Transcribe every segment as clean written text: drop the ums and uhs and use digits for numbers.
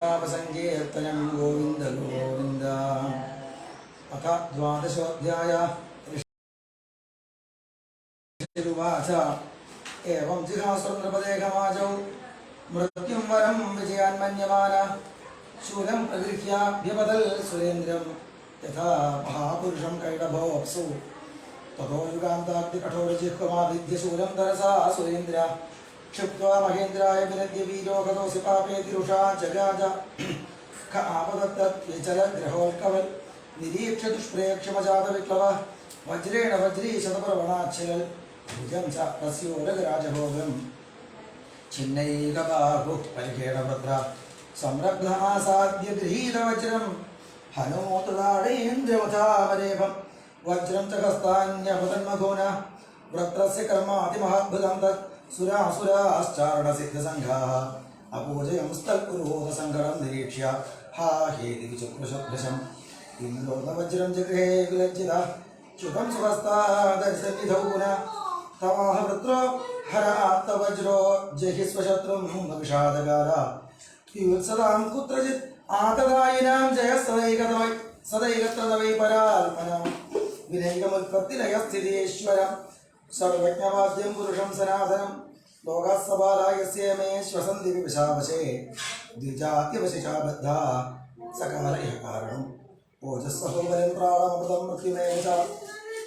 संकीर्तनं गोविंद गोविंद। अथ द्वादशोऽध्याय। ऋषिरुवाच एवं जिहासुरनृपदेहमाजौ मृत्युं वरं विजयान्मन्यमान शूलं प्रगृह्याभ्यपतल् सुरेन्द्रं यथा महापुरुषं कैटभोऽप्सु ततो युगान्ताब्धिकठोरजिह्वमाभिद्य शूलं तरसा सुरेन्द्र क्षिप्त्वा महेन्द्राय विनद्य वीरो गतोऽसि पापेति रुषा जगाज ख आपदत्तद्विचलग्रहोल्कवल् निरीक्ष्य दुष्प्रेक्ष्यमजातविप्लव वज्रेण वज्रीशतपर्वणाच्छिलल् भुजं च तस्योरगराजभोगं छिन्नैकबाहुः परिखेण वृत्रा संरग्धासाद्य गृहीतवज्रं हनोतदाडेन्द्रवथावरेभं वज्रं च हस्तान्यपतन्मघोन वृत्रस्य कर्मातिमहाद्भुतं तत् सुरासुराश्चारणसिद्धसङ्घाः अपूजयंस्तत्पुरोधसङ्करं निरीक्ष्य हा हेति विचक्रुशभृशम् इन्द्रोदवज्रं जगृहे विलज्जितः च्युतं सुहस्तादर्शन्निधौ पुनः तवाह वृत्रो हरात्तवज्रो जहि स्वशत्रुं न विषादगार युत्सदां कुत्रचित् आतदायिनां जयः सदैकत्रदवै पराल्पनं विनैकमुत्पत्तिलयस्थितीश्वरम् सर्वज्ञवाद्यं पुरुषं सनातनं लोकाः सबालायस्य मे श्वसन्ति विवशावशे द्विजात्यवशिषाबद्धा सकालयः कारणम् ओजस्सहोबलं प्राणमृतं मृत्युमेव च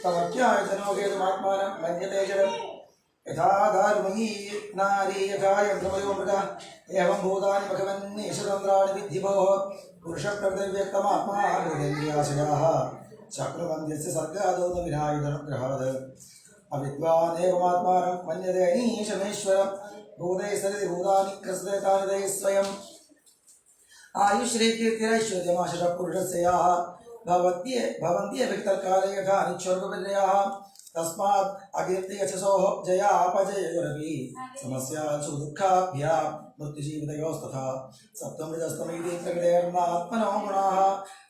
तमज्ञाय जनोकेतुमात्मानं मन्यते जगत् यथा दारुमयी नारी यथा यन्त्रमयो मृगः एवं भूतानि भगवन्नेशतन्त्राणि विद्धि भोः पुरुषप्रकृतिर्व्यक्तमात्मा भूतेन्द्रियाशयाः चक्रवन्द्यस्य सर्गादो न विनायुधनुग्रहात् अविद्वानेवमात्मानं मन्यते अनीशमेश्वरं भूतैः सरिति भूतानि क्रसते तानि तैः स्वयम् आयुश्रीकीर्तिरैश्वर्यमाशुषः पुरुषस्य याः भवन्त्यभिक्तकाले यथा निच्छोर्पविर्याः तस्मात् अकीर्तियशसोः जयापजयोरपि समस्यासु दुःखाभ्यां मृत्युजीवितयोस्तथा सप्तमृतस्तमैति प्रकृतेर्नात्मनो गुणाः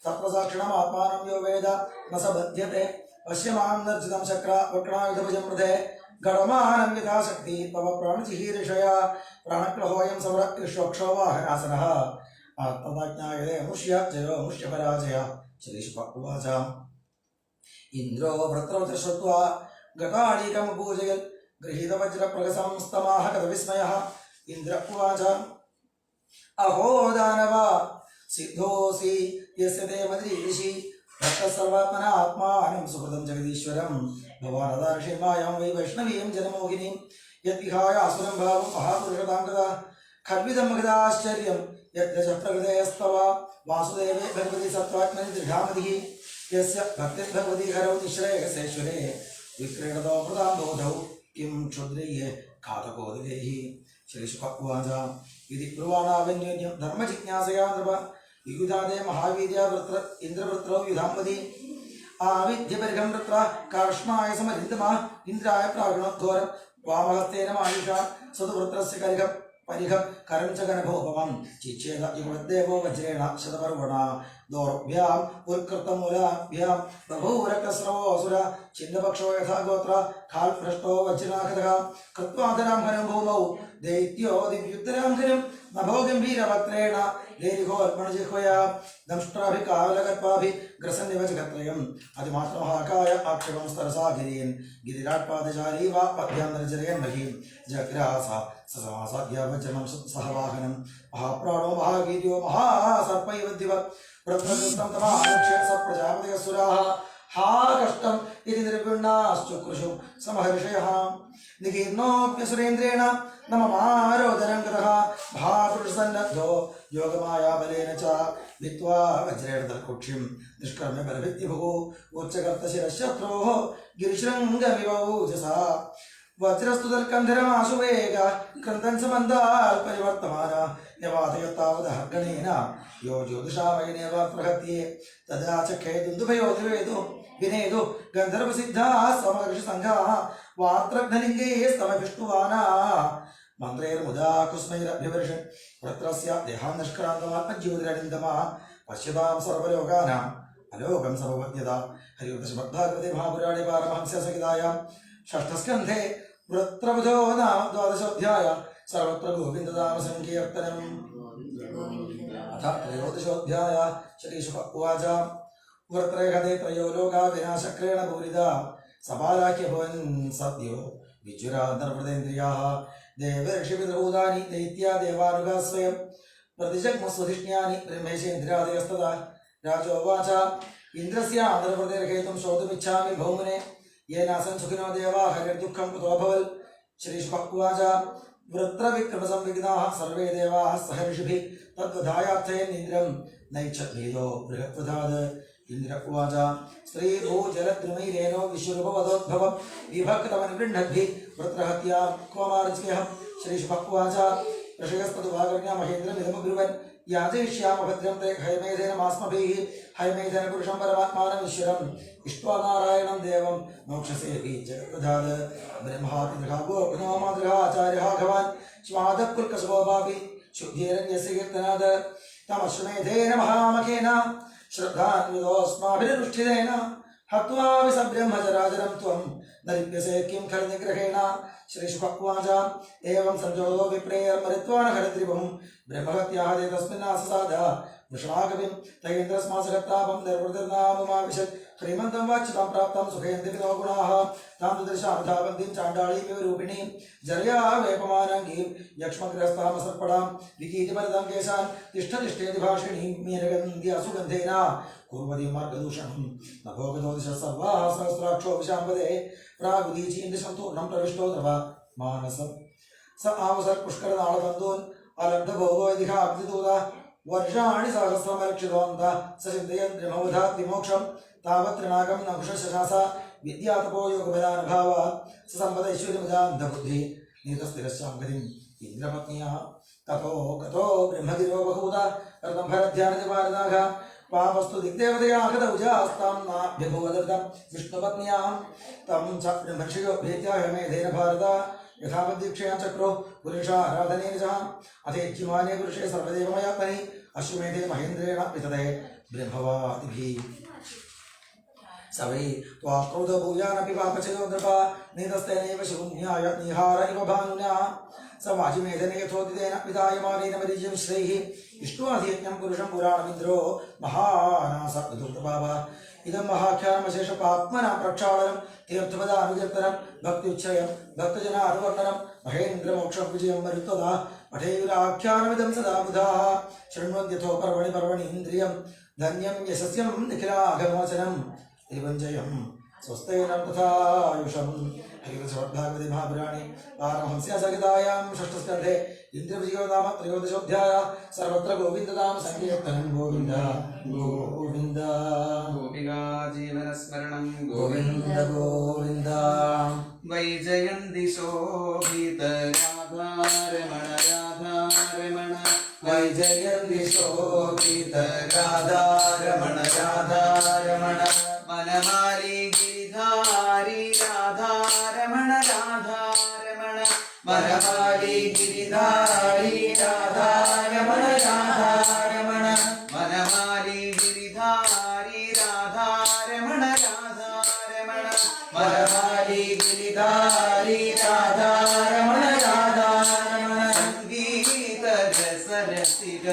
तत्प्रसाक्षिणमात्मानं यो वेद न स बध्यते पश्यमां नर्जितं शक्र वक्रायुधभुजं मृधे गडमानं यथाशक्ति तव प्राणजिहीर्षया प्राणक्लहोऽयं समरकृष्वक्षोवाहनासनः आत्मज्ञायते मुष्य जयो मुष्यपराजय श्रीशुक इन्द्रो वृत्रौ च श्रुत्वा गताळीकमपूजयन् गृहीतवज्रप्रगसंस्तमाः कथविस्मयः इन्द्र उवाच अहो दानव सिद्धोऽसि यस्य ते मदीषि भक्तः आत्मानं सुकृतं जगदीश्वरं भवानदार्षि मायां वै वैष्णवीं जनमोहिनीं यद्विहाय असुरं भावं महापुरुषतां कृता खड्विदं महदाश्चर्यं यद्यश प्रकृतेस्तव वासुदेवे भगवति सत्त्वात्मनि दृढामतिः यस्य भक्तिर्भगवती हरौ निःश्रेयसेश्वरे विक्रीडतो मृतां बोधौ किं क्षुद्रय्ये घातको दिवेहि श्रीशुक उवाच इति ब्रुवाणावन्योन्यं धर्मजिज्ञासया नृप युधादे महावीर्या वृत्र इन्द्रवृत्रौ युधाम्पति आविध्यपरिघं वृत्र कार्ष्णाय समरिन्दमा इन्द्राय प्रागणोद्घोरं वामहस्तेन मायुषा सदुवृत्रस्य करिघं परिघं करं च गणभोपमं चिच्छेद युगदेवो वज्रेण शतपर्वणा दोर्भ्याम् उत्कृतमूलाभ्यां बभूरकस्रवोऽसुर छिन्नपक्षो यथा गोत्र खाल्पृष्टो वज्रनाखतः कृत्वाधरां हनं भूमौ दैत्यो दिव्युत्तरां हनं नभो गम्भीरवक्त्रेण लेलिघोल्पणजिह्वया दंष्ट्राभिकावलगर्भाभिग्रसन्निव जगत्त्रयम् अतिमात्रमहाकाय आक्षेपं स्तरसा गिरीन् गिरिराट्पादचारी वा पद्यान्तर्जरयन् महीं जग्रासा ससमासाद्या वज्रनं सहवाहनं महाप्राणो महावीर्यो महासर्पैव दिवत् वृत्रकृतं तमानुक्ष्य स प्रजापतिसुराः हा कष्टम् इति निर्विण्णाश्चुक्रुषु समहर्षयः निकीर्णोऽप्यसुरेन्द्रेण नममारोदनं गतः महापुरुषसन्नद्धो योगमायाबलेन च भित्त्वा वज्रेण तत्कुक्षिं निष्कर्म्य बलभित्तिभुः उच्चकर्तशिरशत्रोः गिरिशृङ्गमिवौजसा वज्रस्तु तल्कन्धरमाशुवेग क्रन्दन् समन्दाल् परिवर्तमान न्यवातयत्तावदहर्गणेन यो ज्योतिषामयनेव प्रहत्ये तदा चखे दुन्दुभयो दिवेदो विनेदो गन्धर्वसिद्धाः समदर्शसङ्घाः वात्रघ्नलिङ्गे स्तवविष्णुवानाः मन्त्रैर्मुदा कुस्मैरभ्यवर्षन् वृत्रस्य देहान्निष्क्रान्तमात्मज्योतिरनिन्दमः पश्यतां सर्वलोकानाम् अलोकं समपद्यता हरिवृतशब्दाकृते महापुराणे पारमहंस्य सहितायां षष्ठस्कन्धे वृत्रबुधो नाम द्वादशोऽध्याय सर्वत्र गोविन्दनाम संकीर्तनम् त्रयोदशोऽध्याय श्रीशुक उवाच वर्त्रयहते त्रयो लोका विनाशक्रेण पूरिता सपालाख्य भवन् सद्यो विजुरान्तर्वृतेन्द्रियाः देवर्षिपितृभूतानि दैत्या देवानुगा स्वयं प्रतिजग्मस्वधिष्ण्यानि ब्रह्मेशेन्द्रियादयस्तदा राजोवाच इन्द्रस्य आन्तर्वृतेर्हेतुं श्रोतुमिच्छामि भौमुने येनासन् सुखिनो देवा हरिर्दुःखं कुतोऽभवत् श्रीशुक उवाच वृत्रविक्रमसंविघ्नाः सर्वे देवाः सह ऋषिभिः तद्वधायार्थेन्द्रं नैच्छद्भेदो बृहत्वधाद् इंद्र उवाच स्त्री भूजलद्रुमैरेनो विश्वरूपवदोद्भवं विभक्तमनुगृह्णद्भिः वृत्रहत्या क्वमार्ज्ञः श्रीशुक उवाच ऋषयस्तदुवागर्ण्या महेन्द्रमिदमब्रुवन् याजयिष्यामभद्रं ते हयमेधेनमास्मभिः हयमेधेन पुरुषं परमात्मानमीश्वरम् इष्ट्वा नारायणं देवं मोक्षसेवी जगत्प्रधात् ब्रह्मापितृगो मातृः आचार्यः भगवान् श्वादः कुल्कसुगोपापि शुद्धेरन्यस्य कीर्तनात् तमश्वमेधेन महामखेन श्रद्धान्वितोऽस्माभिरनुष्ठितेन हत्वा विसब्रह्मचराचरं त्वं न लिप्यसे किं खलु निग्रहेण श्रीशुक उवाच एवं संजोतो विप्रेयर्मरित्वा न हरत्रिभुं ब्रह्महत्याः ते तस्मिन्नाससाद वृषणाकविं तैन्द्रस्मासगत्तापं निर्वृतिर्नाममाविशत् श्रीमन्तं वाच्यतां प्राप्तं सुखेन्दिनो गुणाः तां ददृशानुधावन्तीं चाण्डाळीमिव रूपिणीं जर्या वेपमानाङ्गीं यक्ष्मग्रस्तामसर्पणां विकीतिपरितं केशान् तिष्ठतिष्ठेति भाषिणीं मीनगन्ध्यासुगन्धेन कुर्वतीं मार्गदूषणं नभोगतो दिशः सर्वाः सहस्राक्षो विशाम्पदे प्रागुदीचीन्द्रसन्तूर्णं प्रविष्टो द्रव मानसम् स आवसर् पुष्करनाळबन्धून् अलब्धभोगो यदिहाब्धिदूता वर्षाणि सहस्रमरक्षितोऽन्तः स चिन्तयन् ब्रह्मवधात् विमोक्षं तावत् त्रिनागं नकुशशशास विद्यातपो योगबलानुभावात् स सम्पदैश्वर्यमुदान्धबुद्धिः नीतस्थिरश्चां गतिम् इन्द्रपत्न्याः ततो गतो ब्रह्मगिरो बहूत कर्तं भरध्यानतिवारदाघ पापस्तु दिग्देवतया हृदौजास्तां नाभ्यभूवदृतं विष्णुपत्न्यां तं च ब्रह्मर्षियो भेत्या हयमेधेन भारत यथावद्दीक्षया चक्रो पुरुषाराधनेन च अथेज्यमाने पुरुषे सर्वदेवमयात्मनि अश्वमेधे महेन्द्रेण वितते ब्रह्मवादिभिः स वै त्वाक्रोधो भूयानपि पापचयो नृपा नीतस्तेनैव शून्याय निहार इव भानुना स वाजिमेधेन यथोदितेन विधायमानेन मरीचिं श्रैः इष्ट्वाधियज्ञं पुरुषं पुराणमिन्द्रो महानास विधूतभाव इदं महाख्यानमशेषपात्मनां प्रक्षालनं तीर्थपदानुकीर्तनं भक्त्युच्छ्रयं भक्तजनानुवर्तनं महेन्द्रमोक्षं विजयं मरुत्वदा पठेयुराख्यानमिदं सदा बुधाः शृण्वन्त्यथो पर्वणि पर्वणि इन्द्रियं धन्यं यशस्यं निखिलाघमोचनं एवं जयं स्वस्तेनं तथायुषम् भागवते महापुराणे पारमहंस्या संहितायां षष्ठस्कन्धे इन्द्रविजयो नाम त्रयोदशोऽध्याय सर्वत्र गोविन्दनाम संकीर्तनं गोविन्द गोविन्द गोपिका जीवनस्मरणं गोविन्द गोविन्द वैजयन्ति शोभित राधारमण राधारमण वैजयन्ति शोभित राधारमण राधारमण मनमाली गिरिधारी राधारमण राधारमण मनमाली गिरिधारी राधारमण राधारमण मनमाली गिरिधारी राधारमण राधारमण मनमाली गिरिधारी राधारमण राधारमण संगीत रसरसिक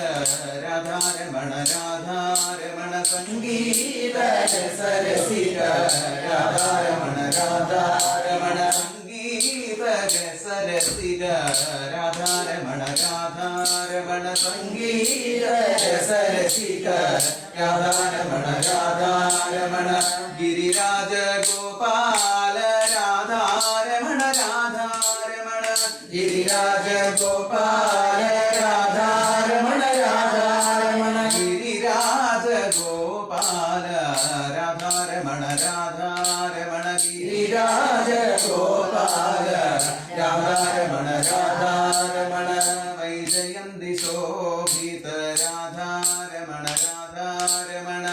राधारमण राधारमण संगीत रसरसिक राधारमण राधारमण संगीत रसरसिक राधारमण राधारमण संगीत रसरसिक राधारमण राधारमण गिरिराज गोपाल राधारमण राधारमण गिरिराज गोपाल राधारमण राधारमण गिरिराज गोपाल राधारमण राधारमण गिरिराज गोपाल राधारमण राधारमण वैजयन्ति शोभित राधारमण राधारमण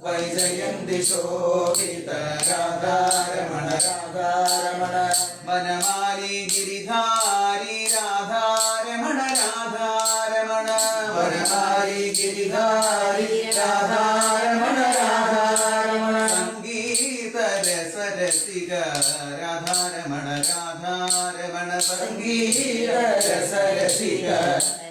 वैजयन्ति शोभित राधारमण राधारमण वनमाली गिरिधारी राधारमण राधारमण वनमाली गिरिधारी राधारमण राधारमण संगीत रसरसिक राधारमण राधारमण संगीत रसरसिक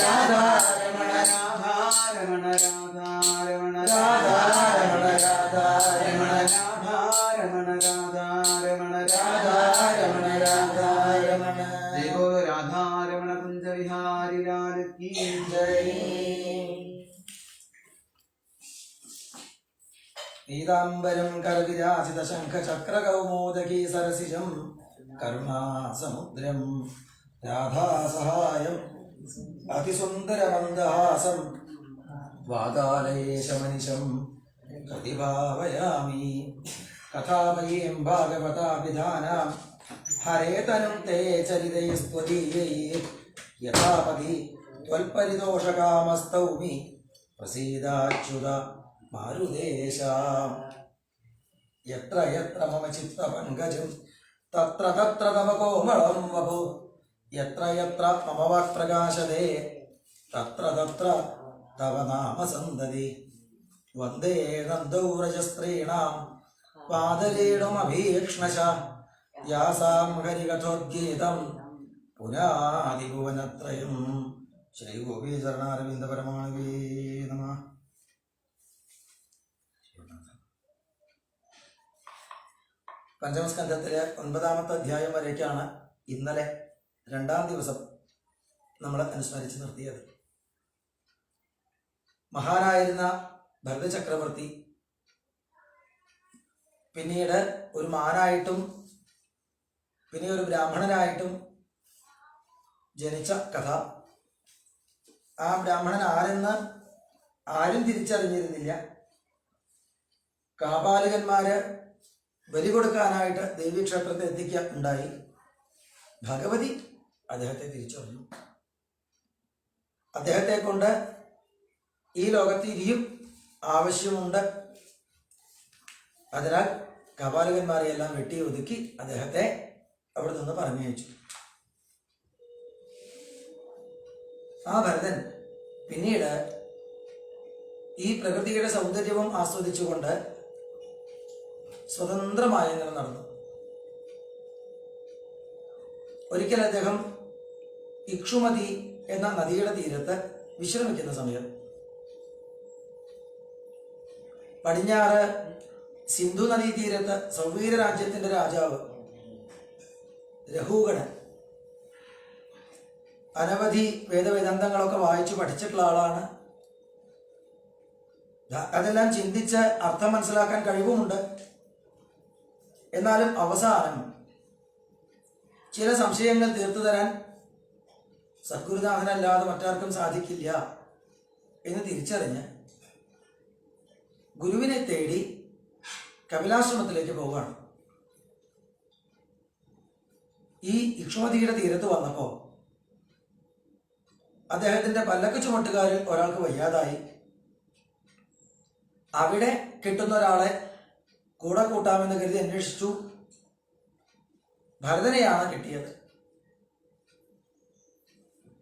രാധാരമണ രാധാരമണ രാധാരമണ രാധാരമണ രാധാരമണ രാധാരമണ രാധാരമണ രാധാരമണ രാധാരമണ ജയ ബോലോ രാധാരമണ കുഞ്ച വിഹാരി ലാൽ കീ ജയ. പീതാംബരം കരവിരാജിത ശംഖ ചക്രകൗമോദകീ സരസിജം കരുണാസമുദ്രം രാധാസഹായം അതിസുന്ദരമന്ദഹാസം വാതാലയേശമനിശം പ്രതിഭാവയാമി കഥാമയീം ഭാഗവതാഭിധാനാം ഹരേതനും തേ ചരിതൈസ്ത്വദീയൈ യഥാപതി ത്വൽപരിതോഷകാമസ്തൗമി പ്രസീദാച്യുത മാരുദേശാം. യത്ര യത്ര മമ ചിത്തപങ്കജം തത്ര തത്ര തവ കോമളം വപു യത്ര യത്ര മമ വാക്പ്രകാശതേ തത്ര തത്ര തവ നാമ സന്തതി. വന്ദേ നന്ദൗ വ്രജസ്ത്രീണാം പാദലേണുമഭീക്ഷ്ണശ യാസാം ഹരികഥോദ്ഗീതം പുനാദിഭുവനത്രയം. ശ്രീ ഗോപീ ചരണാരവിന്ദ പരമാണവേ നമഃ. പഞ്ചമസ്കന്ധത്തിലെ 9ാമത്തെ അധ്യായം വരേക്കാണ് ഇന്നലെ 2ാം ദിവസം നമ്മൾ അനുസ്മരിച്ച് നിർത്തിയത്. മഹാനായിരുന്ന ഭരതചക്രവർത്തി പിന്നീട് ഒരു മാനായിട്ടും പിന്നെ ഒരു ബ്രാഹ്മണനായിട്ടും ജനിച്ച കഥ. ആ ബ്രാഹ്മണൻ ആരെന്ന് ആരും തിരിച്ചറിഞ്ഞിരുന്നില്ല. കാപാലികന്മാര് ബലി കൊടുക്കാനായിട്ട് ദേവീക്ഷേത്രത്തെ എത്തിക്കുക ഉണ്ടായി. ഭഗവതി അദ്ദേഹത്തെ തിരിച്ചറിഞ്ഞു. അദ്ദേഹത്തെ കൊണ്ട് ഈ ലോകത്ത് ഇനിയും ആവശ്യമുണ്ട്. അതിനാൽ കാപാലികന്മാരെയെല്ലാം വെട്ടി ഒതുക്കി അദ്ദേഹത്തെ അവിടെ നിന്ന് പറഞ്ഞയച്ചു. ആ ഭരതൻ പിന്നീട് ഈ പ്രകൃതിയുടെ സൗന്ദര്യവും ആസ്വദിച്ചുകൊണ്ട് സ്വതന്ത്രമായി അങ്ങനെ നടന്നു. ഒരിക്കൽ അദ്ദേഹം ഇക്ഷുമതി എന്ന നദിയുടെ തീരത്ത് വിശ്രമിക്കുന്ന സമയം പടിഞ്ഞാറ് സിന്ധു നദീ തീരത്ത് സൗവീര രാജ്യത്തിന്റെ രാജാവ് രഹൂഗണൻ അനവധി വേദവേദാന്തങ്ങളൊക്കെ വായിച്ചു പഠിച്ചിട്ടുള്ള ആളാണ്. അതെല്ലാം ചിന്തിച്ച് അർത്ഥം മനസ്സിലാക്കാൻ കഴിവുമുണ്ട്. എന്നാലും അവസാനം ചില സംശയങ്ങൾ തീർത്തു തരാൻ സദ്ഗുരുനാഥനല്ലാതെ മറ്റാർക്കും സാധിക്കില്ല എന്ന് തിരിച്ചറിഞ്ഞ് ഗുരുവിനെ തേടി കപിലാശ്രമത്തിലേക്ക് പോവുകയാണ്. ഈ ഇക്ഷുമതിയുടെ തീരത്ത് വന്നപ്പോൾ അദ്ദേഹത്തിന്റെ പല്ലക്ക് ചുമട്ടുകാരിൽ ഒരാൾക്ക് വയ്യാതായി. അവിടെ കിട്ടുന്ന ഒരാളെ കൂടെ കൂട്ടാമെന്ന് കരുതി അന്വേഷിച്ചു. ഭരതനെയാണ് കിട്ടിയത്.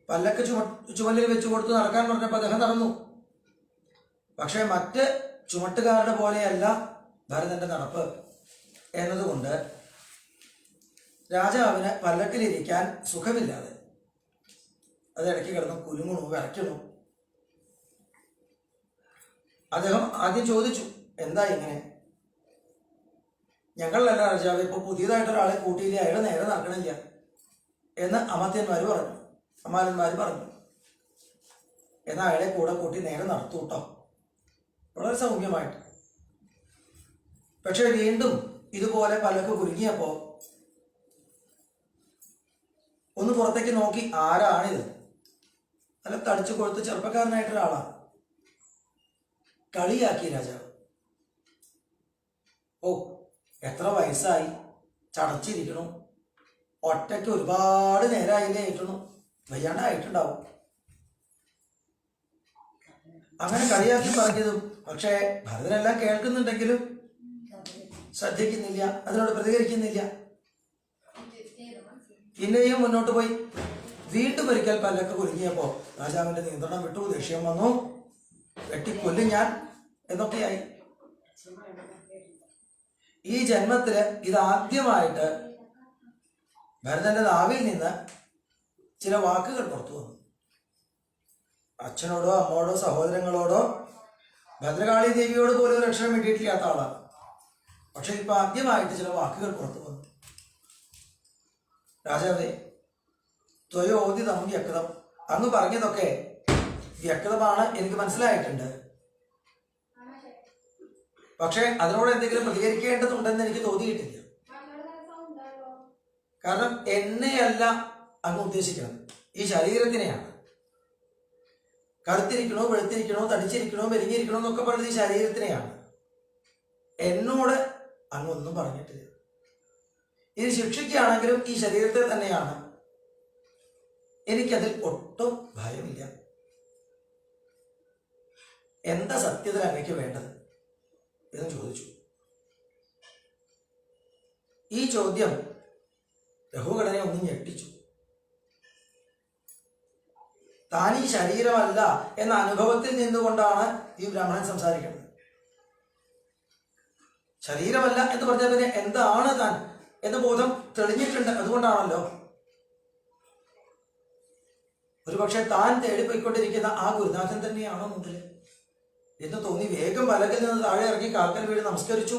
പല്ലക്ക് ചുമലിൽ വെച്ചു കൊടുത്ത് നടക്കാൻ പറഞ്ഞപ്പോൾ അദ്ദേഹം നടന്നു. പക്ഷെ മറ്റ് ചുമട്ടുകാരുടെ പോലെയല്ല ഭരതന്റെ നടപ്പ് എന്നതുകൊണ്ട് രാജാവിന് പല്ലക്കിലിരിക്കാൻ സുഖമില്ലാതെ അത് ഇടയ്ക്ക് കിടന്ന് കുലുങ്ങണു, വിറയ്ക്കണു. അദ്ദേഹം ആദ്യം ചോദിച്ചു, എന്താ ഇങ്ങനെ? ഞങ്ങളല്ല രാജാവ്, ഇപ്പൊ പുതിയതായിട്ട് ഒരാളെ കൂട്ടിയില്ല, അയാൾ നേരെ നടക്കണില്ല എന്ന് അമ്മാലന്മാർ പറഞ്ഞു. എന്നാൽ അയാളെ കൂടെ കൂട്ടി നേരെ നടത്തൂട്ടോ, വളരെ സൗമ്യമായിട്ട്. പക്ഷെ വീണ്ടും ഇതുപോലെ പലക്ക് കുലുങ്ങിയപ്പോ ഒന്ന് പുറത്തേക്ക് നോക്കി, ആരാണിത്? നല്ല തടിച്ചു കൊഴുത്ത് ചെറുപ്പക്കാരനായിട്ടൊരാളാണ്. കളിയാക്കി രാജാവ്. ഓ, എത്ര വയസ്സായി, ചടച്ചിരിക്കണു, ഒറ്റയ്ക്ക് ഒരുപാട് നേരമായില്ലേ ആയിട്ടുള്ളൂ, വയ്യാണ്ടായിട്ടുണ്ടാവും. അങ്ങനെ കളിയാക്കി പറഞ്ഞതും പക്ഷേ ഭരതനെല്ലാം കേൾക്കുന്നുണ്ടെങ്കിലും ശ്രദ്ധിക്കുന്നില്ല, അതിനോട് പ്രതികരിക്കുന്നില്ല. പിന്നെയും മുന്നോട്ട് പോയി. വീണ്ടും ഒരിക്കൽ പല്ലക്ക് കുലുങ്ങിയപ്പോ രാജാവിന്റെ നിയന്ത്രണം വിട്ടു, ദേഷ്യം വന്നു, വെട്ടിക്കൊല്ലും ഞാൻ എന്നൊക്കെയായി. ഈ ജന്മത്തില് ഇതാദ്യമായിട്ട് ഭരതന്റെ നാവിൽ നിന്ന് ചില വാക്കുകൾ പുറത്തു വന്നു. അച്ഛനോടോ അമ്മോടോ സഹോദരങ്ങളോടോ ഭദ്രകാളി ദേവിയോട് പോലും ഒരു അക്ഷരം വേണ്ടിയിട്ടില്ലാത്ത ആളാണ്. പക്ഷെ ഇപ്പൊ ആദ്യമായിട്ട് ചില വാക്കുകൾ പുറത്തു വന്നു. രാജാവേ, ത്വയോദിതം വ്യക്തം, അങ്ങ് പറഞ്ഞതൊക്കെ വ്യക്തമാണ്, എനിക്ക് മനസ്സിലായിട്ടുണ്ട്. പക്ഷെ അതിനോട് എന്തെങ്കിലും പ്രതികരിക്കേണ്ടതുണ്ടെന്ന് എനിക്ക് തോന്നിയിട്ടില്ല. കാരണം എന്നെയല്ല അങ്ങ് ഉദ്ദേശിക്കണം, ഈ ശരീരത്തിനെയാണ്. കറുത്തിരിക്കണോ, വെളുത്തിരിക്കണോ, തടിച്ചിരിക്കണോ, മെലിഞ്ഞിരിക്കണോ എന്നൊക്കെ പറയുന്നത് ഈ ശരീരത്തിനെയാണ്. എന്നോട് അങ്ങൊന്നും പറഞ്ഞിട്ടില്ല. ഇത് ശിക്ഷയ്ക്കാണെങ്കിലും ഈ ശരീരത്തെ തന്നെയാണ്. എനിക്കതിൽ ഒട്ടും ഭയമില്ല. എന്താ സത്യത്തിൽ അങ്ങേക്ക് വേണ്ടത് എന്ന് ചോദിച്ചു. ഈ ചോദ്യം രഘുഘടനെ ഒന്നും ഞെട്ടിച്ചു. താൻ ഈ ശരീരമല്ല എന്ന അനുഭവത്തിൽ നിന്നുകൊണ്ടാണ് ഈ ബ്രാഹ്മണൻ സംസാരിക്കുന്നത്. ശരീരമല്ല എന്ന് പറഞ്ഞാൽ പിന്നെ എന്താണ് താൻ എന്ന ബോധം തെളിഞ്ഞിട്ടുണ്ട്. അതുകൊണ്ടാണല്ലോ ഒരുപക്ഷെ താൻ തേടിപ്പോയിക്കൊണ്ടിരിക്കുന്ന ആ ഗുരുനാഥൻ തന്നെയാണോ മുമ്പിൽ എന്ന് തോന്നി വേഗം പലകിൽ നിന്ന് താഴെ ഇറങ്ങി കാൽക്കൽ വീട് നമസ്കരിച്ചു.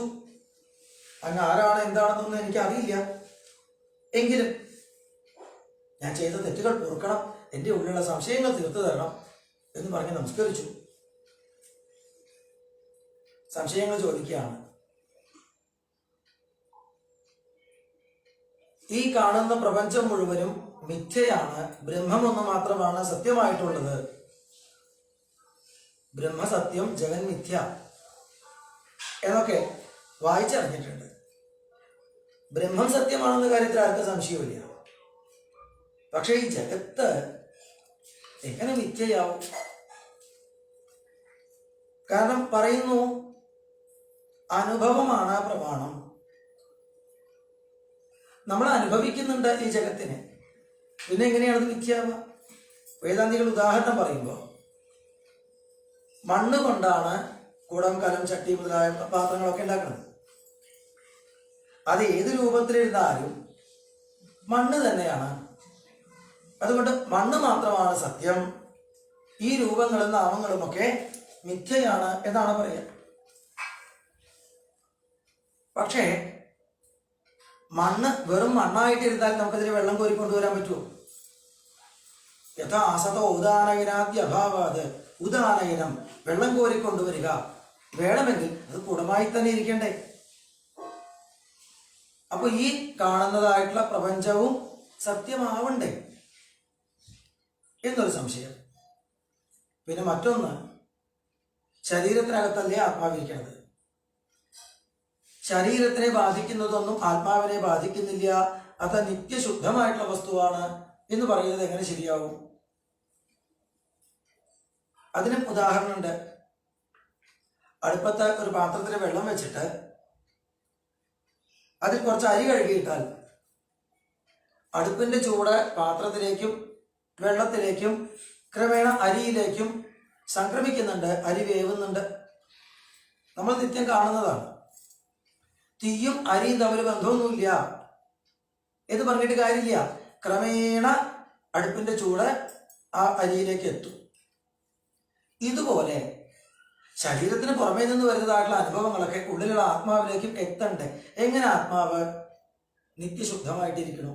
അങ്ങ് ആരാണ് എന്താണെന്നൊന്നും എനിക്കറിയില്ല, എങ്കിലും ഞാൻ ചെയ്ത തെറ്റുകൾ പൊറുക്കണം, എൻ്റെ ഉള്ളിലുള്ള സംശയങ്ങൾ തീർത്തു തരണം എന്ന് പറഞ്ഞ് നമസ്കരിച്ചു. സംശയങ്ങൾ ചോദിക്കുകയാണ്. ഈ കാണുന്ന പ്രപഞ്ചം മുഴുവനും മിഥ്യയാണ്, ബ്രഹ്മമൊന്നു മാത്രമാണ് സത്യമായിട്ടുള്ളത്. ബ്രഹ്മസത്യം, ജഗൻ മിഥ്യ എന്നൊക്കെ വായിച്ചറിഞ്ഞിട്ടുണ്ട്. ബ്രഹ്മം സത്യമാണെന്ന കാര്യത്തിൽ ആർക്കും സംശയമില്ല. പക്ഷെ ഈ ജഗത്ത് എങ്ങനെ മിഥ്യയാവും? കാരണം പറയുന്നു അനുഭവമാണ് പ്രമാണം. നമ്മൾ അനുഭവിക്കുന്നുണ്ട് ഈ ജഗത്തിനെ, പിന്നെ എങ്ങനെയാണത് മിഥ്യാവുക? വേദാന്തികൾ ഉദാഹരണം പറയുമ്പോൾ മണ്ണ് കൊണ്ടാണ് കുടം, കലം, ചട്ടി മുതലായ പാത്രങ്ങളൊക്കെ ഉണ്ടാക്കുന്നത്. അത് ഏത് രൂപത്തിലിരുന്നാലും മണ്ണ് തന്നെയാണ്. അതുകൊണ്ട് മണ്ണ് മാത്രമാണ് സത്യം, ഈ രൂപങ്ങളും നാമങ്ങളും ഒക്കെ മിഥ്യയാണ് എന്നാണ് പറയുക. പക്ഷേ മണ്ണ് വെറും മണ്ണായിട്ടിരുന്നാൽ നമുക്കതിൽ വെള്ളം കോരി കൊണ്ടുവരാൻ പറ്റുമോ? യഥാ അസതോ ഉദാനയനാദ്യഭാവാത്, ഉദാനയനം വെള്ളം കോരി കൊണ്ടുവരിക വേണമെങ്കിൽ അത് കുടമായി തന്നെ ഇരിക്കണ്ടേ? അപ്പൊ ഈ കാണുന്നതായിട്ടുള്ള പ്രപഞ്ചവും സത്യമാവണ്ടേ എന്നൊരു സംശയം. പിന്നെ മറ്റൊന്ന്, ശരീരത്തിനകത്തല്ലേ ആത്മാവിരിക്കുന്നത്. ശരീരത്തിനെ ബാധിക്കുന്നതൊന്നും ആത്മാവിനെ ബാധിക്കുന്നില്ല, അത് നിത്യശുദ്ധമായിട്ടുള്ള വസ്തുവാണ് എന്ന് പറയുന്നത് എങ്ങനെ ശരിയാവും? അതിനും ഉദാഹരണമുണ്ട്. അടുപ്പത്ത് ഒരു പാത്രത്തിൽ വെള്ളം വെച്ചിട്ട് അതിൽ കുറച്ച് അരി കഴുകിയിട്ടാൽ അടുപ്പിന്റെ ചൂട് പാത്രത്തിലേക്കും വെള്ളത്തിലേക്കും ക്രമേണ അരിയിലേക്കും സംക്രമിക്കുന്നുണ്ട്, അരി വേവുന്നുണ്ട്. നമ്മൾ നിത്യം കാണുന്നതാണ്. തീയും അരിയും തമ്മിൽ ബന്ധമൊന്നുമില്ല എന്ന് പറഞ്ഞിട്ട് കാര്യമില്ല. ക്രമേണ അടുപ്പിന്റെ ചൂട് ആ അരിയിലേക്ക് എത്തും. ഇതുപോലെ ശരീരത്തിന് പുറമേ നിന്ന് വരുന്നതായിട്ടുള്ള അനുഭവങ്ങളൊക്കെ ഉള്ളിലുള്ള ആത്മാവിലേക്കും എത്തണ്ടേ? എങ്ങനെ ആത്മാവ് നിത്യശുദ്ധമായിട്ടിരിക്കണു?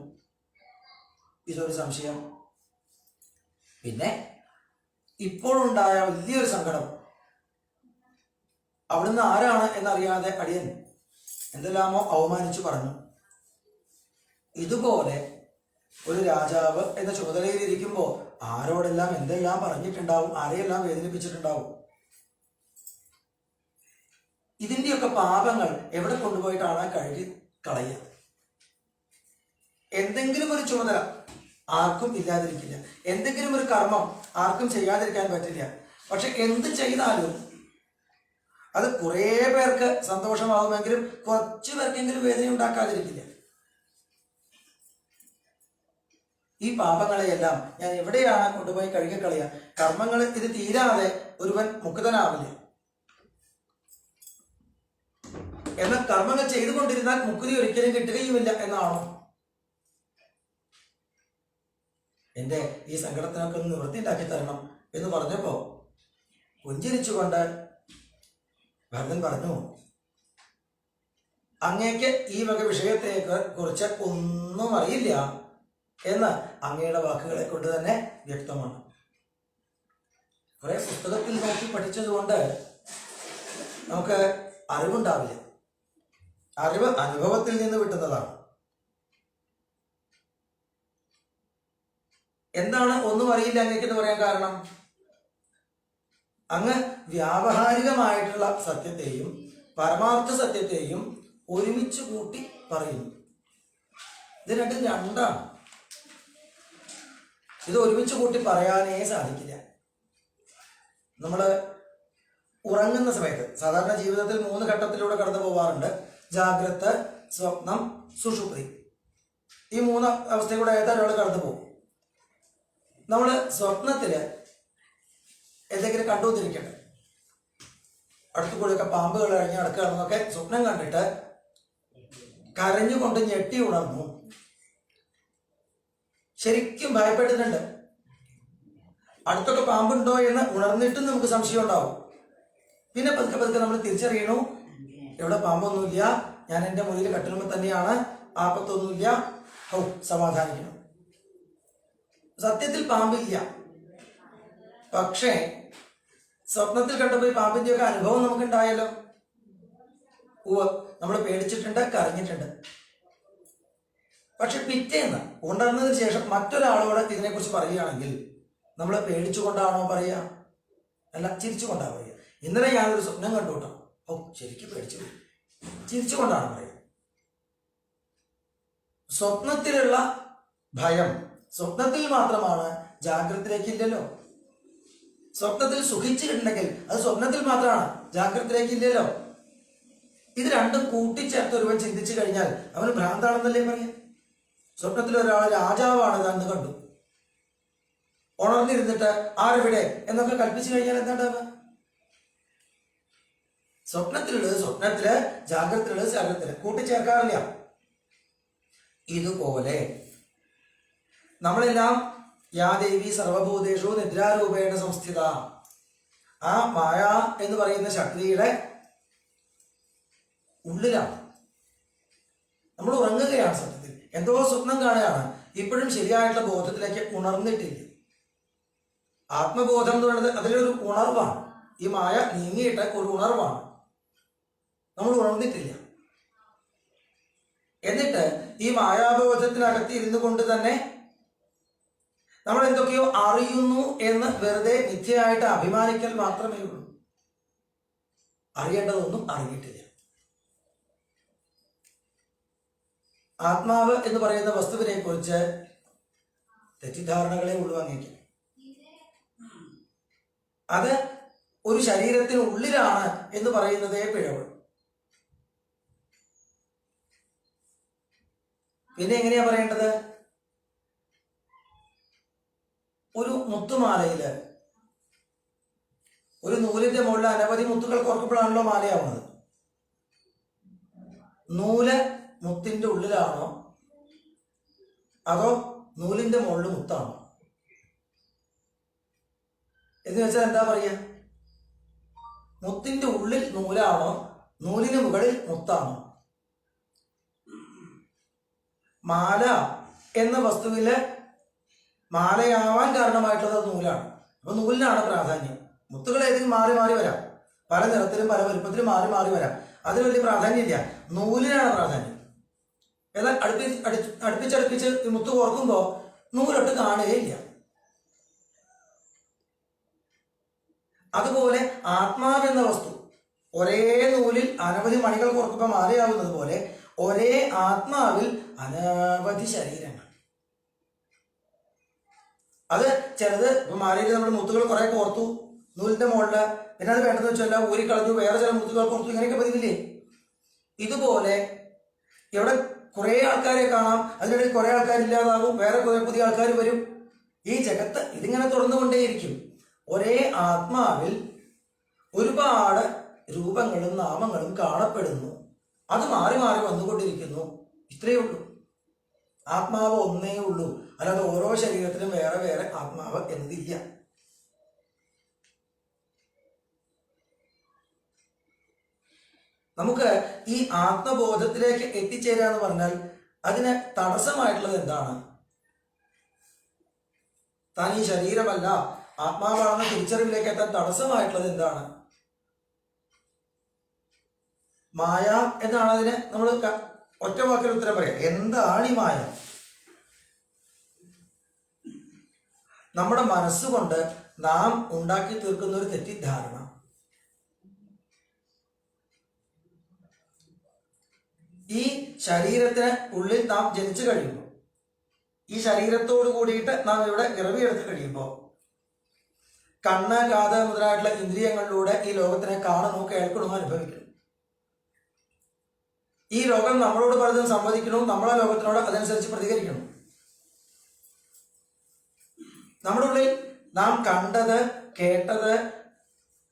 ഇതൊരു സംശയം. പിന്നെ ഇപ്പോഴുണ്ടായ വലിയൊരു സങ്കടം, അവിടുന്ന് ആരാണ് എന്നറിയാതെ അടിയൻ എന്തെല്ലാമോ അവമാനിച്ചു പറഞ്ഞു. ഇതുപോലെ ഒരു രാജാവ് എന്ന ചുമതലയിൽ ഇരിക്കുമ്പോൾ ആരോടെല്ലാം എന്തെല്ലാം പറഞ്ഞിട്ടുണ്ടാവും, ആരെയെല്ലാം വേദനിപ്പിച്ചിട്ടുണ്ടാവും. ഇതിന്റെയൊക്കെ പാപങ്ങൾ എവിടെ കൊണ്ടുപോയിട്ടാണ് കഴുകി കളയുക? എന്തെങ്കിലും ഒരു ചുമതല ആർക്കും ഇല്ലാതിരിക്കില്ല, എന്തെങ്കിലും ഒരു കർമ്മം ആർക്കും ചെയ്യാതിരിക്കാൻ പറ്റില്ല. പക്ഷെ എന്ത് ചെയ്താലും അത് കുറേ പേർക്ക് സന്തോഷമാകുമെങ്കിലും കുറച്ചു പേർക്കെങ്കിലും വേദന ഉണ്ടാക്കാതിരിക്കില്ല. ഈ പാപങ്ങളെയെല്ലാം ഞാൻ എവിടെയാണ് കൊണ്ടുപോയി കഴുകിക്കളയുക? കർമ്മങ്ങൾ ഇത് തീരാതെ ഒരുവൻ മുക്തനാവില്ല. എന്നാൽ കർമ്മങ്ങൾ ചെയ്തുകൊണ്ടിരുന്നാൽ മുക്തി ഒരിക്കലും കിട്ടുകയുമില്ല എന്നാണോ? എൻ്റെ ഈ സങ്കടത്തിനൊക്കെ ഒന്ന് നിവൃത്തിയുണ്ടാക്കി തരണം എന്ന് പറഞ്ഞപ്പോ പുഞ്ചിരിച്ചുകൊണ്ട് ഭരതൻ പറഞ്ഞു, അങ്ങേക്ക് ഈ വക വിഷയത്തെ കുറിച്ച് ഒന്നും അറിയില്ല എന്ന് അങ്ങയുടെ വാക്കുകളെ കൊണ്ട് തന്നെ വ്യക്തമാണ്. കുറെ പുസ്തകത്തിൽ നോക്കി പഠിച്ചതുകൊണ്ട് നമുക്ക് അറിവുണ്ടാവില്ല. അറിവ് അനുഭവത്തിൽ നിന്ന് കിട്ടുന്നതാണ്. എന്താണ് ഒന്നും അറിയില്ല അങ്ങേക്കെന്ന് പറയാൻ കാരണം? അങ്ങ് വ്യാവഹാരികമായിട്ടുള്ള സത്യത്തെയും പരമാർത്ഥ സത്യത്തെയും ഒരുമിച്ച് കൂട്ടി പറയുന്നു. ഇത് രണ്ടും രണ്ടാണ്. ഇത് ഒരുമിച്ച് കൂട്ടി പറയാനേ സാധിക്കില്ല. നമ്മൾ ഉറങ്ങുന്ന സമയത്ത് സാധാരണ ജീവിതത്തിൽ 3 ഘട്ടത്തിലൂടെ കടന്നു പോവാറുണ്ട്. ജാഗ്രത, സ്വപ്നം, സുഷുപ്തി. ഈ 3 അവസ്ഥയിലൂടെ ഏതായാലും ഒരാൾ കടന്നു പോകും. നമ്മൾ സ്വപ്നത്തില് എന്തെങ്കിലും കണ്ടുവന്നിരിക്കട്ടെ, അടുത്തു കൂടെയൊക്കെ പാമ്പുകൾ കഴിഞ്ഞ് നടക്കുകയാണെന്നൊക്കെ സ്വപ്നം കണ്ടിട്ട് കരഞ്ഞുകൊണ്ട് ഞെട്ടി ഉണർന്നു, ശരിക്കും ഭയപ്പെട്ടിട്ടുണ്ട്. അടുത്തൊക്കെ പാമ്പുണ്ടോ എന്ന് ഉണർന്നിട്ടും നമുക്ക് സംശയം ഉണ്ടാവും. പിന്നെ പതുക്കെ പതുക്കെ നമ്മൾ തിരിച്ചറിയണു, എവിടെ പാമ്പൊന്നുമില്ല, ഞാൻ എൻ്റെ മുറിയിൽ കട്ടിലുമ്പോൾ തന്നെയാണ്, ആപത്തൊന്നുമില്ല, സമാധാനിക്കണം. സത്യത്തിൽ പാമ്പില്ല, പക്ഷേ സ്വപ്നത്തിൽ കണ്ടുപോയി പാമ്പിന്റെയൊക്കെ അനുഭവം നമുക്കുണ്ടായല്ലോ. നമ്മൾ പേടിച്ചിട്ടുണ്ട്, കരഞ്ഞിട്ടുണ്ട്. പക്ഷെ പിറ്റേന്ന് ഉണർന്നതിന് ശേഷം മറ്റൊരാളോട് ഇതിനെക്കുറിച്ച് പറയുകയാണെങ്കിൽ നമ്മൾ പേടിച്ചുകൊണ്ടാണോ പറയുക? അല്ല, ചിരിച്ചുകൊണ്ടാണ് പറയുക. ഇന്നലെ ഞാനൊരു സ്വപ്നം കണ്ടു കേട്ടോ, ശരിക്കും പേടിച്ചു പോയി, ചിരിച്ചുകൊണ്ടാണ് പറയുക. സ്വപ്നത്തിലുള്ള ഭയം സ്വപ്നത്തിൽ മാത്രമാണ്, ജാഗ്രതയിലേക്കില്ലല്ലോ. സ്വപ്നത്തിൽ സുഖിച്ചിട്ടുണ്ടെങ്കിൽ അത് സ്വപ്നത്തിൽ മാത്രമാണ്, ജാഗ്രതയിലേക്കില്ലല്ലോ. ഇത് രണ്ടും കൂട്ടിച്ചേർത്ത് ഒരുവൻ ചിന്തിച്ചു കഴിഞ്ഞാൽ അവന് ഭ്രാന്താണെന്നല്ലേ പറയാം. സ്വപ്നത്തിൽ ഒരാൾ രാജാവാണ് ഇതാന്ന് കണ്ടു, ഉണർന്നിരുന്നിട്ട് ആരെവിടെ എന്നൊക്കെ കൽപ്പിച്ചു കഴിഞ്ഞാൽ എന്താണ്ടാവുക? സ്വപ്നത്തിലുള്ളത് സ്വപ്നത്തില്, ജാഗ്രതയിലുള്ളത് ജാഗ്രതയില്, കൂട്ടിച്ചേർക്കാറില്ല. ഇതുപോലെ നമ്മളെല്ലാം യാ ദേവി സർവഭൂതേഷു നിദ്രാരൂപേണ സംസ്ഥിത, ആ മായ എന്ന് പറയുന്ന ശക്തിയുടെ ഉള്ളിലാണ്. നമ്മൾ ഉറങ്ങുകയാണ്, സത്യത്തിൽ എന്തോ സ്വപ്നം കാണുകയാണ്, ഇപ്പോഴും ശരിയായിട്ടുള്ള ബോധത്തിലേക്ക് ഉണർന്നിട്ടില്ല. ആത്മബോധം എന്ന് പറയുന്നത് അതിലൊരു ഉണർവാണ്. ഈ മായ നീങ്ങിയിട്ട് ഒരു ഉണർവാണ്, നമ്മൾ ഉണർന്നിട്ടില്ല. എന്നിട്ട് ഈ മായാബോധത്തിനകത്ത് ഇരുന്നു കൊണ്ട് തന്നെ നമ്മൾ എന്തൊക്കെയോ അറിയുന്നു എന്ന് വെറുതെ മിഥ്യയായിട്ട് അഭിമാനിക്കൽ മാത്രമേ ഉള്ളൂ. അറിയേണ്ടതൊന്നും അറിഞ്ഞിട്ടില്ല. ആത്മാവ് എന്ന് പറയുന്ന വസ്തുവിനെ കുറിച്ച് തെറ്റിദ്ധാരണകളെ ഉള്ളു അങ്ങേക്ക്. അത് ഒരു ശരീരത്തിനുള്ളിലാണ് എന്ന് പറയുന്നതേ പിഴവ്. പിന്നെ എങ്ങനെയാ പറയേണ്ടത്? ഒരു മുത്തുമാലയില് ഒരു നൂലിന്റെ മുകളിൽ അനവധി മുത്തുകൾ കോർക്കുമ്പോഴാണല്ലോ മാലയാവുന്നത്. നൂല് മുത്തിന്റെ ഉള്ളിലാണോ അതോ നൂലിന്റെ മുകളിൽ മുത്താണോ എന്ന് വെച്ചാൽ എന്താ പറയാ? മുത്തിന്റെ ഉള്ളിൽ നൂലാണോ നൂലിന് മുകളിൽ മുത്താണോ? മാല എന്ന വസ്തുവില് മാലയാവാൻ കാരണമായിട്ടുള്ളത് നൂലാണ്. അപ്പൊ നൂലിനാണ് പ്രാധാന്യം. മുത്തുകൾ ഏതെങ്കിലും മാറി മാറി വരാം, പല നിറത്തിലും പല വലുപ്പത്തിലും മാറി മാറി വരാം. അതിന് വലിയ പ്രാധാന്യമില്ല. നൂലിനാണ് പ്രാധാന്യം. എന്നാൽ അടുപ്പിച്ചടുപ്പിച്ച് മുത്ത് കോർക്കുമ്പോൾ നൂലൊട്ട് കാണുകയില്ല. അതുപോലെ ആത്മാവെന്ന വസ്തു ഒരേ നൂലിൽ അനവധി മണികൾ കോർക്കുമ്പോൾ മാലയാവുന്നത് പോലെ ഒരേ ആത്മാവിൽ അനവധി ശരീരങ്ങൾ. അത് ചിലത് മാലയിൽ നമ്മൾ മുത്തുകൾ കുറെ കോർത്തു നൂലിന്റെ മുകളില്, പിന്നെ അത് വേണ്ടതെന്ന് വെച്ചാൽ ഊരിക്കളഞ്ഞു, വേറെ ചില മുത്തുകൾ കോർത്തു, ഇങ്ങനെയൊക്കെ പതിവില്ലേ? ഇതുപോലെ ഇവിടെ കുറെ ആൾക്കാരെ കാണാം, അതിനിടയിൽ കുറെ ആൾക്കാർ ഇല്ലാതാകും, വേറെ കുറെ പുതിയ ആൾക്കാർ വരും. ഈ ജഗത്ത് ഇതിങ്ങനെ തുറന്നുകൊണ്ടേയിരിക്കും. ഒരേ ആത്മാവിൽ ഒരുപാട് രൂപങ്ങളും നാമങ്ങളും കാണപ്പെടുന്നു. അത് മാറി മാറി വന്നുകൊണ്ടിരിക്കുന്നു. ഇത്രയേ ഉള്ളൂ. ആത്മാവ് ഒന്നേ ഉള്ളൂ. അല്ലാതെ ഓരോ ശരീരത്തിലും വേറെ വേറെ ആത്മാവ് എന്നതില്ല. നമുക്ക് ഈ ആത്മബോധത്തിലേക്ക് എത്തിച്ചേരുക എന്ന് പറഞ്ഞാൽ അതിന് തടസ്സമായിട്ടുള്ളത് എന്താണ്? താൻ ഈ ശരീരമല്ല, ആത്മാവാണെന്ന തിരിച്ചറിവിലേക്ക് എത്താൻ തടസ്സമായിട്ടുള്ളത് എന്താണ്? മായ എന്നാണ് അതിന് നമ്മൾ ഒറ്റ വാക്കിൽ ഉത്തരം പറയാം. എന്താണ് ഈ മായ? നമ്മുടെ മനസ്സുകൊണ്ട് നാം ഉണ്ടാക്കി തീർക്കുന്ന ഒരു തെറ്റിദ്ധാരണ. ഈ ശരീരത്തിന് ഉള്ളിൽ നാം ജനിച്ചു കഴിയുമ്പോൾ, ഈ ശരീരത്തോട് കൂടിയിട്ട് നാം ഇവിടെ ഇറവിയെടുത്ത് കഴിയുമ്പോൾ കണ്ണ്, കാത് മുതലായിട്ടുള്ള ഇന്ദ്രിയങ്ങളിലൂടെ ഈ ലോകത്തിനെ കാണണോ, കേൾക്കണോ, അനുഭവിക്കണം. ഈ ലോകം നമ്മളോട് പലതും സംവദിക്കണോ, നമ്മളെ ലോകത്തിനോട് അതനുസരിച്ച് പ്രതികരിക്കണം. നമ്മുടെ ഉള്ളിൽ നാം കണ്ടത്, കേട്ടത്,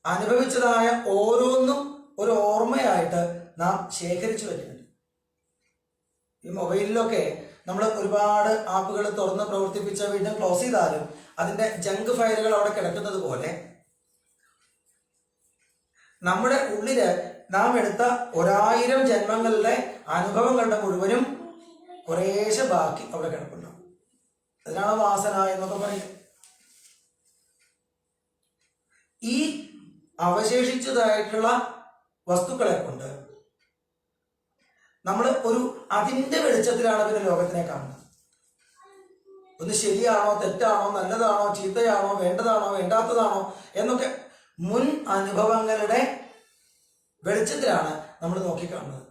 അനുഭവിച്ചതായ ഓരോന്നും ഒരു ഓർമ്മയായിട്ട് നാം ശേഖരിച്ചു വയ്ക്കുന്നുണ്ട്. ഈ മൊബൈലിലൊക്കെ നമ്മൾ ഒരുപാട് ആപ്പുകൾ തുറന്ന് പ്രവർത്തിപ്പിച്ച വീണ്ടും ക്ലോസ് ചെയ്താലും അതിന്റെ ജങ്ക് ഫയലുകൾ അവിടെ കിടക്കുന്നത് പോലെ നമ്മുടെ ഉള്ളില് നാം എടുത്ത 1000 ജന്മങ്ങളിലെ അനുഭവങ്ങളുടെ മുഴുവനും കുറേശ്ശെ ബാക്കി അവിടെ കിടപ്പുണ്ടാവും. അതിനാണ് വാസന എന്നൊക്കെ പറയുന്നത്. ഈ അവശേഷിച്ചതായിട്ടുള്ള വസ്തുക്കളെ കൊണ്ട് നമ്മൾ അതിന്റെ വെളിച്ചത്തിലാണ് പിന്നെ ലോകത്തിനെ കാണുന്നത്. ഒന്ന് ശരിയാണോ, തെറ്റാണോ, നല്ലതാണോ, ചീത്തയാണോ, വേണ്ടതാണോ, വേണ്ടാത്തതാണോ എന്നൊക്കെ മുൻ അനുഭവങ്ങളുടെ വെളിച്ചത്തിലാണ് നമ്മൾ നോക്കിക്കാണുന്നത്.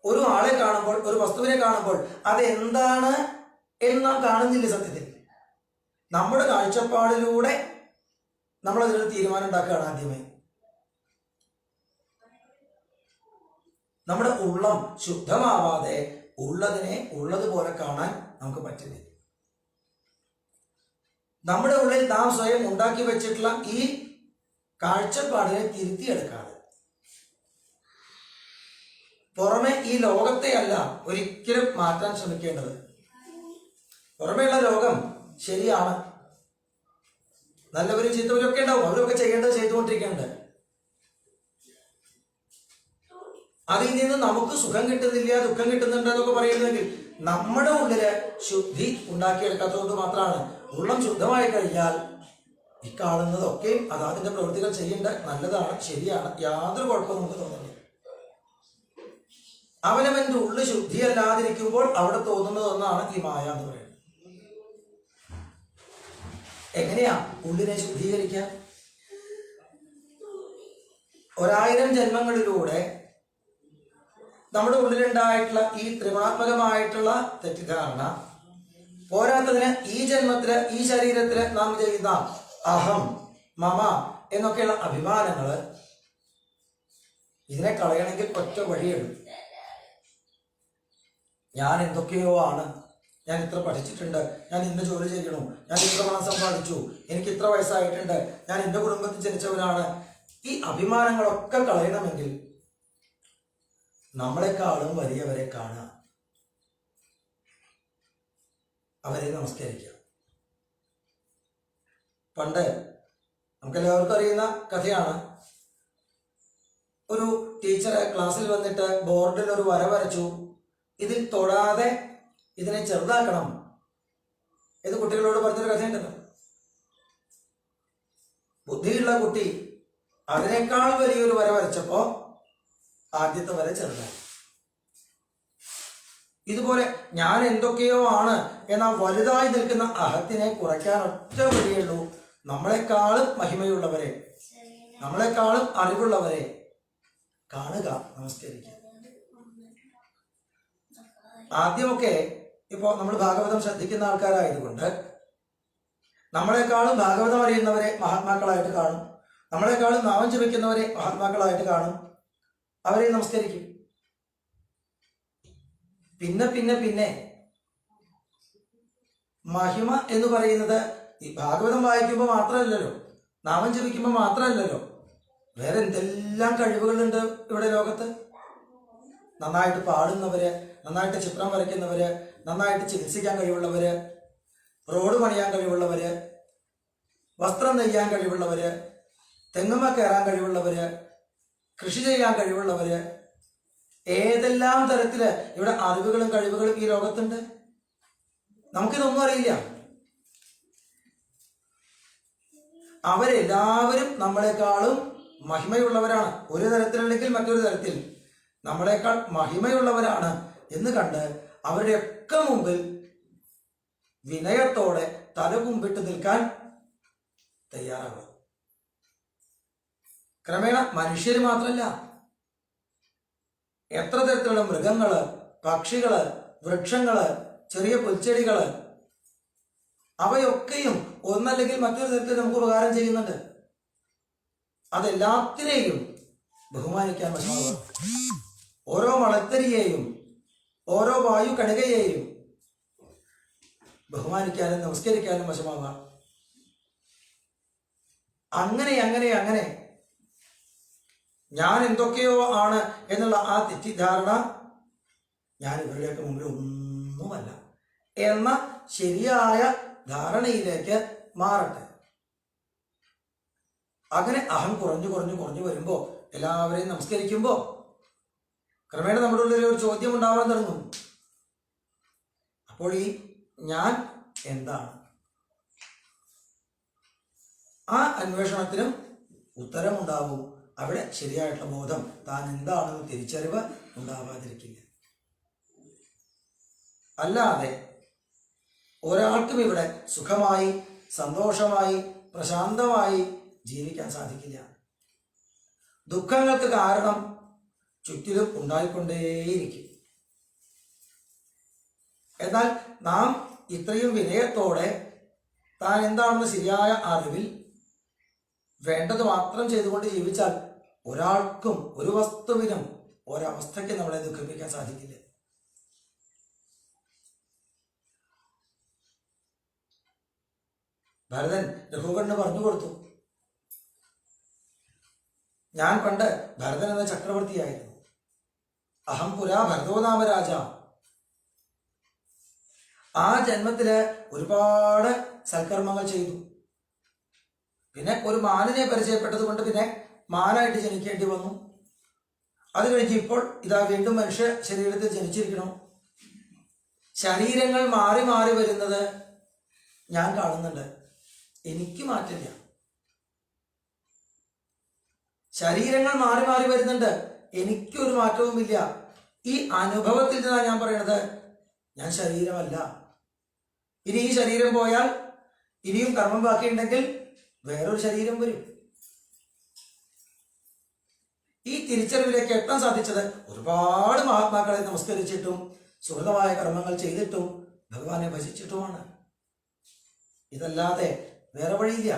ഒരു ആളെ കാണുമ്പോൾ, ഒരു വസ്തുവിനെ കാണുമ്പോൾ അതെന്താണ് എന്ന് നാം കാണുന്നില്ല. സത്യത്തിൽ നമ്മുടെ കാഴ്ചപ്പാടിലൂടെ നമ്മൾ അതിനൊരു തീരുമാനം ഉണ്ടാക്കുകയാണ് ആദ്യമേ. നമ്മുടെ ഉള്ളം ശുദ്ധമാവാതെ ഉള്ളതിനെ ഉള്ളതുപോലെ കാണാൻ നമുക്ക് പറ്റില്ല. നമ്മുടെ ഉള്ളിൽ നാം സ്വയം ഉണ്ടാക്കി വെച്ചിട്ടുള്ള ഈ കാഴ്ചപ്പാടിനെ തിരുത്തിയെടുക്കാതെ പുറമെ ഈ ലോകത്തെ അല്ല ഒരിക്കലും മാറ്റാൻ ശ്രമിക്കേണ്ടത്. പുറമേയുള്ള ലോകം ശരിയാണ്, നല്ലവരും ചീത്തവരും ഒക്കെ ഉണ്ടാവും, അവരൊക്കെ ചെയ്യേണ്ടത് ചെയ്തുകൊണ്ടിരിക്കേണ്ടത്. അതിൽ നിന്ന് നമുക്ക് സുഖം കിട്ടുന്നില്ല, ദുഃഖം കിട്ടുന്നുണ്ട് എന്നൊക്കെ പറയുന്നെങ്കിൽ നമ്മുടെ ഉള്ളില് ശുദ്ധി ഉണ്ടാക്കിയെടുക്കാത്തതുകൊണ്ട് മാത്രമാണ്. ഉള്ളം ശുദ്ധമായി കഴിഞ്ഞാൽ ഈ കാണുന്നതൊക്കെ അതിന്റെ പ്രവൃത്തികൾ ചെയ്യേണ്ട നല്ലതാണ്, ശരിയാണ്, യാതൊരു കുഴപ്പവും നമുക്ക് തോന്നില്ല. അവനവന്റെ ഉള്ളിൽ ശുദ്ധിയല്ലാതിരിക്കുമ്പോൾ അവിടെ തോന്നുന്നത് ഒന്നാണ് ഈ മായ എന്ന് പറയുന്നത്. എങ്ങനെയാ ഉള്ളിനെ ശുദ്ധീകരിക്കുക? 1000 ജന്മങ്ങളിലൂടെ നമ്മുടെ ഉള്ളിലുണ്ടായിട്ടുള്ള ഈ ത്രിഗുണാത്മകമായിട്ടുള്ള തെറ്റിദ്ധാരണ പോരാത്തതിന് ഈ ജന്മത്തില് ഈ ശരീരത്തില് നാം ചെയ്യുന്ന അഹം, മമ എന്നൊക്കെയുള്ള അഭിമാനങ്ങള്, ഇതിനെ കളയണമെങ്കിൽ ഒറ്റ വഴിയുള്ളൂ. ഞാൻ എന്തൊക്കെയോ ആണ്, ഞാൻ ഇത്ര പഠിച്ചിട്ടുണ്ട്, ഞാൻ ഇന്ന് ജോലി ചെയ്യണു, ഞാൻ ഇത്ര പണം സമ്പാദിച്ചു, എനിക്ക് ഇത്ര വയസ്സായിട്ടുണ്ട്, ഞാൻ എൻ്റെ കുടുംബത്തിൽ ജനിച്ചവനാണ്. ഈ അഭിമാനങ്ങളൊക്കെ കളയണമെങ്കിൽ നമ്മളെക്കാളും വലിയവരെ കാണുക, അവരെ നമസ്കരിക്കുക. പണ്ട് നമുക്കെല്ലാവർക്കും അറിയുന്ന കഥയാണ്. ഒരു ടീച്ചർ ക്ലാസ്സിൽ വന്നിട്ട് ബോർഡിൽ ഒരു വര വരച്ചു, ഇതിൽ തൊടാതെ ഇതിനെ ചെറുതാക്കണം എന്ന് കുട്ടികളോട് പറഞ്ഞൊരു കഥയുണ്ടല്ലോ. ബുദ്ധിയുള്ള കുട്ടി അതിനേക്കാൾ വലിയൊരു വര വരച്ചപ്പോ ആദ്യത്തെ വര ചെറുതായി. ഇതുപോലെ ഞാൻ എന്തൊക്കെയോ ആണ് എന്ന വലുതായി നിൽക്കുന്ന അഹത്തിനെ കുറയ്ക്കാൻ ഒറ്റ വഴിയുള്ളൂ. നമ്മളെക്കാളും മഹിമയുള്ളവരെ, നമ്മളെക്കാളും അറിവുള്ളവരെ കാണുക, നമസ്കരിക്കുക. ആദ്യമൊക്കെ ഇപ്പോ നമ്മൾ ഭാഗവതം ശ്രദ്ധിക്കുന്ന ആൾക്കാരായതുകൊണ്ട് നമ്മളെക്കാളും ഭാഗവതം അറിയുന്നവരെ മഹാത്മാക്കളായിട്ട് കാണും, നമ്മളെക്കാളും നാമം ജപിക്കുന്നവരെ മഹാത്മാക്കളായിട്ട് കാണും, അവരെ നമസ്കരിക്കും. പിന്നെ പിന്നെ പിന്നെ മഹിമ എന്ന് പറയുന്നത് ഈ ഭാഗവതം വായിക്കുമ്പോൾ മാത്രമല്ലല്ലോ, നാമം ജപിക്കുമ്പോൾ മാത്രമല്ലല്ലോ, വേറെ എന്തെല്ലാം കഴിവുകളുണ്ട് ഇവിടെ ലോകത്ത്. നന്നായിട്ട് പാടുന്നവര്, നന്നായിട്ട് ചിത്രം വരയ്ക്കുന്നവര്, നന്നായിട്ട് ചികിത്സിക്കാൻ കഴിവുള്ളവര്, റോഡ് പണിയാൻ കഴിവുള്ളവര്, വസ്ത്രം നെയ്യാൻ കഴിവുള്ളവര്, തെങ്ങുമ്മ കയറാൻ കഴിവുള്ളവര്, കൃഷി ചെയ്യാൻ കഴിവുള്ളവര്, ഏതെല്ലാം തരത്തില് ഇവിടെ അറിവുകളും കഴിവുകളും ഈ ലോകത്തുണ്ട്. നമുക്കിതൊന്നും അറിയില്ല. അവരെല്ലാവരും നമ്മളെക്കാളും മഹിമയുള്ളവരാണ്. ഒരു തരത്തിലല്ലെങ്കിൽ മറ്റൊരു തരത്തിൽ നമ്മളെക്കാൾ മഹിമയുള്ളവരാണ് എന്ന് കണ്ട് അവരുടെയൊക്കെ മുമ്പിൽ വിനയത്തോടെ തല കുമ്പിട്ട് നിൽക്കാൻ തയ്യാറാവുക. ക്രമേണ മനുഷ്യർ മാത്രമല്ല, എത്ര തരത്തിലുള്ള മൃഗങ്ങള്, പക്ഷികള്, വൃക്ഷങ്ങള്, ചെറിയ പുൽച്ചെടികള്, അവയൊക്കെയും ഒന്നല്ലെങ്കിൽ മറ്റൊരു തരത്തിൽ നമുക്ക് ഉപകാരം ചെയ്യുന്നുണ്ട്. അതെല്ലാത്തിനെയും ബഹുമാനിക്കാൻ വശമാവുക. ഓരോ മളത്തരിയെയും ഓരോ വായു കണികയെയും ബഹുമാനിക്കാനും നമസ്കരിക്കാനും വശമാവുക. അങ്ങനെ അങ്ങനെ അങ്ങനെ ഞാൻ എന്തൊക്കെയോ ആണ് എന്നുള്ള ആ തെറ്റിദ്ധാരണ, ഞാൻ ഇവരുടെയൊക്കെ മുമ്പിൽ ഒന്നുമല്ല എന്ന ശരിയായ ധാരണയിലേക്ക് മാറട്ടെ. അങ്ങനെ അഹം കുറഞ്ഞു കുറഞ്ഞു കുറഞ്ഞു വരുമ്പോ, എല്ലാവരെയും നമസ്കരിക്കുമ്പോ ക്രമേണ നമ്മുടെ ഉള്ളിൽ ഒരു ചോദ്യം ഉണ്ടാവാൻ തുടങ്ങും. അപ്പോൾ ഈ ഞാൻ എന്താണ്? ആ അന്വേഷണത്തിനും ഉത്തരമുണ്ടാവും. അവിടെ ശരിയായിട്ടുള്ള ബോധം, താൻ എന്താണെന്ന് തിരിച്ചറിവ് ഉണ്ടാവാതിരിക്കില്ല. അല്ലാതെ ഒരാൾക്കും ഇവിടെ സുഖമായി, സന്തോഷമായി, പ്രശാന്തമായി ജീവിക്കാൻ സാധിക്കില്ല. ദുഃഖങ്ങൾക്ക് കാരണം ചുറ്റിലും ഉണ്ടായിക്കൊണ്ടേയിരിക്കും. എന്നാൽ നാം ഇത്രയും വിനയത്തോടെ താൻ എന്താണെന്ന് ശരിയായ അറിവിൽ വേണ്ടത് മാത്രം ചെയ്തുകൊണ്ട് ജീവിച്ചാൽ ഒരാൾക്കും ഒരു വസ്തുവിനും ഒരവസ്ഥയ്ക്ക് നമ്മളെ ദുഃഖിപ്പിക്കാൻ സാധിക്കില്ല. ഭരതൻ രഘുവരന് പറഞ്ഞു കൊടുത്തു, ഞാൻ പണ്ട് ഭരതൻ എന്ന ചക്രവർത്തിയായിരുന്നു. അഹം പുരാ ഭരതോ നാമ രാജ. ആ ജന്മത്തില് ഒരുപാട് സൽക്കർമ്മങ്ങൾ ചെയ്തു. പിന്നെ ഒരു മാനിനെ പരിചയപ്പെട്ടത് കൊണ്ട് പിന്നെ മാനായിട്ട് ജനിക്കേണ്ടി വന്നു. അത് കഴിഞ്ഞ് ഇപ്പോൾ ഇതാ വീണ്ടും മനുഷ്യ ശരീരത്തിൽ ജനിച്ചിരിക്കണം. ശരീരങ്ങൾ മാറി മാറി വരുന്നത് ഞാൻ കാണുന്നുണ്ട്. എനിക്ക് മാറ്റില്ല. ശരീരങ്ങൾ മാറി മാറി വരുന്നുണ്ട്, എനിക്കൊരു മാറ്റവുമില്ല. ഈ അനുഭവത്തിൽ നിന്നാണ് ഞാൻ പറയണത്, ഞാൻ ശരീരമല്ല. ഇനി ഈ ശരീരം പോയാൽ ഇനിയും കർമ്മം ബാക്കിയുണ്ടെങ്കിൽ വേറൊരു ശരീരം വരും. ഈ തിരിച്ചറിവിലേക്ക് എത്താൻ സാധിച്ചത് ഒരുപാട് മഹാത്മാക്കളെ നമസ്കരിച്ചിട്ടും സുഹൃതമായ കർമ്മങ്ങൾ ചെയ്തിട്ടും ഭഗവാനെ ഭജിച്ചിട്ടുമാണ്. ഇതല്ലാതെ വേറെ വഴിയില്ല.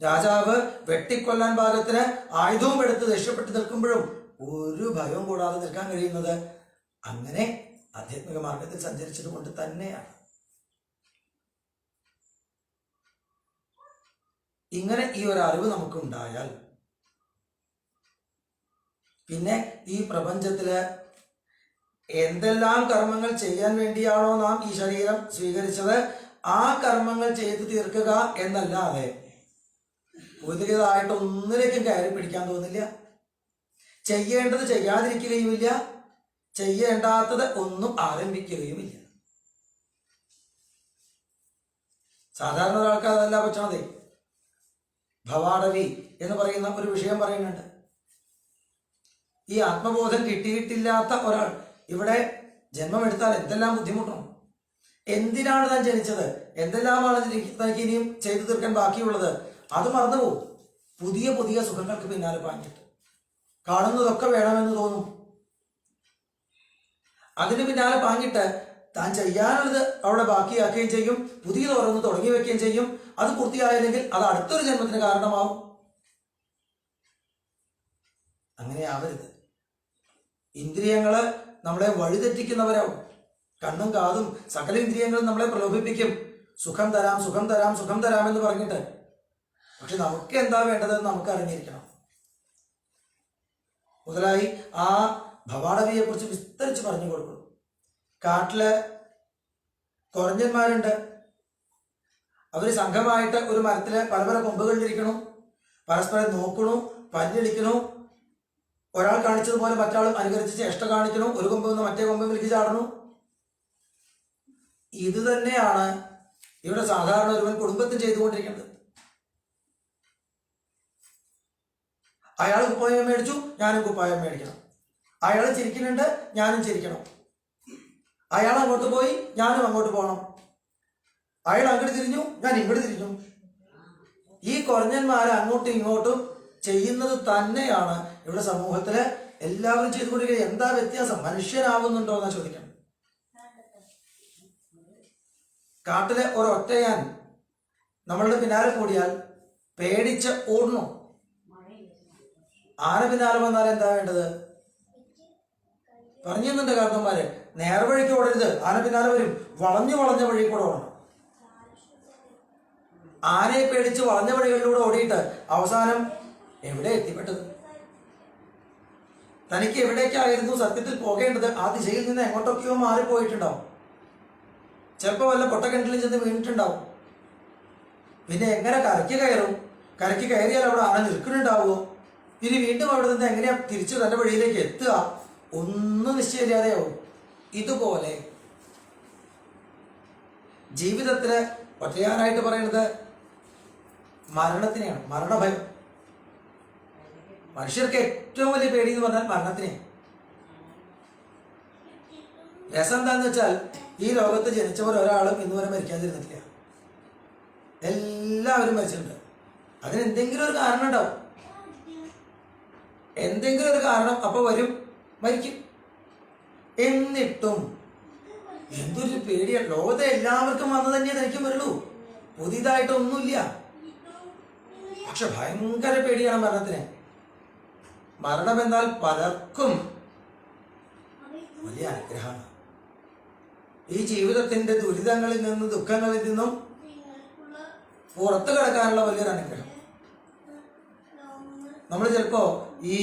രാജാവ് വെട്ടിക്കൊല്ലാൻ പാകത്തിന് ആയുധവും എടുത്ത് രക്ഷപ്പെട്ട് നിൽക്കുമ്പോഴും ഒരു ഭയവും കൂടാതെ നിൽക്കാൻ കഴിയുന്നത് അങ്ങനെ ആധ്യാത്മിക മാർഗത്തിൽ സഞ്ചരിച്ചത് കൊണ്ട് തന്നെയാണ്. ഇങ്ങനെ ഈ ഒരു അറിവ് നമുക്കുണ്ടായാൽ പിന്നെ ഈ പ്രപഞ്ചത്തില് എന്തെല്ലാം കർമ്മങ്ങൾ ചെയ്യാൻ വേണ്ടിയാണോ നാം ഈ ശരീരം സ്വീകരിച്ചത്, ആ കർമ്മങ്ങൾ ചെയ്തു തീർക്കുക എന്നല്ലാതെ പുതിയതായിട്ട് ഒന്നിലേക്കും കയറി പിടിക്കാൻ തോന്നില്ല. ചെയ്യേണ്ടത് ചെയ്യാതിരിക്കുകയുമില്ല, ചെയ്യേണ്ടാത്തത് ഒന്നും ആരംഭിക്കുകയുമില്ല. സാധാരണ ഒരാൾക്ക് അതല്ല പറ്റണതേ. ഭവാടവി എന്ന് പറയുന്ന ഒരു വിഷയം പറയുന്നുണ്ട്. ഈ ആത്മബോധം കിട്ടിയിട്ടില്ലാത്ത ഒരാൾ ഇവിടെ ജന്മമെടുത്താൽ എന്തെല്ലാം ബുദ്ധിമുട്ടണം, എന്തിനാണ് താൻ ജനിച്ചത്, എന്തെല്ലാമാണ് തനിക്ക് ഇനിയും ചെയ്തു തീർക്കാൻ ബാക്കിയുള്ളത്, അത് മറന്നുപോകും. പുതിയ പുതിയ സുഖങ്ങൾക്ക് പിന്നാലെ പാഞ്ഞിട്ട് കാണുന്നതൊക്കെ വേണമെന്ന് തോന്നും. അതിന് പിന്നാലെ പാഞ്ഞിട്ട് താൻ ചെയ്യാനുള്ളത് അവിടെ ബാക്കിയാക്കുകയും ചെയ്യും, പുതിയത് ഓരോന്ന് തുടങ്ങി വെക്കുകയും ചെയ്യും. അത് പൂർത്തിയായില്ലെങ്കിൽ അത് അടുത്തൊരു ജന്മത്തിന് കാരണമാവും. അങ്ങനെ ആവരുത്. ഇന്ദ്രിയങ്ങള് നമ്മളെ വഴിതെറ്റിക്കുന്നവരാവും. കണ്ണും കാതും സകല ഇന്ദ്രിയങ്ങളും നമ്മളെ പ്രലോഭിപ്പിക്കും. സുഖം തരാം, സുഖം തരാം, സുഖം തരാം എന്ന് പറഞ്ഞിട്ട്. പക്ഷെ നമുക്ക് എന്താ വേണ്ടതെന്ന് നമുക്ക് അറിഞ്ഞിരിക്കണം. മുതലായി ആ ഭവാടവിയെ കുറിച്ച് വിസ്തരിച്ച് പറഞ്ഞു കൊടുക്കണം. കാട്ടില് കൊരഞ്ഞന്മാരുണ്ട്. അവര് സംഘമായിട്ട് ഒരു മരത്തില് പല പല കൊമ്പുകളിലിരിക്കണു, പരസ്പരം നോക്കണു, പല്ലിളിക്കണു. ഒരാൾ കാണിച്ചതുപോലെ മറ്റാളും അനുകരിച്ച് ചേഷ്ട കാണിക്കണു, ഒരു കൊമ്പ് നിന്ന് മറ്റേ കൊമ്പ് വിളിക്ക് ചാടണു. ഇത് തന്നെയാണ് ഇവിടെ സാധാരണ ഒരുവൻ കുടുംബത്തിൽ ചെയ്തുകൊണ്ടിരിക്കുന്നത്. അയാൾ കുപ്പായം മേടിച്ചു, ഞാനും കുപ്പായം മേടിക്കണം. അയാൾ ചിരിക്കുന്നുണ്ട്, ഞാനും ചിരിക്കണം. അയാൾ അങ്ങോട്ട് പോയി, ഞാനും അങ്ങോട്ട് പോകണം. അയാൾ അങ്ങോട്ട് തിരിഞ്ഞു, ഞാൻ ഇങ്ങോട്ട് തിരിഞ്ഞു. ഈ കൊരഞ്ഞന്മാരെ അങ്ങോട്ടും ഇങ്ങോട്ടും ചെയ്യുന്നത് തന്നെയാണ് ഇവിടെ സമൂഹത്തില് എല്ലാവരും ചെയ്തുകൊണ്ടിരിക്കുന്നത്. എന്താ വ്യത്യാസം? മനുഷ്യനാവുന്നുണ്ടോ എന്നാ ചോദിക്കണം. കാട്ടിലെ ഒരൊറ്റയാൻ നമ്മളുടെ പിന്നാലെ കൂടിയാൽ പേടിച്ച് ഓടണു. ആന പിന്നാലെ വന്നാൽ എന്താ വേണ്ടത്? പറഞ്ഞു തന്നുണ്ട് കാരണന്മാര്, നേർവഴിക്ക് ഓടരുത്, ആന പിന്നാലെ വരും. വളഞ്ഞു വളഞ്ഞ വഴി കൂടെ ഓടണം. ആനയെ പേടിച്ച് വളഞ്ഞ വഴികളിലൂടെ ഓടിയിട്ട് അവസാനം എവിടെ എത്തിപ്പെട്ടത്? തനിക്ക് എവിടേക്കായിരുന്നു സത്യത്തിൽ പോകേണ്ടത് ആ ദിശയിൽ നിന്ന് എങ്ങോട്ടൊക്കെയോ മാറിപ്പോയിട്ടുണ്ടാവും. ചിലപ്പോൾ വല്ല പൊട്ടക്കിണറ്റിലും ചെന്ന് വീണിട്ടുണ്ടാവും. പിന്നെ എങ്ങനെ കരയ്ക്ക് കയറും? കരയ്ക്ക് കയറിയാൽ അവിടെ ആന നിൽക്കുന്നുണ്ടാവുമോ? ഇനി വീണ്ടും അവിടെ നിന്ന് എങ്ങനെയാ തിരിച്ചു തന്റെ വഴിയിലേക്ക് എത്തുക? ഒന്നും നിശ്ചയമില്ലാതെയാവും. ഇതുപോലെ ജീവിതത്തില് ഒറ്റയാനായിട്ട് പറയുന്നത് മരണത്തിനെയാണ്, മരണഭയം. മനുഷ്യർക്ക് ഏറ്റവും വലിയ പേടി എന്ന് പറഞ്ഞാൽ മരണത്തിനെ. രസം എന്താന്ന് വെച്ചാൽ ഈ ലോകത്ത് ജനിച്ചവർ ഒരാളും ഇന്നുവരെ മരിക്കാതിരുന്നിട്ടില്ല. എല്ലാവരും മരിച്ചിട്ടുണ്ട്. അതിന് എന്തെങ്കിലും ഒരു കാരണം ഉണ്ടാവും. എന്തെങ്കിലും ഒരു കാരണം അപ്പൊ വരും, മരിക്കും. എന്നിട്ടും എന്തൊരു പേടിയാണ്. ലോകത്തെ എല്ലാവർക്കും വന്നു തന്നെ തനിക്കും വരുള്ളൂ, പുതിയതായിട്ടൊന്നുമില്ല. പക്ഷെ ഭയങ്കര പേടിയാണ് മരണത്തിന്. മരണം എന്നാൽ പലർക്കും വലിയ അനുഗ്രഹമാണ്. ഈ ജീവിതത്തിന്റെ ദുരിതങ്ങളിൽ നിന്നും ദുഃഖങ്ങളിൽ നിന്നും പുറത്തു കിടക്കാനുള്ള വലിയൊരു അനുഗ്രഹം. നമ്മൾ ചിലപ്പോ ഈ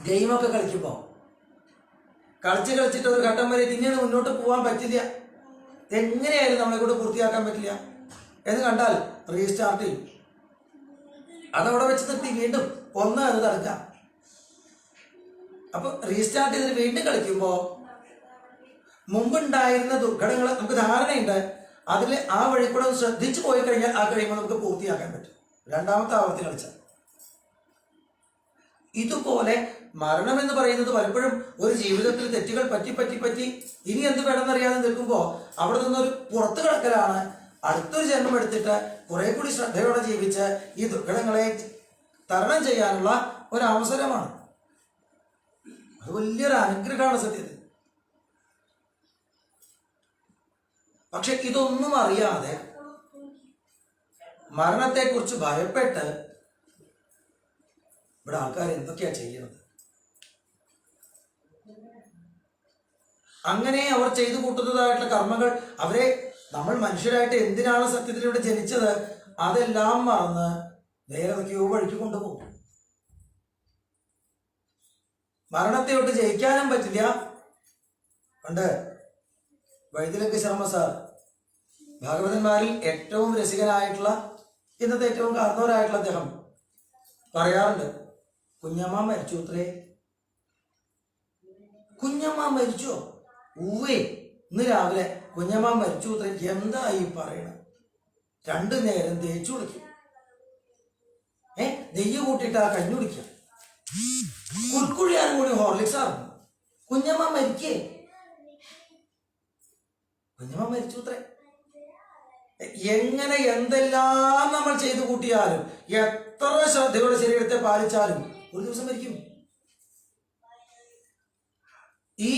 ഗെയിമൊക്കെ കളിക്കുമ്പോൾ കളിച്ചിട്ട് ഒരു ഘട്ടം വരെ പിന്നീട് മുന്നോട്ട് പോകാൻ പറ്റില്ല, എങ്ങനെയായാലും നമ്മളെ കൂടെ പൂർത്തിയാക്കാൻ പറ്റില്ല എന്ന് കണ്ടാൽ റീസ്റ്റാർട്ട് ചെയ്യും. അതവിടെ വെച്ച് നിർത്തി വീണ്ടും ഒന്ന് അത് തടക്കാം. അപ്പൊ റീസ്റ്റാർട്ട് ചെയ്തിട്ട് വീണ്ടും കളിക്കുമ്പോൾ മുമ്പുണ്ടായിരുന്ന ദുർഘടങ്ങൾ നമുക്ക് ധാരണയുണ്ട്. അതിൽ ആ വഴി കൂടെ ശ്രദ്ധിച്ചു പോയി കഴിഞ്ഞാൽ ആ കഴിയുമ്പോൾ നമുക്ക് പൂർത്തിയാക്കാൻ പറ്റും. രണ്ടാമത്തെ ആവർത്തി കളിച്ചാൽ. ഇതുപോലെ മരണം എന്ന് പറയുന്നത് പലപ്പോഴും ഒരു ജീവിതത്തിൽ തെറ്റുകൾ പറ്റി ഇനി എന്ത് വേണമെന്നറിയാതെ നിൽക്കുമ്പോൾ അവിടെ നിന്നൊരു പുറത്തു കിടക്കലാണ്. അടുത്തൊരു ജന്മം എടുത്തിട്ട് കുറെ കൂടി ശ്രദ്ധയോടെ ജീവിച്ച് ഈ ദുർഘടങ്ങളെ തരണം ചെയ്യാനുള്ള ഒരു അവസരമാണ്. അത് വലിയൊരു അനുഗ്രഹമാണ് സത്യത്തിൽ. പക്ഷെ ഇതൊന്നും അറിയാതെ മരണത്തെക്കുറിച്ച് ഭയപ്പെട്ട് ഇവിടെ ആൾക്കാർ എന്തൊക്കെയാ ചെയ്യുന്നത്? അങ്ങനെ അവർ ചെയ്തു കൂട്ടുന്നതായിട്ടുള്ള കർമ്മങ്ങൾ അവരെ, നമ്മൾ മനുഷ്യരായിട്ട് എന്തിനാണ് സത്യത്തിൽ ഇവിടെ ജനിച്ചത്, അതെല്ലാം മറന്ന് വേറെ ഏതൊക്കെയോ വഴിക്ക് കൊണ്ടുപോകും. മരണത്തെ തൊട്ട് ജയിക്കാനും പറ്റില്ല. പണ്ട് വൈദ്യലങ്ക ശർമ്മ സാർ ഭാഗവതന്മാരിൽ ഏറ്റവും രസികനായിട്ടുള്ള, ഇന്നത്തെ ഏറ്റവും കാർന്നവരായിട്ടുള്ള അദ്ദേഹം പറയാറുണ്ട്, കുഞ്ഞമ്മ മരിച്ചു അത്രേ. കുഞ്ഞമ്മ മരിച്ചോ? ഊവേ, ഇന്ന് രാവിലെ കുഞ്ഞമ്മ മരിച്ചു അത്രേ. എന്താ ഈ പറയണത്? രണ്ടു നേരം തേച്ചു കുളിക്കും. നെയ്യ് കൂട്ടിയിട്ട് ആ കഞ്ഞി കുടിക്കുക. കുൽക്കുഴിയാനും കൂടി ഹോർലിക്സ് ആയിരുന്നു. കുഞ്ഞമ്മ മരിക്കേ, കുഞ്ഞമ്മ മരിച്ചു അത്രേ. എങ്ങനെ എന്തെല്ലാം നമ്മൾ ചെയ്തു കൂട്ടിയാലും, എത്ര ശ്രദ്ധയോടെ ശരീരത്തെ പാലിച്ചാലും ഒരു ദിവസം മരിക്കും. ഈ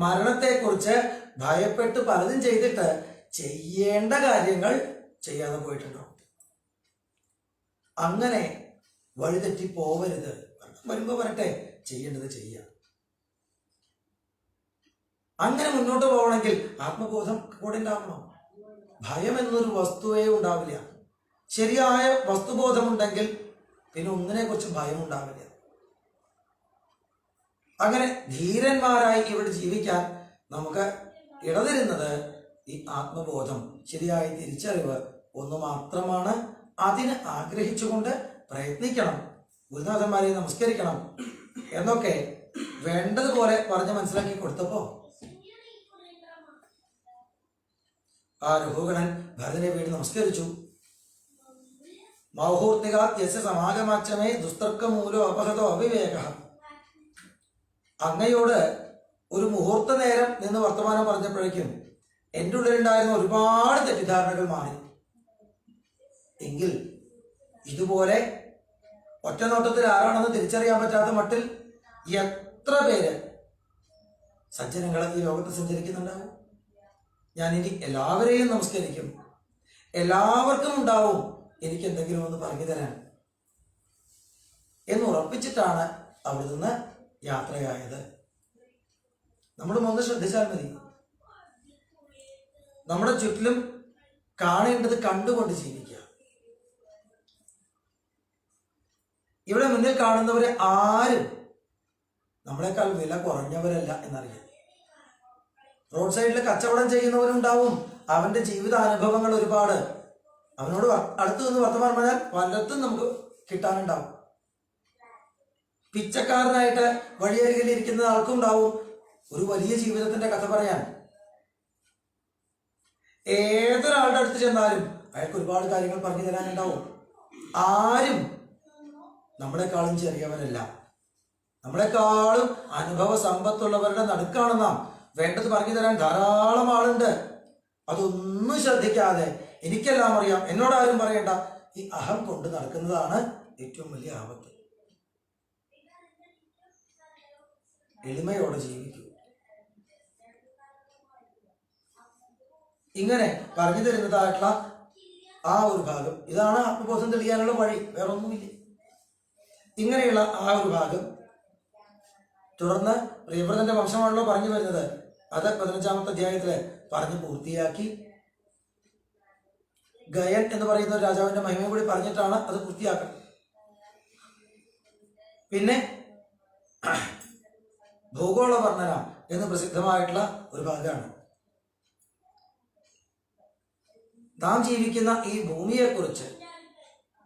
മരണത്തെക്കുറിച്ച് ഭയപ്പെട്ട് പലതും ചെയ്തിട്ട് ചെയ്യേണ്ട കാര്യങ്ങൾ ചെയ്യാതെ പോയിട്ടുണ്ടോ? അങ്ങനെ വഴിതെറ്റി പോവരുത്. വരുമ്പോ വരട്ടെ, ചെയ്യേണ്ടത് ചെയ്യാം. അങ്ങനെ മുന്നോട്ട് പോകണമെങ്കിൽ ആത്മബോധം കൂടെ ഉണ്ടാവണം. ഭയം എന്നൊരു വസ്തുവേ ഉണ്ടാവില്ല. ശരിയായ വസ്തുബോധമുണ്ടെങ്കിൽ പിന്നെ ഒന്നിനെ കുറിച്ച് ഭയം ഉണ്ടാവില്ല. അങ്ങനെ ധീരന്മാരായി ഇവിടെ ജീവിക്കാൻ നമുക്ക് ഇടതരുന്നത് ഈ ആത്മബോധം, ശരിയായ തിരിച്ചറിവ് ഒന്ന് മാത്രമാണ്. അതിന് ആഗ്രഹിച്ചുകൊണ്ട് പ്രയത്നിക്കണം, ഗുരുനാഥന്മാരെ നമസ്കരിക്കണം എന്നൊക്കെ വേണ്ടതുപോലെ പറഞ്ഞ് മനസ്സിലാക്കി കൊടുത്തപ്പോ ആ രഘുഗണൻ ഭരതനെ വീട് നമസ്കരിച്ചു. മൗഹൂർത്തിക യസ്യ സമാഗമാച്ചമേ ദുസ്തർക്കമൂലോ അപഹതോ അവിവേക. അങ്ങയോട് ഒരു മുഹൂർത്ത നേരം നിന്ന് വർത്തമാനം പറഞ്ഞപ്പോഴേക്കും എൻ്റെ ഉള്ളിലുണ്ടായിരുന്ന ഒരുപാട് തെറ്റിദ്ധാരണകൾ മാറി. എങ്കിൽ ഇതുപോലെ ഒറ്റ നോട്ടത്തിൽ ആരാണെന്ന് തിരിച്ചറിയാൻ പറ്റാത്ത മട്ടിൽ എത്ര പേര് സജ്ജനങ്ങൾ ഈ ലോകത്ത് സഞ്ചരിക്കുന്നുണ്ടാവും. ഞാനിനി എല്ലാവരെയും നമസ്കരിക്കും. എല്ലാവർക്കും ഉണ്ടാവും എനിക്ക് എന്തെങ്കിലും ഒന്ന് പറഞ്ഞു തരാൻ എന്ന് ഉറപ്പിച്ചിട്ടാണ് അവിടെ നിന്ന് യാത്രയായത്. നമ്മൾ ഒന്ന് ശ്രദ്ധിച്ചാൽ മതി. നമ്മുടെ ചുറ്റിലും കാണേണ്ടത് കണ്ടുകൊണ്ട് ജീവിക്കുക. ഇവിടെ മുന്നിൽ കാണുന്നവരെ ആരും നമ്മളെക്കാൾ വില കുറഞ്ഞവരല്ല എന്നറിയാം. റോഡ് സൈഡിൽ കച്ചവടം ചെയ്യുന്നവനുണ്ടാവും, അവന്റെ ജീവിതാനുഭവങ്ങൾ ഒരുപാട്. അവനോട് അടുത്ത് നിന്ന് വർത്തമാനം പറഞ്ഞാൽ പലത്തും നമുക്ക് കിട്ടാനുണ്ടാവും. പിച്ചക്കാരനായിട്ട് വഴിയരികിൽ ഇരിക്കുന്ന ആൾക്കും ഉണ്ടാവും ഒരു വലിയ ജീവിതത്തിന്റെ കഥ പറയാൻ. ഏതൊരാളുടെ അടുത്ത് ചെന്നാലും അയാൾക്ക് ഒരുപാട് കാര്യങ്ങൾ പറഞ്ഞു തരാനുണ്ടാവും. ആരും നമ്മളെക്കാളും ചെറിയവരല്ല. നമ്മളെക്കാളും അനുഭവ സമ്പത്തുള്ളവരുടെ നടുക്കാണ് നാം. വേണ്ടത് പറഞ്ഞു തരാൻ ധാരാളം ആളുണ്ട്. അതൊന്നും ശ്രദ്ധിക്കാതെ എനിക്കെല്ലാം അറിയാം, എന്നോടാരും പറയണ്ട, ഈ അഹം കൊണ്ട് നടക്കുന്നതാണ് ഏറ്റവും വലിയ ആപത്ത്. എളിമയോടെ ജീവിക്കൂ. ഇങ്ങനെ പറഞ്ഞു തരുന്നതായിട്ടുള്ള ആ ഒരു ഭാഗം, ഇതാണ് ആത്മബോധം തെളിയാനുള്ള വഴി, വേറൊന്നുമില്ല. ഇങ്ങനെയുള്ള ആ ഒരു ഭാഗം തുടർന്ന് പ്രിയവ്രതന്റെ വംശമാണല്ലോ പറഞ്ഞു വരുന്നത്. അത് 15-ാമത്തെ അധ്യായത്തില് പറഞ്ഞു പൂർത്തിയാക്കി. ഗയൻ എന്ന് പറയുന്ന ഒരു രാജാവിന്റെ മഹിമയും കൂടി പറഞ്ഞിട്ടാണ് അത് പൂർത്തിയാക്കുന്നത്. പിന്നെ ഭൂഗോള വർണ്ണന എന്ന് പ്രസിദ്ധമായിട്ടുള്ള ഒരു ഭാഗമാണ്. നാം ജീവിക്കുന്ന ഈ ഭൂമിയെക്കുറിച്ച്,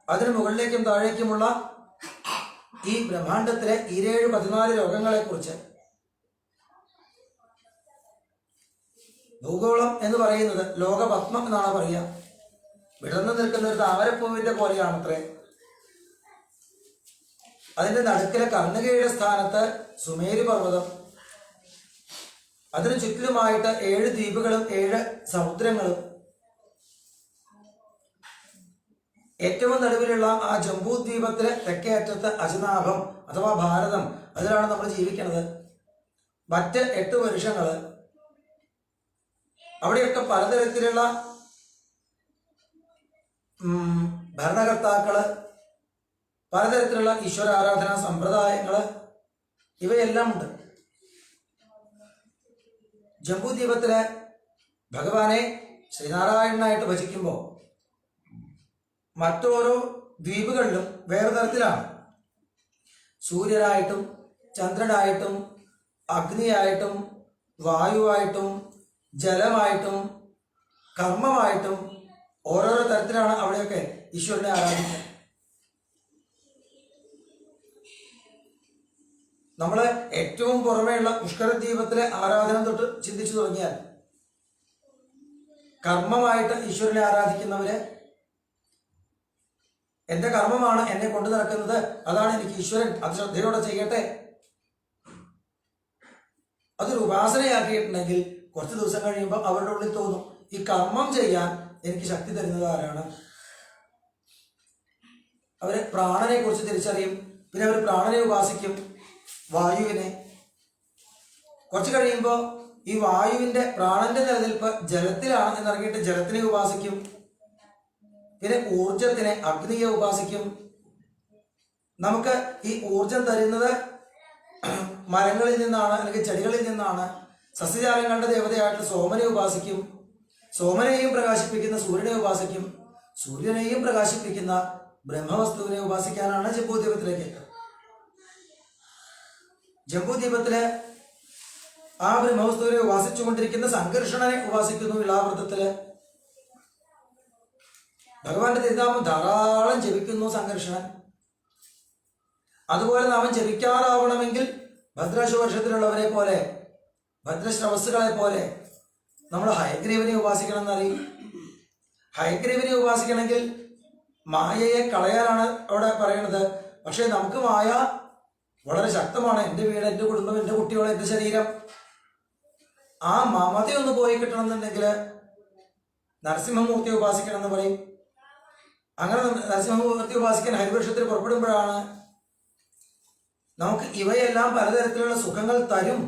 അതിന് മുകളിലേക്കും താഴേക്കുമുള്ള ഈ ബ്രഹ്മാണ്ടത്തിലെ 14 ലോകങ്ങളെക്കുറിച്ച്. ഭൂഗോളം എന്ന് പറയുന്നത് ലോകപത്മം എന്നാണ് പറയുക. വിടർന്നു നിൽക്കുന്ന ഒരു താമരപ്പൂവിന്റെ പോലെയാണത്രേ. അതിന്റെ നടുക്കിലെ കർണകയുടെ സ്ഥാനത്ത് സുമേരു പർവ്വതം, അതിന് ചുറ്റിലുമായിട്ട് 7 ദ്വീപുകളും 7 സമുദ്രങ്ങളും, ഏറ്റവും നടുവിലുള്ള ആ ജംബൂ ദ്വീപത്തിലെ തെക്കേ അറ്റത്ത് അജനാഭം അഥവാ ഭാരതം, അതിലാണ് നമ്മൾ ജീവിക്കുന്നത്. മറ്റ് 8 വർഷങ്ങള് അവിടെയൊക്കെ പലതരത്തിലുള്ള ഭരണകർത്താക്കള്, പലതരത്തിലുള്ള ഈശ്വര ആരാധനാ സമ്പ്രദായങ്ങള്, ഇവയെല്ലാം ഉണ്ട്. ജംബൂ ദ്വീപത്തിലെ ഭഗവാനെ ശ്രീനാരായണനായിട്ട് ഭജിക്കുമ്പോൾ മറ്റോരോ ദ്വീപുകളിലും വേറെ തരത്തിലാണ്. സൂര്യനായിട്ടും ചന്ദ്രനായിട്ടും അഗ്നിയായിട്ടും വായുവായിട്ടും ജലമായിട്ടും കർമ്മമായിട്ടും ഓരോരോ തരത്തിലാണ് അവിടെയൊക്കെ ഈശ്വരനെ ആരാധിക്കുന്നത്. നമ്മള് ഏറ്റവും പുറമേയുള്ള പുഷ്കര ദ്വീപത്തിലെ ആരാധന തൊട്ട് ചിന്തിച്ചു തുടങ്ങിയാൽ കർമ്മമായിട്ട് ഈശ്വരനെ ആരാധിക്കുന്നവര് എന്റെ കർമ്മമാണ് എന്നെ കൊണ്ടു നടക്കുന്നത്, അതാണ് എനിക്ക് ഈശ്വരൻ, അത് ശ്രദ്ധയോടെ ചെയ്യട്ടെ. അതൊരു ഉപാസനയാക്കിയിട്ടുണ്ടെങ്കിൽ കുറച്ച് ദിവസം കഴിയുമ്പോൾ അവരുടെ ഉള്ളിൽ തോന്നും, ഈ കർമ്മം ചെയ്യാൻ എനിക്ക് ശക്തി തരുന്നത് ആരാണ്. അവര് പ്രാണനെ കുറിച്ച് തിരിച്ചറിയും. പിന്നെ അവർ പ്രാണനെ ഉപാസിക്കും, വായുവിനെ. കുറച്ച് കഴിയുമ്പോൾ ഈ വായുവിന്റെ പ്രാണന്റെ നിലനിൽപ്പ് ജലത്തിലാണ് എന്നറിഞ്ഞിട്ട് ജലത്തിനെ ഉപാസിക്കും. പിന്നെ ഊർജത്തിനെ, അഗ്നിയെ ഉപാസിക്കും. നമുക്ക് ഈ ഊർജം തരുന്നത് മരങ്ങളിൽ നിന്നാണ്, അല്ലെങ്കിൽ ചെടികളിൽ നിന്നാണ്. സസ്യജാലങ്ങളുടെ ദേവതയായിട്ട് സോമനെ ഉപാസിക്കും. സോമനെയും പ്രകാശിപ്പിക്കുന്ന സൂര്യനെ ഉപാസിക്കും. സൂര്യനെയും പ്രകാശിപ്പിക്കുന്ന ബ്രഹ്മവസ്തുവിനെ ഉപാസിക്കാനാണ് ജംബൂദ്വീപത്തിലേക്ക് എത്തുക. ജംബൂദ്വീപത്തില് ആ ബ്രഹ്മവസ്തുവിനെ ഉപാസിച്ചുകൊണ്ടിരിക്കുന്ന സംഘർഷണനെ ഉപാസിക്കുന്നു. ഇളാവൃത്തത്തില് ഭഗവാന്റെ തിരുനാമം ധാരാളം ജപിക്കുന്നു സംഘർഷണൻ. അതുപോലെ നാമം ജപിക്കാറാവണമെങ്കിൽ ഭദ്രാശുവർഷത്തിലുള്ളവരെ പോലെ, ഭദ്രശ്രവസ്സുകളെ പോലെ നമ്മൾ ഹയഗ്രീവനെ ഉപാസിക്കണം എന്നറിയും. ഹയഗ്രീവനെ ഉപാസിക്കണമെങ്കിൽ മായയെ കളയാനാണ് അവിടെ പറയണത്. പക്ഷെ നമുക്ക് മായ വളരെ ശക്തമാണ്. എൻ്റെ വീട്, എൻ്റെ കുടുംബം, എൻ്റെ കുട്ടികൾ, എൻ്റെ ശരീരം. ആ മമതയൊന്ന് പോയി കിട്ടണമെന്നുണ്ടെങ്കിൽ നരസിംഹമൂർത്തിയെ ഉപാസിക്കണം എന്ന് പറയും. അങ്ങനെ നരസിംഹമൂർത്തി ഉപാസിക്കാൻ ഹരിവൃക്ഷത്തിൽ പുറപ്പെടുമ്പോഴാണ് നമുക്ക് ഇവയെല്ലാം പലതരത്തിലുള്ള സുഖങ്ങൾ തരും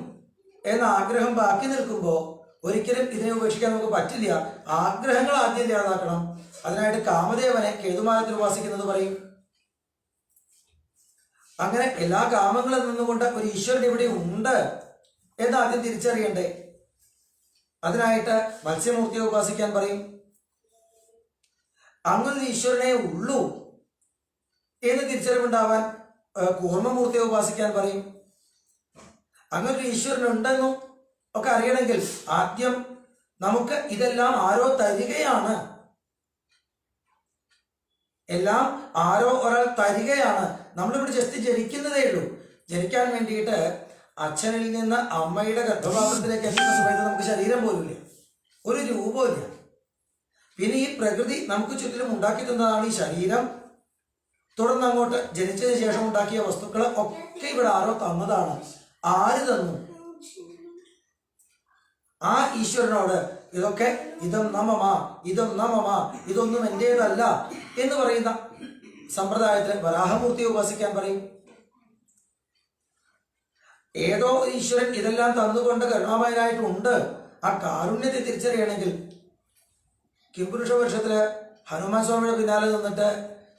എന്ന ആഗ്രഹം ബാക്കി നിൽക്കുമ്പോൾ ഒരിക്കലും ഇതിനെ ഉപേക്ഷിക്കാൻ നമുക്ക് പറ്റില്ല. ആഗ്രഹങ്ങൾ ആദ്യം ഇല്ലാതാക്കണം. അതിനായിട്ട് കാമദേവനെ കേതുമാനത്തിൽ ഉപാസിക്കുന്നത് പറയും. അങ്ങനെ എല്ലാ കാമങ്ങളിൽ നിന്നുകൊണ്ട് ഒരു ഈശ്വരൻ ഇവിടെ ഉണ്ട് എന്ന് ആദ്യം തിരിച്ചറിയണ്ടേ. അതിനായിട്ട് മത്സ്യമൂർത്തിയെ ഉപാസിക്കാൻ പറയും. അങ്ങനെ ഈശ്വരനെ ഉള്ളൂ എന്ന് തിരിച്ചറിവുണ്ടാവാൻ കൂർമ്മമൂർത്തിയെ ഉപാസിക്കാൻ പറയും. അങ്ങനൊരു ഈശ്വരൻ ഉണ്ടെന്നും ഒക്കെ അറിയണമെങ്കിൽ ആദ്യം നമുക്ക് ഇതെല്ലാം ആരോ തരികയാണ്, എല്ലാം ആരോ ഒരാൾ തരികയാണ്. നമ്മളിവിടെ ജസ്റ്റ് ജനിക്കുന്നതേ ഉള്ളൂ. ജനിക്കാൻ വേണ്ടിയിട്ട് അച്ഛനിൽ നിന്ന് അമ്മയുടെ ഗർഭപാത്രത്തിലേക്ക് എത്തുന്ന സമയത്ത് നമുക്ക് ശരീരം പോലുമില്ല, ഒരു രൂപമില്ല. പിന്നെ ഈ പ്രകൃതി നമുക്ക് ചുറ്റിലും ഉണ്ടാക്കി തന്നതാണ് ഈ ശരീരം. തുടർന്ന് അങ്ങോട്ട് ജനിച്ചതിന് ശേഷം ഉണ്ടാക്കിയ വസ്തുക്കൾ ഒക്കെ ഇവിടെ ആരോ തന്നതാണ്. ആര് തന്നു? ആ ഈശ്വരനോട് ഇതൊക്കെ ഇതം നമമ, ഇതം നമമ, ഇതൊന്നും എന്റേതല്ല എന്ന് പറയുന്ന സമ്പ്രദായത്തിൽ വരാഹമൂർത്തിയെ ഉപാസിക്കാൻ പറയും. ഏതോ ഈശ്വരൻ ഇതെല്ലാം തന്നുകൊണ്ട് കരുണാമയനായിട്ടുണ്ട്. ആ കാരുണ്യത്തെ തിരിച്ചറിയണമെങ്കിൽ കിംപുരുഷ വർഷത്തില് ഹനുമാൻ സ്വാമിയുടെ പിന്നാലെ നിന്നിട്ട്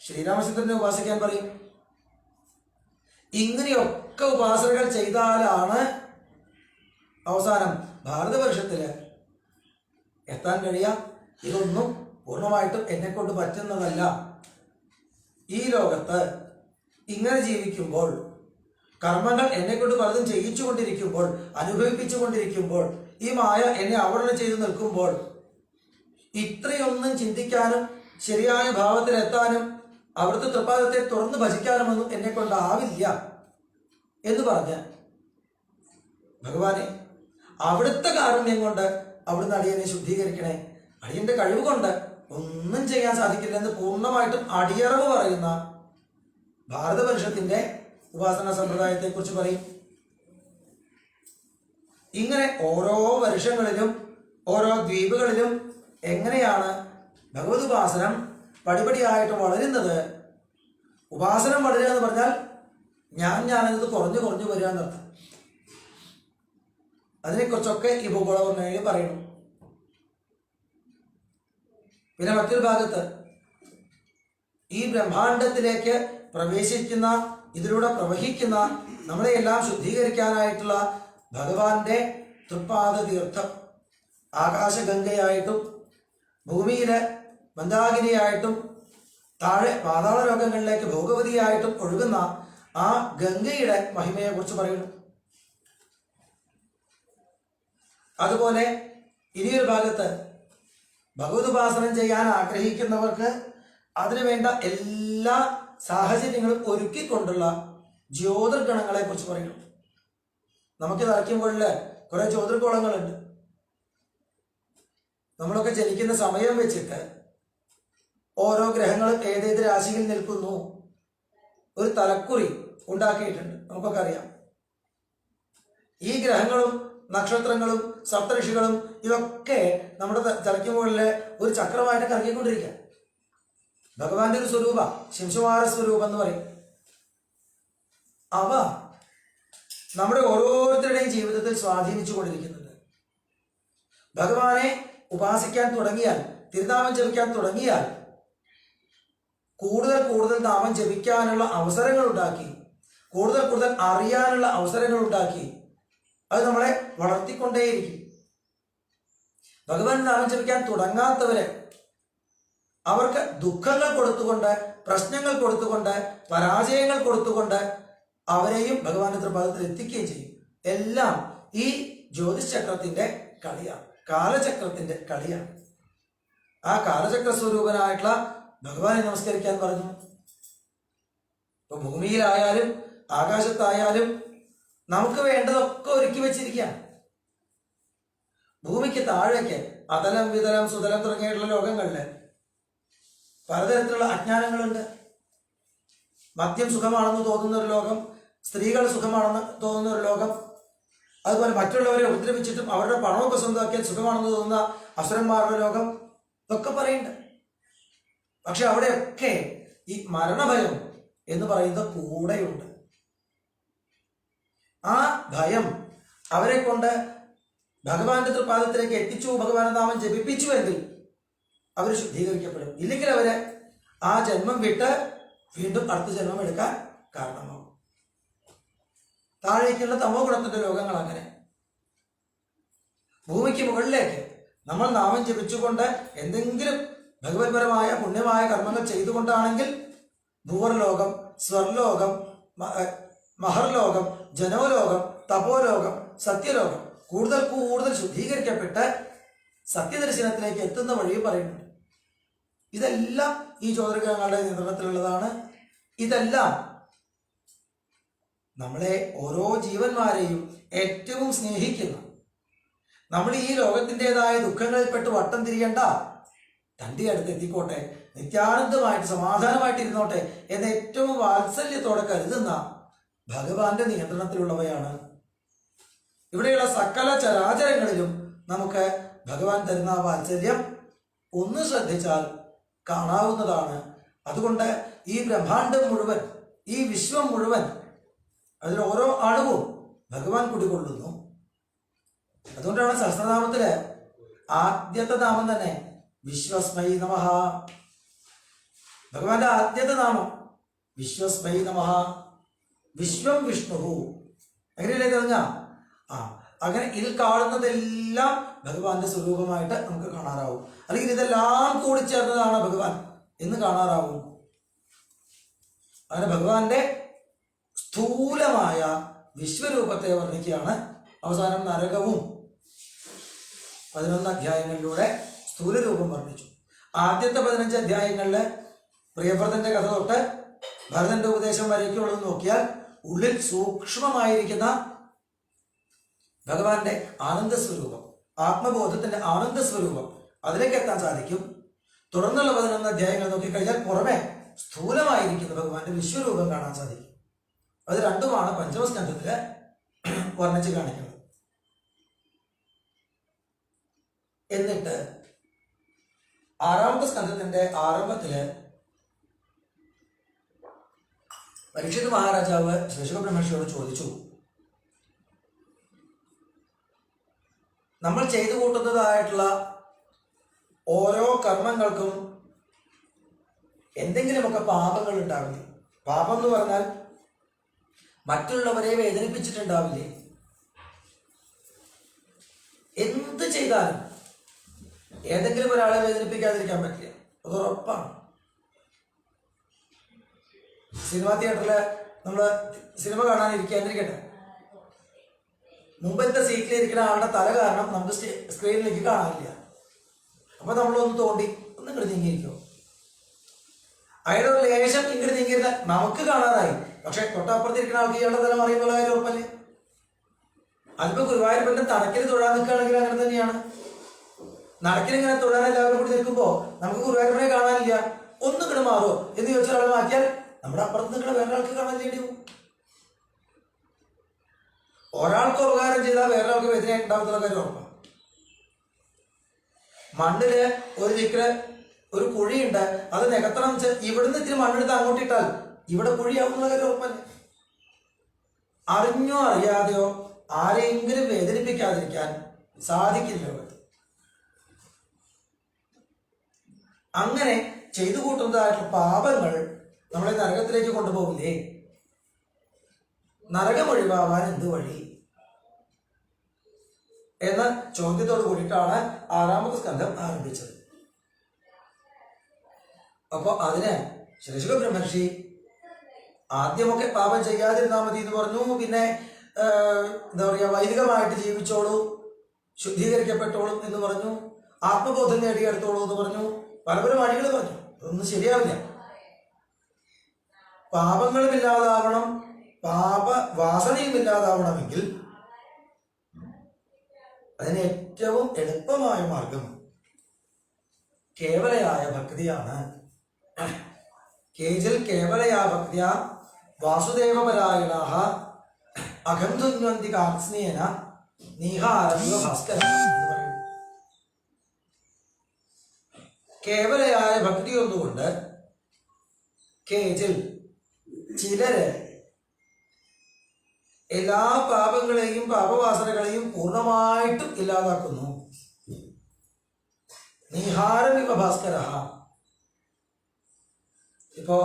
ശ്രീരാമചന്ദ്രനെ ഉപാസിക്കാൻ പറയും. ഇങ്ങനെയൊക്കെ ഉപാസനകൾ ചെയ്താലാണ് അവസാനം ഭാരതവർഷത്തില് എത്താൻ കഴിയുക. ഇതൊന്നും പൂർണ്ണമായിട്ടും എന്നെ കൊണ്ട് പറ്റുന്നതല്ല. ഈ ലോകത്ത് ഇങ്ങനെ ജീവിക്കുമ്പോൾ, കർമ്മങ്ങൾ എന്നെ കൊണ്ട് പലതും ചെയ്യിച്ചുകൊണ്ടിരിക്കുമ്പോൾ, അനുഭവിപ്പിച്ചുകൊണ്ടിരിക്കുമ്പോൾ, ഈ മായ എന്നെ ആവരണം ചെയ്തു നിൽക്കുമ്പോൾ ഇത്രയൊന്നും ചിന്തിക്കാനും ശരിയായ ഭാവത്തിലെത്താനും അവിടുത്തെ തൃപ്പാദത്തെ തുറന്ന് ഭജിക്കാനുമൊന്നും എന്നെ കൊണ്ടാവില്ല എന്ന് പറഞ്ഞ് ഭഗവാനെ അവിടുത്തെ കാരുണ്യം കൊണ്ട് അവിടുന്ന് അടിയനെ ശുദ്ധീകരിക്കണേ, അടിയന്റെ കഴിവ് കൊണ്ട് ഒന്നും ചെയ്യാൻ സാധിക്കില്ലെന്ന് പൂർണ്ണമായിട്ടും അടിയറവ് പറയുന്ന ഭാരതവർഷത്തിന്റെ ഉപാസന സമ്പ്രദായത്തെ കുറിച്ച് പറയും. ഇങ്ങനെ ഓരോ വർഷങ്ങളിലും ഓരോ ദ്വീപുകളിലും എങ്ങനെയാണ് ഭഗവത് ഉപാസനം പടിപടിയായിട്ട് വളരുന്നത്. ഉപാസനം വളരുക എന്ന് പറഞ്ഞാൽ ഞാനെന്നത് കുറഞ്ഞു കുറഞ്ഞു വരിക എന്നർത്ഥം. അതിനെക്കുറിച്ചൊക്കെ ഈ ഭൂഗോളവർണ്ണയിൽ പറയുന്നു. പിന്നെ മറ്റൊരു ഭാഗത്ത് ഈ ബ്രഹ്മാണ്ടത്തിലേക്ക് പ്രവേശിക്കുന്ന, ഇതിലൂടെ പ്രവഹിക്കുന്ന, നമ്മളെയെല്ലാം ശുദ്ധീകരിക്കാനായിട്ടുള്ള ഭഗവാന്റെ തൃപ്പാദ തീർത്ഥം ആകാശഗംഗയായിട്ടും ഭൂമിയിലെ മന്ദാകിനിയായിട്ടും താഴെ പാതാള ലോകങ്ങളിലേക്ക് ഭോഗവതിയായിട്ടും ഒഴുകുന്ന ആ ഗംഗയുടെ മഹിമയെ കുറിച്ച് പറയുന്നു. അതുപോലെ ഇനിയൊരു ഭാഗത്ത് ഭഗവത് ഉപാസനം ചെയ്യാൻ ആഗ്രഹിക്കുന്നവർക്ക് അതിനുവേണ്ട എല്ലാ സാഹചര്യങ്ങളും ഒരുക്കിക്കൊണ്ടുള്ള ജ്യോതിർഗണങ്ങളെ കുറിച്ച് പറയുന്നു. നമുക്ക് തലയ്ക്കുമ്പോഴിൽ കുറെ ജ്യോതിർഗോളങ്ങളുണ്ട്. നമ്മളൊക്കെ ജനിക്കുന്ന സമയം വെച്ചിട്ട് ഓരോ ഗ്രഹങ്ങളും ഏതേത് രാശിയിൽ നിൽക്കുന്നു ഒരു തലക്കുറി ഉണ്ടാക്കിയിട്ടുണ്ട്, നമുക്കൊക്കെ അറിയാം. ഈ ഗ്രഹങ്ങളും നക്ഷത്രങ്ങളും സപ്തഋഷികളും ഇതൊക്കെ നമ്മുടെ തലയ്ക്ക് മുകളിലെ ഒരു ചക്രമായിട്ട് കറങ്ങിക്കൊണ്ടിരിക്കുക. ഭഗവാന്റെ ഒരു സ്വരൂപ, ശിംശുമാര സ്വരൂപം എന്ന് പറയും. അവ നമ്മുടെ ഓരോരുത്തരുടെയും ജീവിതത്തിൽ സ്വാധീനിച്ചു കൊണ്ടിരിക്കുന്നുണ്ട്. ഭഗവാനെ ഉപാസിക്കാൻ തുടങ്ങിയാൽ, തിരുനാമം ജപിക്കാൻ തുടങ്ങിയാൽ കൂടുതൽ കൂടുതൽ നാമം ജപിക്കാനുള്ള അവസരങ്ങൾ ഉണ്ടാക്കി, കൂടുതൽ കൂടുതൽ അറിയാനുള്ള അവസരങ്ങൾ ഉണ്ടാക്കി, അത് നമ്മളെ വളർത്തിക്കൊണ്ടേയിരിക്കും. ഭഗവാൻ നാമം ജപിക്കാൻ തുടങ്ങാത്തവരെ അവർക്ക് ദുഃഖങ്ങൾ കൊടുത്തുകൊണ്ട്, പ്രശ്നങ്ങൾ കൊടുത്തുകൊണ്ട്, പരാജയങ്ങൾ കൊടുത്തുകൊണ്ട് അവരെയും ഭഗവാന്റെ തൃപാദത്തിൽ എത്തിക്കുകയും ചെയ്യും. എല്ലാം ഈ ജ്യോതിഷ് ചക്രത്തിന്റെ കളിയാണ്, കാലചക്രത്തിന്റെ കളിയാണ്. ആ കാലചക്ര സ്വരൂപനായിട്ടുള്ള ഭഗവാനെ നമസ്കരിക്കാൻ പറഞ്ഞു. ഇപ്പൊ ഭൂമിയിലായാലും ആകാശത്തായാലും നമുക്ക് വേണ്ടതൊക്കെ ഒരുക്കി വെച്ചിരിക്കുകയാണ്. ഭൂമിക്ക് താഴേക്ക് അതലം വിതലം സുതലം തുടങ്ങിയിട്ടുള്ള ലോകങ്ങളില് പലതരത്തിലുള്ള അജ്ഞാനങ്ങളുണ്ട്. മദ്യം സുഖമാണെന്ന് തോന്നുന്ന ഒരു ലോകം, സ്ത്രീകൾ സുഖമാണെന്ന് തോന്നുന്ന ഒരു ലോകം, അതുപോലെ മറ്റുള്ളവരെ ഉപദ്രവിച്ചിട്ടും അവരുടെ പണമൊക്കെ സ്വന്തമാക്കിയാൽ സുഖമാണെന്ന് തോന്നുന്ന അസുരന്മാരുടെ ലോകം, ഇതൊക്കെ പറയുന്നുണ്ട്. പക്ഷെ അവിടെയൊക്കെ ഈ മരണഭയം എന്ന് പറയുന്നത് കൂടെയുണ്ട്. ആ ഭയം അവരെ കൊണ്ട് ഭഗവാന്റെ തൃപാദത്തിലേക്ക് എത്തിച്ചു, ഭഗവാന്റെ നാമം ജപിപ്പിച്ചുവെങ്കിൽ അവർ ശുദ്ധീകരിക്കപ്പെടും. ഇല്ലെങ്കിൽ അവര് ആ ജന്മം വിട്ട് വീണ്ടും അടുത്ത ജന്മം എടുക്കാൻ കാരണമാകും. താഴേക്കുള്ള തമോ ഗുണത്തിന്റെ ലോകങ്ങൾ അങ്ങനെ. ഭൂമിക്ക് മുകളിലേക്ക് നമ്മൾ നാമം ജപിച്ചുകൊണ്ട് എന്തെങ്കിലും ഭഗവത്പരമായ പുണ്യമായ കർമ്മങ്ങൾ ചെയ്തുകൊണ്ടാണെങ്കിൽ ഭൂവർലോകം, സ്വർലോകം, മഹർലോകം, ജനോലോകം, തപോലോകം, സത്യലോകം കൂടുതൽ കൂടുതൽ ശുദ്ധീകരിക്കപ്പെട്ട് സത്യദർശനത്തിലേക്ക് എത്തുന്ന വഴിയും പറയുന്നുണ്ട്. ഇതെല്ലാം ഈ ജ്യോതിർഗ്രഹങ്ങളുടെ നിയന്ത്രണത്തിലുള്ളതാണ്. ഇതെല്ലാം നമ്മളെ ഓരോ ജീവന്മാരെയും ഏറ്റവും സ്നേഹിക്കുന്ന, നമ്മൾ ഈ ലോകത്തിൻ്റെതായ ദുഃഖങ്ങളിൽപ്പെട്ട് വട്ടം തിരിയണ്ട, തൻ്റെ അടുത്ത് എത്തിക്കോട്ടെ, നിത്യാനന്ദമായിട്ട് സമാധാനമായിട്ട് ഇരുന്നോട്ടെ എന്ന ഏറ്റവും വാത്സല്യത്തോടെ കരുതുന്ന ഭഗവാന്റെ നിയന്ത്രണത്തിലുള്ളവയാണ്. ഇവിടെയുള്ള സകല ചരാചരങ്ങളിലും നമുക്ക് ഭഗവാൻ തരുന്ന വാത്സല്യം ഒന്ന് ശ്രദ്ധിച്ചാൽ കാണാവുന്നതാണ്. അതുകൊണ്ട് ഈ ബ്രഹ്മാണ്ടം മുഴുവൻ, ഈ വിശ്വം മുഴുവൻ, അതിൽ ഓരോ അണുവും ഭഗവാൻ കുടികൊള്ളുന്നു. അതുകൊണ്ടാണ് സഹസ്രനാമത്തില് ആദ്യത്തെ നാമം തന്നെ വിശ്വസ്മൈ നമഃ. ഭഗവാന്റെ ആദ്യത്തെ നാമം വിശ്വസ്മൈ നമഃ. വിശ്വം വിഷ്ണു. എങ്ങനെയല്ലേ പറഞ്ഞ അങ്ങനെ ഇതിൽ കാണുന്നതെല്ലാം ഭഗവാന്റെ സ്വരൂപമായിട്ട് നമുക്ക് കാണാറാവും. അല്ലെങ്കിൽ ഇതെല്ലാം കൂടി ചേർന്നതാണ് ഭഗവാൻ എന്ന് കാണാറാവും. അങ്ങനെ ഭഗവാന്റെ സ്ഥൂലമായ വിശ്വരൂപത്തെ വർണ്ണിക്കുകയാണ്. അവസാനം നരകവും 11 അധ്യായങ്ങളിലൂടെ സ്ഥൂലരൂപം വർണ്ണിച്ചു. ആദ്യത്തെ 15 അധ്യായങ്ങളില് പ്രിയവ്രതന്റെ കഥ തൊട്ട് ഭരതന്റെ ഉപദേശം വരയ്ക്കുള്ളത് നോക്കിയാൽ ഉള്ളിൽ സൂക്ഷ്മമായിരിക്കുന്ന ഭഗവാന്റെ ആനന്ദസ്വരൂപം, ആത്മബോധത്തിന്റെ ആനന്ദസ്വരൂപം, അതിലേക്ക് എത്താൻ സാധിക്കും. തുടർന്നുള്ള 11 അധ്യായങ്ങൾ നോക്കിക്കഴിഞ്ഞാൽ പുറമെ സ്ഥൂലമായിരിക്കുന്ന ഭഗവാന്റെ വിശ്വരൂപം കാണാൻ സാധിക്കും. അത് രണ്ടുമാണ് പഞ്ചമസ്കന്ധത്തില് വർണ്ണിച്ച് കാണിക്കുന്നത്. എന്നിട്ട് 6ാമത്തെ സ്കന്ധത്തിന്റെ ആരംഭത്തില് പരീക്ഷിത് മഹാരാജാവ് ശശുബ്രഹ്മർഷിയോട് ചോദിച്ചു, നമ്മൾ ചെയ്തു കൂട്ടുന്നതായിട്ടുള്ള ഓരോ കർമ്മങ്ങൾക്കും എന്തെങ്കിലുമൊക്കെ പാപങ്ങൾ ഉണ്ടാവില്ലേ? പാപം എന്ന് പറഞ്ഞാൽ മറ്റുള്ളവരെ വേദനിപ്പിച്ചിട്ടുണ്ടാവില്ലേ? എന്ത് ചെയ്താലും ഏതെങ്കിലും ഒരാളെ വേദനിപ്പിക്കാതിരിക്കാൻ പറ്റില്ല, അത് ഉറപ്പാണ്. സിനിമാ തിയേറ്ററില് നമ്മള് സിനിമ കാണാനിരിക്കാതിരിക്കട്ടെ, മുമ്പത്തെ സീറ്റിലിരിക്കുന്ന ആളുടെ തല കാരണം നമുക്ക് സ്ക്രീനിലേക്ക് കാണാനില്ല. അപ്പൊ നമ്മളൊന്ന് തോണ്ടി ഒന്ന് ഇങ്ങോട്ട് നീങ്ങിയിരിക്കുമോ? അയാളുടെ ഒരു ലേശം ഇങ്ങോട്ട് നീങ്ങിയിരുന്ന നമുക്ക് കാണാതായി. പക്ഷെ തൊട്ടപ്പുറത്തിരിക്കുന്ന ആൾക്ക് ഇയാളുടെ തല അറിയുന്നുള്ള കാര്യം ഉറപ്പല്ലേ? അതിപ്പോ ഗുരുവായൂരപ്പന്റെ തടക്കിൽ തൊഴാൻ നിൽക്കുകയാണെങ്കിൽ അങ്ങനെ തന്നെയാണ്. നടക്കിലിങ്ങനെ തൊഴാൻ എല്ലാവരും കൂടി നിൽക്കുമ്പോ നമുക്ക് ഗുരുവായൂരപ്പനെ കാണാനില്ല. ഒന്നും ഇങ്ങോട്ട് മാറോ എന്ന് ചോദിച്ചാൽ ഒരാൾ മാറ്റിയാൽ നമ്മുടെ അപ്പുറത്ത് നിൽക്കുന്ന വേറൊരാൾക്ക് കാണാൻ വേണ്ടി പോകും. ഒരാൾക്ക് ഉപകാരം ചെയ്താൽ വേറൊരാൾക്ക് വേദന ഉണ്ടാകുന്ന കാര്യം ഉറപ്പാണ്. മണ്ണില് ഒരു ദിക്കില് ഒരു കുഴിയുണ്ട്, അത് നികത്തണം വെച്ചാൽ ഇവിടുന്ന് ഇത്തിരി മണ്ണെടുത്ത് അങ്ങോട്ടിട്ടാൽ ഇവിടെ കുഴിയാവുന്ന കാര്യം ഉറപ്പല്ലേ. അറിഞ്ഞോ അറിയാതെയോ ആരെങ്കിലും വേദനിപ്പിക്കാതിരിക്കാൻ സാധിക്കില്ല. അങ്ങനെ ചെയ്തു കൂട്ടുന്നതായിട്ടുള്ള പാപങ്ങൾ നമ്മളെ നരകത്തിലേക്ക് കൊണ്ടുപോകില്ലേ? നരകം ഒഴിവാവാൻ എന്ത് വഴി എന്ന ചോദ്യത്തോട് കൂടിയിട്ടാണ് 6ാമത്തെ സ്കന്ധം ആരംഭിച്ചത്. അപ്പൊ അതിന് ശിശുക ബ്രഹ്മർഷി ആദ്യമൊക്കെ പാപം ചെയ്യാതിരുന്നാൽ മതി എന്ന് പറഞ്ഞു. പിന്നെ എന്താ പറയുക, വൈദികമായിട്ട് ജീവിച്ചോളൂ, ശുദ്ധീകരിക്കപ്പെട്ടോളും എന്ന് പറഞ്ഞു. ആത്മബോധം നേടിയെടുത്തോളൂ എന്ന് പറഞ്ഞു. പല വഴികൾ പറഞ്ഞു. അതൊന്നും ശരിയാവില്ല. പാപങ്ങളും ഇല്ലാതാവണം, പാപവാസനയും ഇല്ലാതാവണമെങ്കിൽ അതിന് ഏറ്റവും എളുപ്പമായ മാർഗം കേവലയായ ഭക്തിയാണ്. കേജിൽ കേവലയാ ഭക്തിയ വാസുദേവപരായണാഹ അഖന്ധുന്വന്തി കാർസ്നേന നീഹാരമിവ ഭാസ്കര എന്ന് പറയുന്നു. കേവലയായ ഭക്തി ഒന്നുകൊണ്ട് കേജിൽ ചിലര് എല്ലാ പാപങ്ങളെയും പാപവാസനകളെയും പൂർണ്ണമായിട്ടും ഇല്ലാതാക്കുന്നു. നീഹാരമിവ ഭാസ്കര. ഇപ്പോ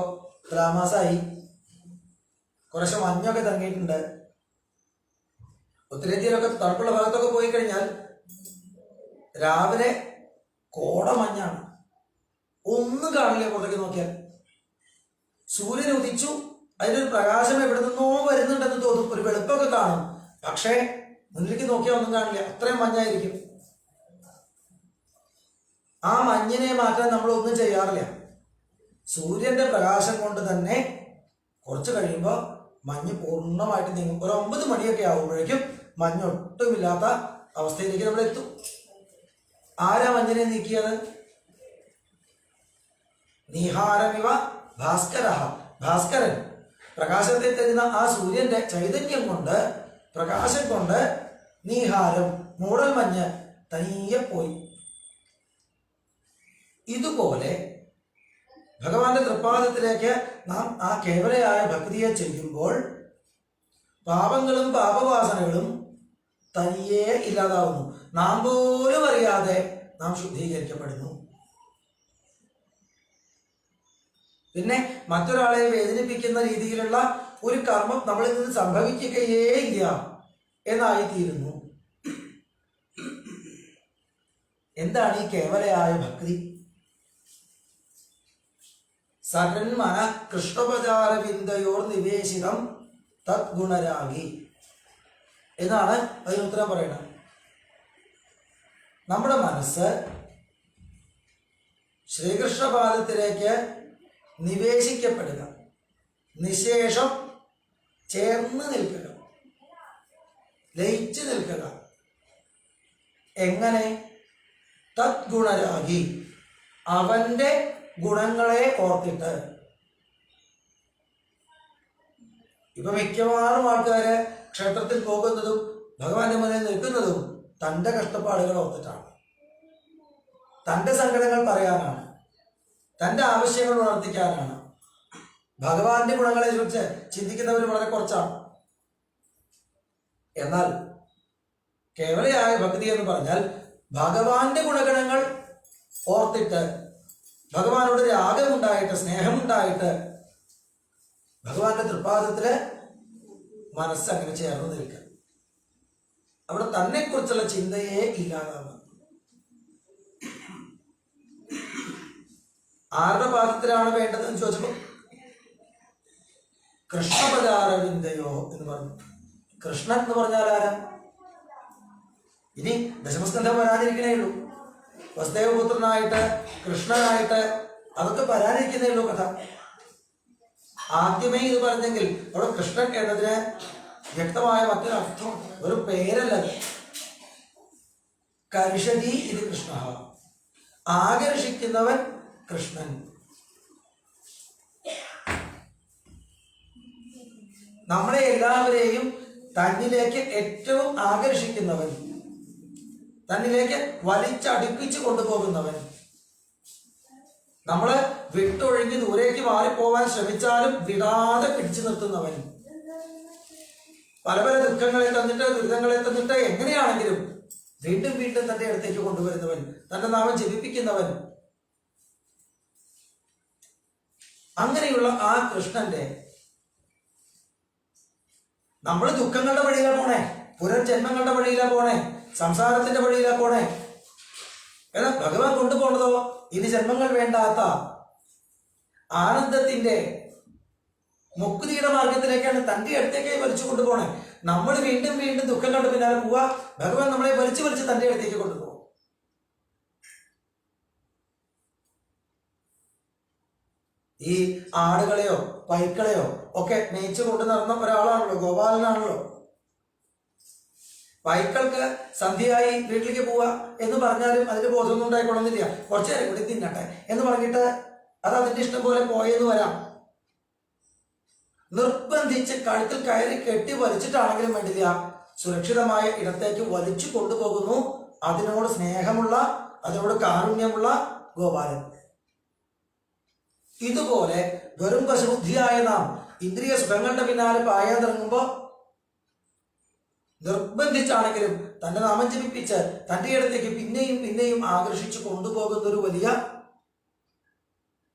തുലാമാസായി, കുറച്ച് മഞ്ഞൊക്കെ തങ്ങിയിട്ടുണ്ട്. ഉത്തരേന്ത്യയിലൊക്കെ തണുപ്പുള്ള ഭാഗത്തൊക്കെ പോയി കഴിഞ്ഞാൽ രാവിലെ കോടമഞ്ഞാണ്, ഒന്നും കാണില്ല. പുറത്തേക്ക് നോക്കിയാൽ സൂര്യൻ ഉദിച്ചു, അതിൻ്റെ ഒരു പ്രകാശം എവിടെ നിന്നോ വരുന്നുണ്ടെന്ന് തോന്നും, ഒരു വെളുപ്പൊക്കെ കാണും. പക്ഷേ മുന്നിലേക്ക് നോക്കിയാൽ ഒന്നും കാണില്ല, അത്രയും മഞ്ഞായിരിക്കും. ആ മഞ്ഞിനെ മാറ്റാൻ നമ്മൾ ഒന്നും ചെയ്യാറില്ല. സൂര്യന്റെ പ്രകാശം കൊണ്ട് തന്നെ കുറച്ച് കഴിയുമ്പോൾ മഞ്ഞ് പൂർണ്ണമായിട്ട് നീങ്ങും. ഒരു 9 മണിയൊക്കെ ആകുമ്പോഴേക്കും മഞ്ഞൊട്ടുമില്ലാത്ത അവസ്ഥയിലേക്ക് നമ്മൾ എത്തും. ആരാ മഞ്ഞിനെ നീക്കിയത്? നീഹാരമിവ ഭാസ്കര. ഭാസ്കരൻ, പ്രകാശത്തെ തരുന്ന ആ സൂര്യന്റെ ചൈതന്യം കൊണ്ട്, പ്രകാശം കൊണ്ട് നീഹാരം, മൂടൽ മഞ്ഞ് തനിയെ പോയി. ഇതുപോലെ ഭഗവാന്റെ തൃപ്പാദത്തിലേക്ക് നാം ആ കേവലയായ ഭക്തിയെ ചെയ്യുമ്പോൾ പാപങ്ങളും പാപവാസനകളും തനിയെ ഇല്ലാതാവുന്നു. നാം പോലും അറിയാതെ നാം ശുദ്ധീകരിക്കപ്പെടുന്നു. പിന്നെ മറ്റൊരാളെ വേദനിപ്പിക്കുന്ന രീതിയിലുള്ള ഒരു കർമ്മം നമ്മളിൽ നിന്ന് സംഭവിക്കുകയേ ഇല്ല എന്നായിത്തീരുന്നു. എന്താണ് ഈ കേവലയായ ഭക്തി? സകന്മന കൃഷ്ണോപചാരവിന്ദയോർ നിവേശിതം തദ്ഗുണരാഗി എന്നാണ് അതിന് ഉത്തരം പറയുന്നത്. നമ്മുടെ മനസ്സ് ശ്രീകൃഷ്ണപാദത്തിലേക്ക് നിവേശിക്കപ്പെടുക, നിശേഷം ചേർന്ന് നിൽക്കുക, ലയിച്ചു നിൽക്കുക. എങ്ങനെ? തദ്ഗുണരാഗി, അവന്റെ ഗുണങ്ങളെ ഓർത്തിട്ട്. ഇപ്പൊ മിക്കവാറും ആൾക്കാര് ക്ഷേത്രത്തിൽ പോകുന്നതും ഭഗവാന്റെ മുന്നിൽ നിൽക്കുന്നതും തന്റെ കഷ്ടപ്പാടുകൾ ഓർത്തിട്ടാണ്, തന്റെ സങ്കടങ്ങൾ പറയാനാണ്, തന്റെ ആവശ്യങ്ങൾ ഉണർത്തിക്കാനാണ്. ഭഗവാന്റെ ഗുണങ്ങളെ കുറിച്ച് ചിന്തിക്കുന്നവർ വളരെ കുറച്ചാണ്. എന്നാൽ കേവലയായ ഭക്തി എന്ന് പറഞ്ഞാൽ ഭഗവാന്റെ ഗുണഗണങ്ങൾ ഓർത്തിട്ട്, ഭഗവാനോട് രാഗമുണ്ടായിട്ട്, സ്നേഹമുണ്ടായിട്ട് ഭഗവാന്റെ തൃപ്പാദത്തില് മനസ്സ് അങ്ങനെ ചേർന്ന് നിൽക്കുക. അവിടെ തന്നെ കുറിച്ചുള്ള ചിന്തയെ ഇല്ലാതാവുക. ആരുടെ പാദത്തിലാണ് വേണ്ടതെന്ന് ചോദിച്ചപ്പോൾ കൃഷ്ണപദാരവിന്ദയോ എന്ന് പറഞ്ഞു. കൃഷ്ണൻ എന്ന് പറഞ്ഞാൽ ആരാ? ഇനി ദശമസ്കന്ധം വരാനിരിക്കണേ ഉള്ളൂ. വസുദേവപുത്രനായിട്ട്, കൃഷ്ണനായിട്ട്, അതൊക്കെ വരാനിരിക്കുന്നേ ഉള്ളൂ കഥ. ആദ്യമേ ഇത് പറഞ്ഞെങ്കിൽ അവിടെ കൃഷ്ണൻ എന്നതിന് വ്യക്തമായ മറ്റൊരു അർത്ഥം, ഒരു പേരല്ല. കരിഷതി ഇത് കൃഷ്ണ, ആകർഷിക്കുന്നവൻ കൃഷ്ണൻ. നമ്മളെ എല്ലാവരെയും തന്നിലേക്ക് ഏറ്റവും ആകർഷിക്കുന്നവൻ, തന്നിലേക്ക് വലിച്ചടുപ്പിച്ച് കൊണ്ടുപോകുന്നവൻ, നമ്മള് വിട്ടൊഴിഞ്ഞ് ദൂരേക്ക് മാറിപ്പോവാൻ ശ്രമിച്ചാലും വിടാതെ പിടിച്ചു നിർത്തുന്നവൻ, പല പല ദുഃഖങ്ങളെ തന്നിട്ട് ദുരിതങ്ങളെ തന്നിട്ട് എങ്ങനെയാണെങ്കിലും വീണ്ടും വീണ്ടും തന്റെ അടുത്തേക്ക് കൊണ്ടുവരുന്നവൻ, തന്റെ നാമം ജപിപ്പിക്കുന്നവൻ, അങ്ങനെയുള്ള ആ കൃഷ്ണന്റെ നമ്മൾ ദുഃഖങ്ങളുടെ വഴിയിലാ പോണേ, പുനർജന്മങ്ങളുടെ വഴിയിലാ പോണേ, സംസാരത്തിന്റെ വഴിയിലാ പോണേ. എന്നാൽ ഭഗവാൻ കൊണ്ടുപോണതോ ഇനി ജന്മങ്ങൾ വേണ്ടാത്ത ആനന്ദത്തിന്റെ മുക്തിയുടെ മാർഗത്തിലേക്കാണ്, തന്റെ അടുത്തേക്കായി വലിച്ചു കൊണ്ടുപോണേ. നമ്മൾ വീണ്ടും വീണ്ടും ദുഃഖങ്ങളുടെ പിന്നാലെ പോവാ, ഭഗവാൻ നമ്മളെ വലിച്ചു വലിച്ച് തന്റെ അടുത്തേക്ക് കൊണ്ടുപോകും. ഈ ആടുകളെയോ പൈക്കളെയോ ഒക്കെ മേയിച്ചു കൊണ്ട് നടന്ന ഒരാളാണല്ലോ, ഗോപാലനാണല്ലോ. പൈക്കൾക്ക് സന്ധ്യയായി വീട്ടിലേക്ക് പോവാ എന്ന് പറഞ്ഞാലും അതിന് ബോധമൊന്നും ഉണ്ടായിക്കൊള്ളുന്നില്ല. കുറച്ചു നേരം കൂടി തിന്നട്ടെ എന്ന് പറഞ്ഞിട്ട് അത് അതിന്റെ ഇഷ്ടം പോലെ പോയെന്ന് വരാം. നിർബന്ധിച്ച് കഴുത്തിൽ കയറി കെട്ടി വലിച്ചിട്ടാണെങ്കിലും വേണ്ടില്ല, സുരക്ഷിതമായ ഇടത്തേക്ക് വലിച്ചു കൊണ്ടുപോകുന്നു അതിനോട് സ്നേഹമുള്ള, അതിനോട് കാരുണ്യമുള്ള ഗോപാലൻ. ഇതുപോലെ വെറും പശുബുദ്ധിയായ നാം ഇന്ദ്രിയ സുഖങ്ങളുടെ പിന്നാലെ പായാൻ തുടങ്ങുമ്പോ നിർബന്ധിച്ചാണെങ്കിലും തന്റെ നാമം ജപിപ്പിച്ച് തന്റെ ഇടത്തേക്ക് പിന്നെയും പിന്നെയും ആകർഷിച്ചു കൊണ്ടുപോകുന്ന ഒരു വലിയ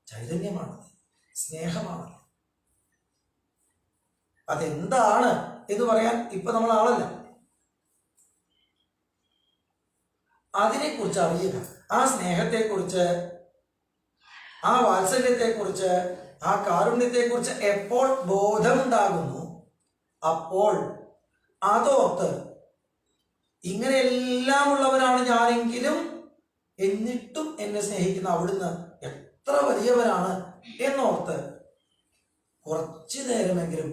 ചൈതന്യമാണ്, സ്നേഹമാണ്. അതെന്താണ് എന്ന് പറയാൻ ഇപ്പൊ നമ്മൾ ആളല്ല. അതിനെക്കുറിച്ച് അറിയുക, ആ സ്നേഹത്തെക്കുറിച്ച്, ആ വാത്സല്യത്തെക്കുറിച്ച്, ആ കാരുണ്യത്തെക്കുറിച്ച് എപ്പോൾ ബോധമുണ്ടാകുന്നു അപ്പോൾ അതോർത്ത് ഇങ്ങനെയെല്ലാം ഉള്ളവനാണ് ഞാനെങ്കിലും എന്നിട്ടും എന്നെ സ്നേഹിക്കുന്ന അവിടുന്ന് എത്ര വലിയവനാണ് എന്നോർത്ത് കുറച്ചു നേരമെങ്കിലും,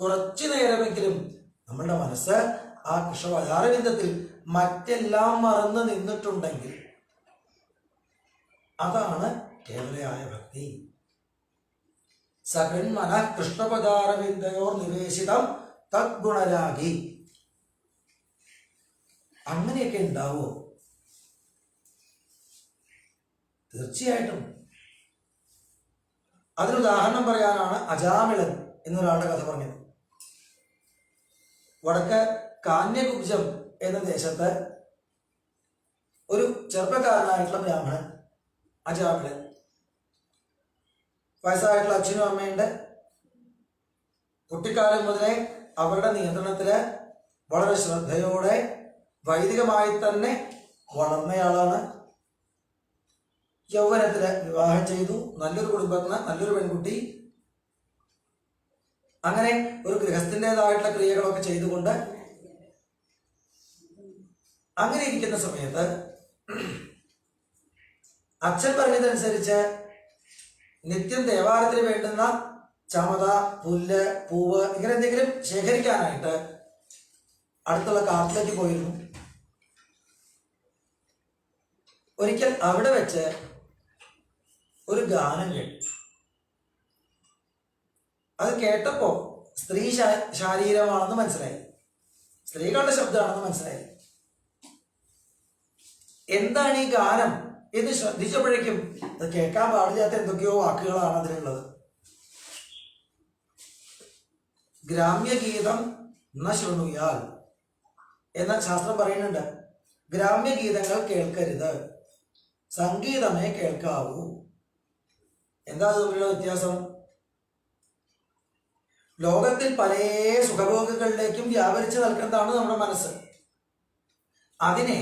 കുറച്ചു നേരമെങ്കിലും നമ്മളുടെ മനസ്സ് ആ കൃഷ്ണവതാരവിന്ദത്തിൽ മറ്റെല്ലാം മറന്ന് നിന്നിട്ടുണ്ടെങ്കിൽ അതാണ് കേവലയായ ഭക്തി. സകൃന്മന കൃഷ്ണപദാരവിന്ദയോർ നിവേശിതം തദ്ഗുണരാഗി. അങ്ങനെയൊക്കെ ഉണ്ടാവോ? തീർച്ചയായിട്ടും. അതിനുദാഹരണം പറയാനാണ് അജാമിളൻ എന്നൊരാളുടെ കഥ പറഞ്ഞത്. വടക്ക് കാന്യകുബ്ജം എന്ന ദേശത്ത് ഒരു ചെറുപ്പക്കാരനായിട്ടുള്ള ബ്രാഹ്മണൻ അജാമിളൻ, വയസ്സായിട്ടുള്ള അച്ഛനും അമ്മയുണ്ട്. കുട്ടിക്കാലം മുതലേ അവരുടെ നിയന്ത്രണത്തില് വളരെ ശ്രദ്ധയോടെ വൈദികമായി തന്നെ വളർന്നയാളാണ്. യൗവനത്തില് വിവാഹം ചെയ്തു, നല്ലൊരു കുടുംബത്തിന് നല്ലൊരു പെൺകുട്ടി. അങ്ങനെ ഒരു ഗൃഹസ്ഥൻ്റെതായിട്ടുള്ള ക്രിയകളൊക്കെ ചെയ്തുകൊണ്ട് അങ്ങനെ ഇരിക്കുന്ന സമയത്ത് അച്ഛൻ പറഞ്ഞതനുസരിച്ച് നിത്യം ദേവാലയത്തിന് വേണ്ടുന്ന ചമത, പുല്ല്, പൂവ് ഇങ്ങനെ എന്തെങ്കിലും ശേഖരിക്കാനായിട്ട് അടുത്തുള്ള കാട്ടിലേക്ക് പോയിരുന്നു. ഒരിക്കൽ അവിടെ വെച്ച് ഒരു ഗാനം കേട്ടു. അത് കേട്ടപ്പോ സ്ത്രീ ശാരീരമാണെന്ന് മനസ്സിലായി, സ്ത്രീകളുടെ ശബ്ദമാണെന്ന് മനസ്സിലായി. എന്താണ് ഈ ഗാനം എന്ന് ശ്രദ്ധിച്ചപ്പോഴേക്കും അത് കേൾക്കാൻ പാടില്ലാത്ത എന്തൊക്കെയോ വാക്കുകളാണ് അതിലുള്ളത്. ഗ്രാമ്യഗീതം ന ശൃണുയാൽ എന്ന ശാസ്ത്രം പറയുന്നുണ്ട്. ഗ്രാമ്യഗീതങ്ങൾ കേൾക്കരുത്, സംഗീതമേ കേൾക്കാവൂ. എന്താ തമ്മിലുള്ള വ്യത്യാസം? ലോകത്തിൽ പല സുഖഭോഗങ്ങളിലേക്കും വ്യാപരിച്ചു നിൽക്കുന്നതാണ് നമ്മുടെ മനസ്സ്. അതിനെ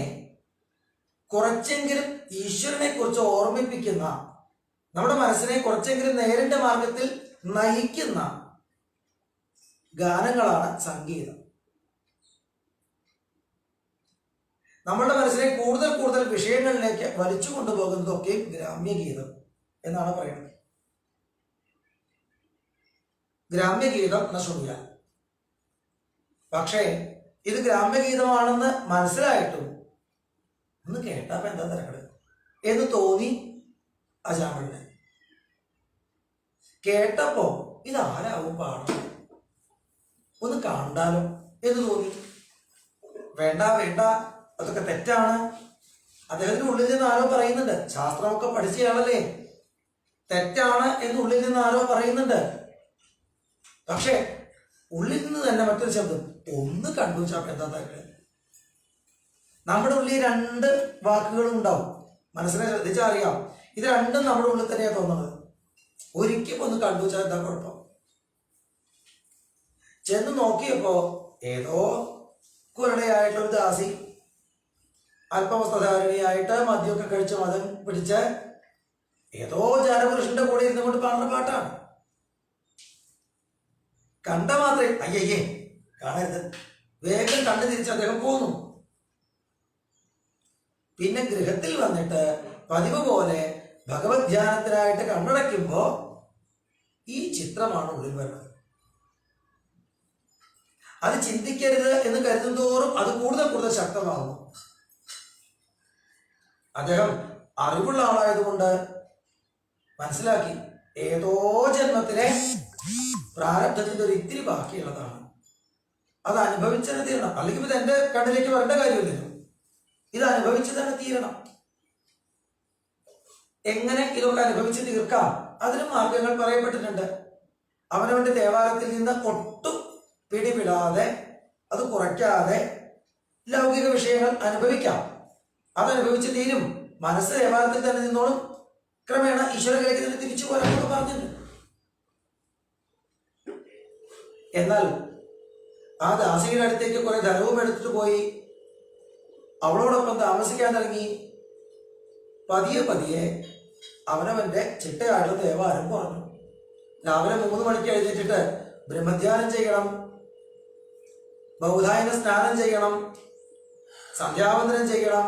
കുറച്ചെങ്കിലും ഈശ്വരനെ കുറിച്ച് ഓർമ്മിപ്പിക്കുന്ന, നമ്മുടെ മനസ്സിനെ കുറച്ചെങ്കിലും നേരിന്റെ മാർഗത്തിൽ നയിക്കുന്ന ഗാനങ്ങളാണ് സംഗീതം. നമ്മളുടെ മനസ്സിനെ കൂടുതൽ കൂടുതൽ വിഷയങ്ങളിലേക്ക് വലിച്ചു കൊണ്ടുപോകുന്നതൊക്കെ ഗ്രാമ്യഗീതം എന്നാണ് പറയുന്നത്. ഗ്രാമ്യഗീതം എന്ന ശുണ്യ. പക്ഷേ ഇത് ഗ്രാമ്യഗീതമാണെന്ന് മനസ്സിലായിട്ടും ഒന്ന് കേട്ടപ്പോ എന്താ തിരക്കട് എന്ന് തോന്നി അജാമിളന്. കേട്ടപ്പോ ഇതാരാവും പാടുന്നത് ഒന്ന് കണ്ടാലോ എന്ന് തോന്നി. വേണ്ട വേണ്ട, അതൊക്കെ തെറ്റാണ്. അദ്ദേഹത്തിന്റെ ഉള്ളിൽ നിന്ന് ആരോ പറയുന്നുണ്ട്. ശാസ്ത്രമൊക്കെ പഠിച്ചയാളല്ലേ, തെറ്റാണ് എന്ന് ഉള്ളിൽ നിന്ന് ആരോ പറയുന്നുണ്ട്. പക്ഷെ ഉള്ളിൽ നിന്ന് തന്നെ മറ്റൊരു ശബ്ദം, ഒന്ന് കണ്ടു ചാപ്പ് എന്താ തരട്ടെ. നമ്മുടെ ഉള്ളിൽ രണ്ട് വാക്കുകളും ഉണ്ടാവും. മനസ്സിനെ ശ്രദ്ധിച്ചാൽ അറിയാം, ഇത് രണ്ടും നമ്മുടെ ഉള്ളിൽ തന്നെയാണ് തോന്നുന്നത്. ഒരിക്കലും ഒന്ന് കണ്ടു വെച്ചാൽ എന്താ കുഴപ്പം. ചെന്ന് നോക്കിയപ്പോ ഏതോ കുരുടയായിട്ടൊരു ദാസി, അല്പവസ്ത്രധാരിണിയായിട്ട് മദ്യമൊക്കെ കഴിച്ച് മതം പിടിച്ച് ഏതോ ജാനപുരുഷന്റെ കൂടെ ഇരുന്നു കൊണ്ട് പാടുന്ന പാട്ടാണ്. കണ്ട മാത്രമേ അയ്യയ്യേ കാണരുത്, വേഗം കണ്ടു തിരിച്ച് അദ്ദേഹം പോന്നു. പിന്നെ ഗൃഹത്തിൽ വന്നിട്ട് പതിവ് പോലെ ഭഗവത് ധ്യാനത്തിനായിട്ട് കണ്ണടയ്ക്കുമ്പോ ഈ ചിത്രമാണ് ഉള്ളിൽ വരുന്നത്. അത് ചിന്തിക്കരുത് എന്ന് കരുതും തോറും അത് കൂടുതൽ കൂടുതൽ ശക്തമാകുന്നു. അദ്ദേഹം അറിവുള്ള ആളായതുകൊണ്ട് മനസ്സിലാക്കി, ഏതോ ജന്മത്തിലെ പ്രാരബ്ധത്തിന്റെ ഒരു ഇത്തിരി ബാക്കിയുള്ളതാണ്. അത് അനുഭവിച്ചതിന് തീരണം. അല്ലെങ്കിൽ ഇത് എന്റെ കണ്ണിലേക്ക് വരേണ്ട കാര്യമില്ലല്ലോ, ഇത് അനുഭവിച്ച് തന്നെ തീരണം. എങ്ങനെ ഇതൊക്കെ അനുഭവിച്ച് തീർക്കാം, അതിന് മാർഗങ്ങൾ പറയപ്പെട്ടിട്ടുണ്ട്. അവനവന്റെ ദേവാലയത്തിൽ നിന്ന് ഒട്ടും പിടിവിടാതെ, അത് കുറയ്ക്കാതെ ലൗകിക വിഷയങ്ങൾ അനുഭവിക്കാം. അതനുഭവിച്ച് തീരും. മനസ്സ് ദേവാലയത്തിൽ തന്നെ നിന്നോളും. ക്രമേണ ഈശ്വരത്തിലേക്ക് തന്നെ തിരിച്ചു പോരാനൊക്കെ പറഞ്ഞിട്ടുണ്ട്. എന്നാൽ ആ ദാസിയുടെ അടുത്തേക്ക് കുറെ ധനവും എടുത്തിട്ട് പോയി അവളോടൊപ്പം താമസിക്കാൻ തുടങ്ങി. പതിയെ പതിയെ അവനവന്റെ ചിട്ടയായിട്ടുള്ള ദേവാലയം കുറഞ്ഞു. രാവിലെ 3 മണിക്ക് എഴുന്നേറ്റിട്ട് ബ്രഹ്മധ്യാനം ചെയ്യണം, ബൗധായന സ്നാനം ചെയ്യണം, സന്ധ്യാവന്തനം ചെയ്യണം,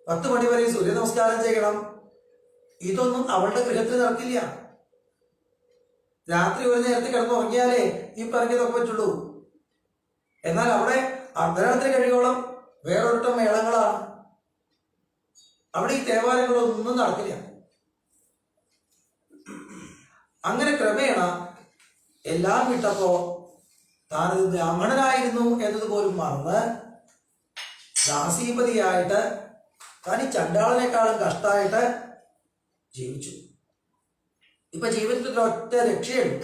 10 മണി വരെ സൂര്യ നമസ്കാരം ചെയ്യണം. ഇതൊന്നും അവളുടെ ഗൃഹത്തിൽ നടക്കില്ല. രാത്രി ഒരു നേരത്തെ കിടന്നുറങ്ങിയാലേ ഈ പറഞ്ഞതൊക്കെ പറ്റുള്ളൂ. എന്നാൽ അവിടെ അർദ്ധരാത്രി കഴിയോളം വേറൊരുട്ടം മേളങ്ങളാണ്. അവിടെ ഈ ദേവാലയങ്ങളൊന്നും നടക്കില്ല. അങ്ങനെ ക്രമേണ എല്ലാം വിട്ടപ്പോ താനത് ബ്രാഹ്മണനായിരുന്നു എന്നതുപോലും മറന്ന് ദാസീപതിയായിട്ട് താൻ ഈ ചണ്ടാളനേക്കാളും കഷ്ടമായിട്ട് ജീവിച്ചു. ഇപ്പൊ ജീവിതത്തിൽ ഒറ്റ രക്ഷയുള്ളൂ.